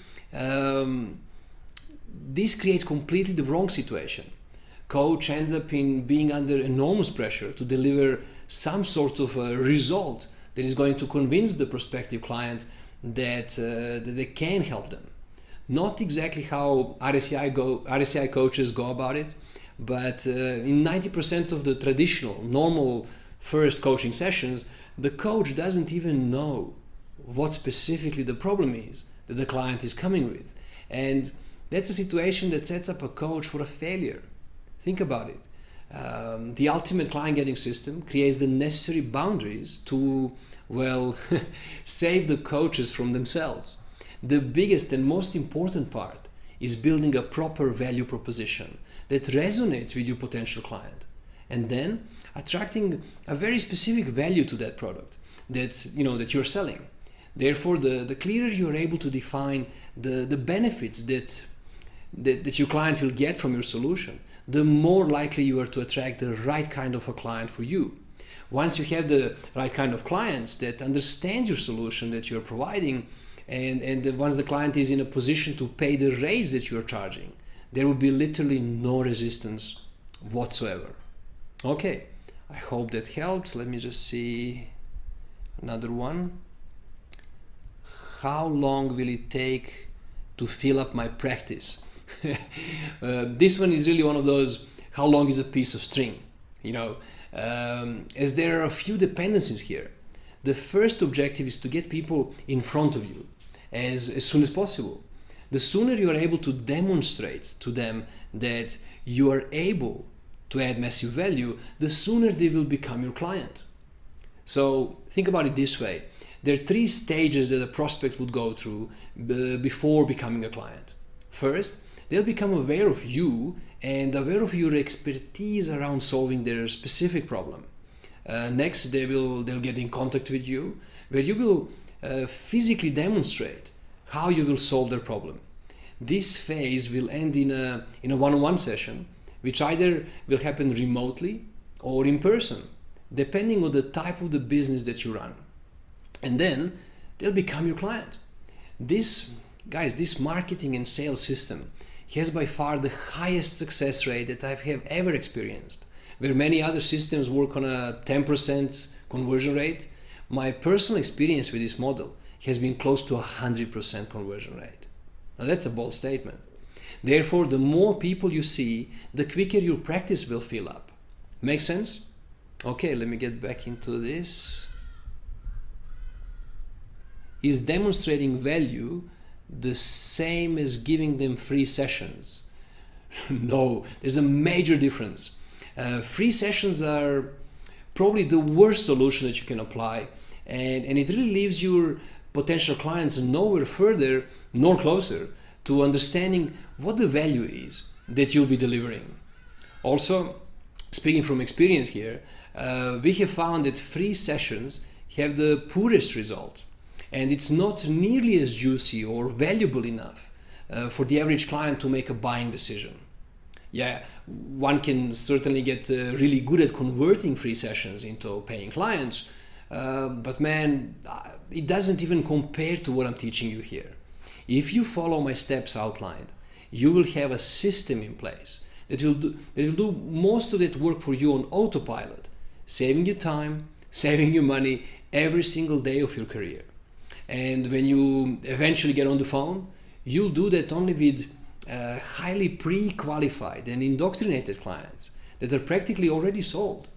this creates completely the wrong situation. Coach ends up in being under enormous pressure to deliver some sort of a result that is going to convince the prospective client that they can help them. Not exactly how RSCI coaches go about it, but in 90% of the traditional, normal first coaching sessions, the coach doesn't even know what specifically the problem is that the client is coming with. And that's a situation that sets up a coach for a failure. Think about it. The ultimate client getting system creates the necessary boundaries to, save the coaches from themselves. The biggest and most important part is building a proper value proposition that resonates with your potential client, and then attracting a very specific value to that product that you're selling. Therefore, the clearer you're able to define the benefits that your client will get from your solution, the more likely you are to attract the right kind of a client for you. Once you have the right kind of clients that understand your solution that you're providing, and once the client is in a position to pay the rates that you're charging, there will be literally no resistance whatsoever. Okay, I hope that helped. Let me just see another one. How long will it take to fill up my practice? This one is really one of those, how long is a piece of string? As there are a few dependencies here. The first objective is to get people in front of you as soon as possible. The sooner you are able to demonstrate to them that you are able to add massive value, the sooner they will become your client. So think about it this way. There are 3 stages that a prospect would go through before becoming a client. First, they'll become aware of you and aware of your expertise around solving their specific problem. Next, they'll get in contact with you, where you will physically demonstrate how you will solve their problem. This phase will end in a one-on-one session, which either will happen remotely or in person, depending on the type of the business that you run. and then they'll become your client. This, guys, this marketing and sales system has by far the highest success rate that I have ever experienced. Where many other systems work on a 10% conversion rate, my personal experience with this model has been close to 100% conversion rate. Now that's a bold statement. Therefore, the more people you see, the quicker your practice will fill up. Make sense? Okay, let me get back into this. Is demonstrating value the same as giving them free sessions? No, there's a major difference. Free sessions are probably the worst solution that you can apply, and it really leaves your potential clients nowhere further nor closer to understanding what the value is that you'll be delivering. Also, speaking from experience here, we have found that free sessions have the poorest result, and it's not nearly as juicy or valuable enough for the average client to make a buying decision. Yeah, one can certainly get really good at converting free sessions into paying clients, but man, it doesn't even compare to what I'm teaching you here. If you follow my steps outlined, you will have a system in place that will do most of that work for you on autopilot, saving you time, saving you money every single day of your career. And when you eventually get on the phone, you'll do that only with highly pre-qualified and indoctrinated clients that are practically already sold.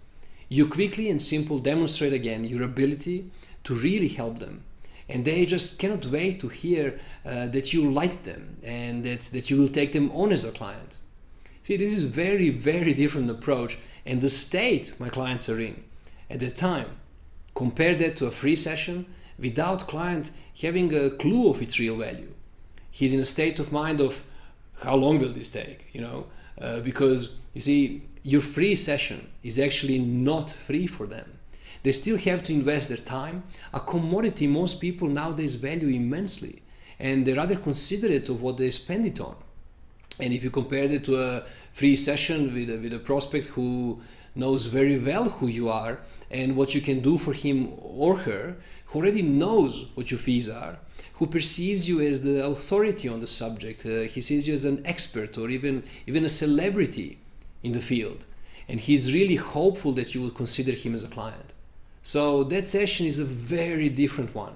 You quickly and simple demonstrate again your ability to really help them, and they just cannot wait to hear that you like them and that you will take them on as a client. See, this is very, very different approach, and the state my clients are in at the time. Compare that to a free session without client having a clue of its real value. He's in a state of mind of how long will this take, because you see, your free session is actually not free for them. They still have to invest their time, a commodity most people nowadays value immensely, and they're rather considerate of what they spend it on. And if you compare it to a free session with a prospect who knows very well who you are and what you can do for him or her, who already knows what your fees are, who perceives you as the authority on the subject, he sees you as an expert or even a celebrity in the field, and he's really hopeful that you will consider him as a client. So that session is a very different one,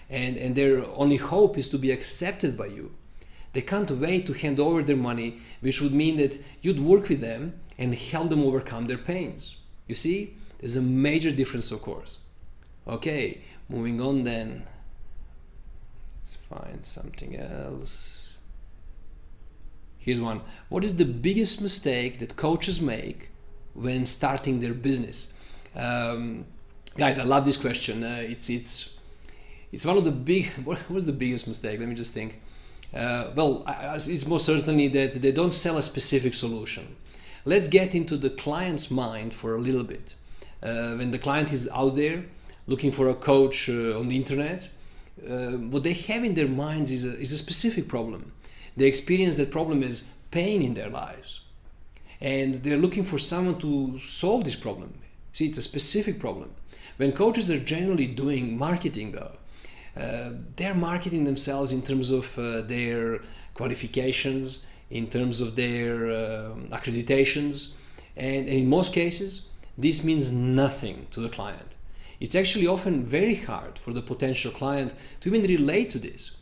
and their only hope is to be accepted by you. They can't wait to hand over their money, which would mean that you'd work with them and help them overcome their pains. You see, there's a major difference, of course. Okay, moving on then. Let's find something else. Here's one. What is the biggest mistake that coaches make when starting their business? Guys, I love this question. It's one of the big. What's the biggest mistake? Let me just think. It's most certainly that they don't sell a specific solution. Let's get into the client's mind for a little bit. When the client is out there looking for a coach on the internet, what they have in their minds is a specific problem. They experience that problem as pain in their lives, and they're looking for someone to solve this problem. See, it's a specific problem. When coaches are generally doing marketing, though, they're marketing themselves in terms of their qualifications, in terms of their accreditations, and in most cases this means nothing to the client. It's actually often very hard for the potential client to even relate to this.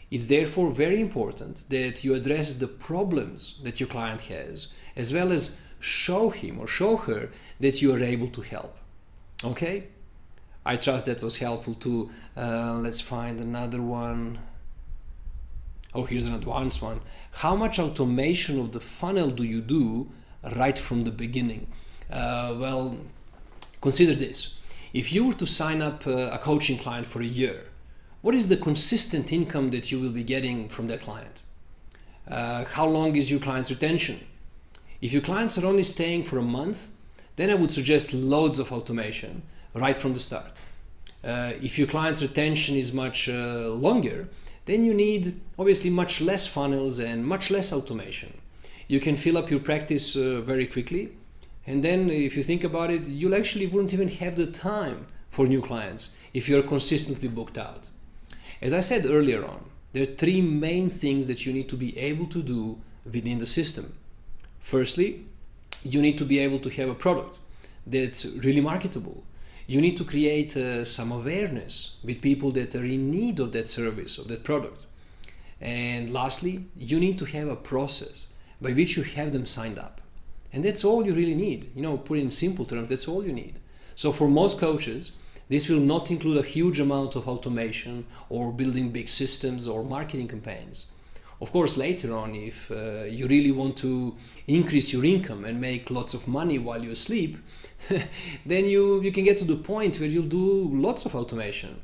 It's therefore very important that you address the problems that your client has, as well as show him or show her that you are able to help. Okay? I trust that was helpful too. Let's find another one. Oh, here's an advanced one. How much automation of the funnel do you do right from the beginning? Well, consider this. If you were to sign up a coaching client for a year, what is the consistent income that you will be getting from that client? How long is your client's retention? If your clients are only staying for a month, then I would suggest loads of automation right from the start. If your client's retention is much longer, then you need obviously much less funnels and much less automation. You can fill up your practice very quickly, and then if you think about it, you'll actually wouldn't even have the time for new clients if you're consistently booked out. As I said earlier on, there are three main things that you need to be able to do within the system. Firstly, you need to be able to have a product that's really marketable. You need to create some awareness with people that are in need of that service, of that product. And lastly, you need to have a process by which you have them signed up. And that's all you really need. Put in simple terms, that's all you need. So for most coaches, this will not include a huge amount of automation or building big systems or marketing campaigns. Of course, later on, if you really want to increase your income and make lots of money while you sleep, then you can get to the point where you'll do lots of automation.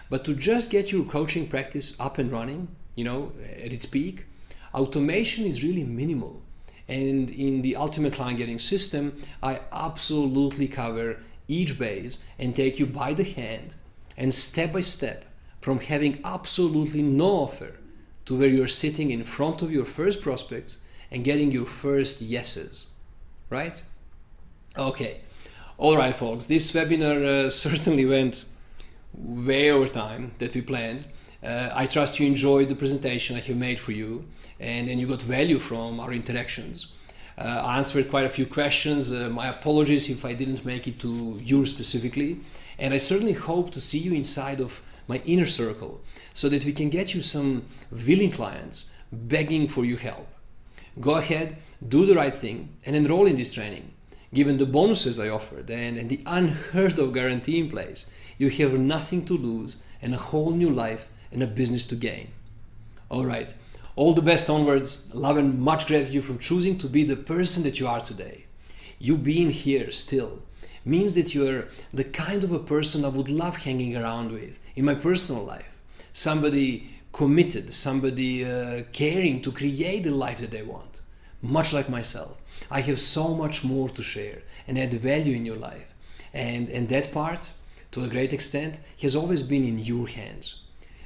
But to just get your coaching practice up and running, at its peak, automation is really minimal. And in the Ultimate Client Getting System, I absolutely cover each base and take you by the hand and step by step from having absolutely no offer to where you're sitting in front of your first prospects and getting your first yeses, right? Okay, all right, folks, this webinar certainly went way over time that we planned. I trust you enjoyed the presentation I have made for you and you got value from our interactions. I answered quite a few questions. My apologies if I didn't make it to you specifically. And I certainly hope to see you inside of my inner circle so that we can get you some willing clients begging for your help. Go ahead, do the right thing and enroll in this training. Given the bonuses I offered and the unheard of guarantee in place, you have nothing to lose and a whole new life and a business to gain. All right, all the best onwards. Love and much gratitude from choosing to be the person that you are today. You being here still means that you're the kind of a person I would love hanging around with in my personal life. Somebody committed, somebody caring to create the life that they want. Much like myself, I have so much more to share and add value in your life. And that part, to a great extent, has always been in your hands.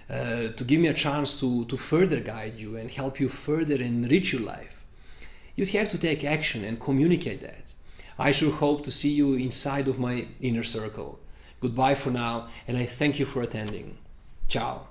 To give me a chance to further guide you and help you further enrich your life. You'd have to take action and communicate that. I sure hope to see you inside of my inner circle. Goodbye for now, and I thank you for attending. Ciao.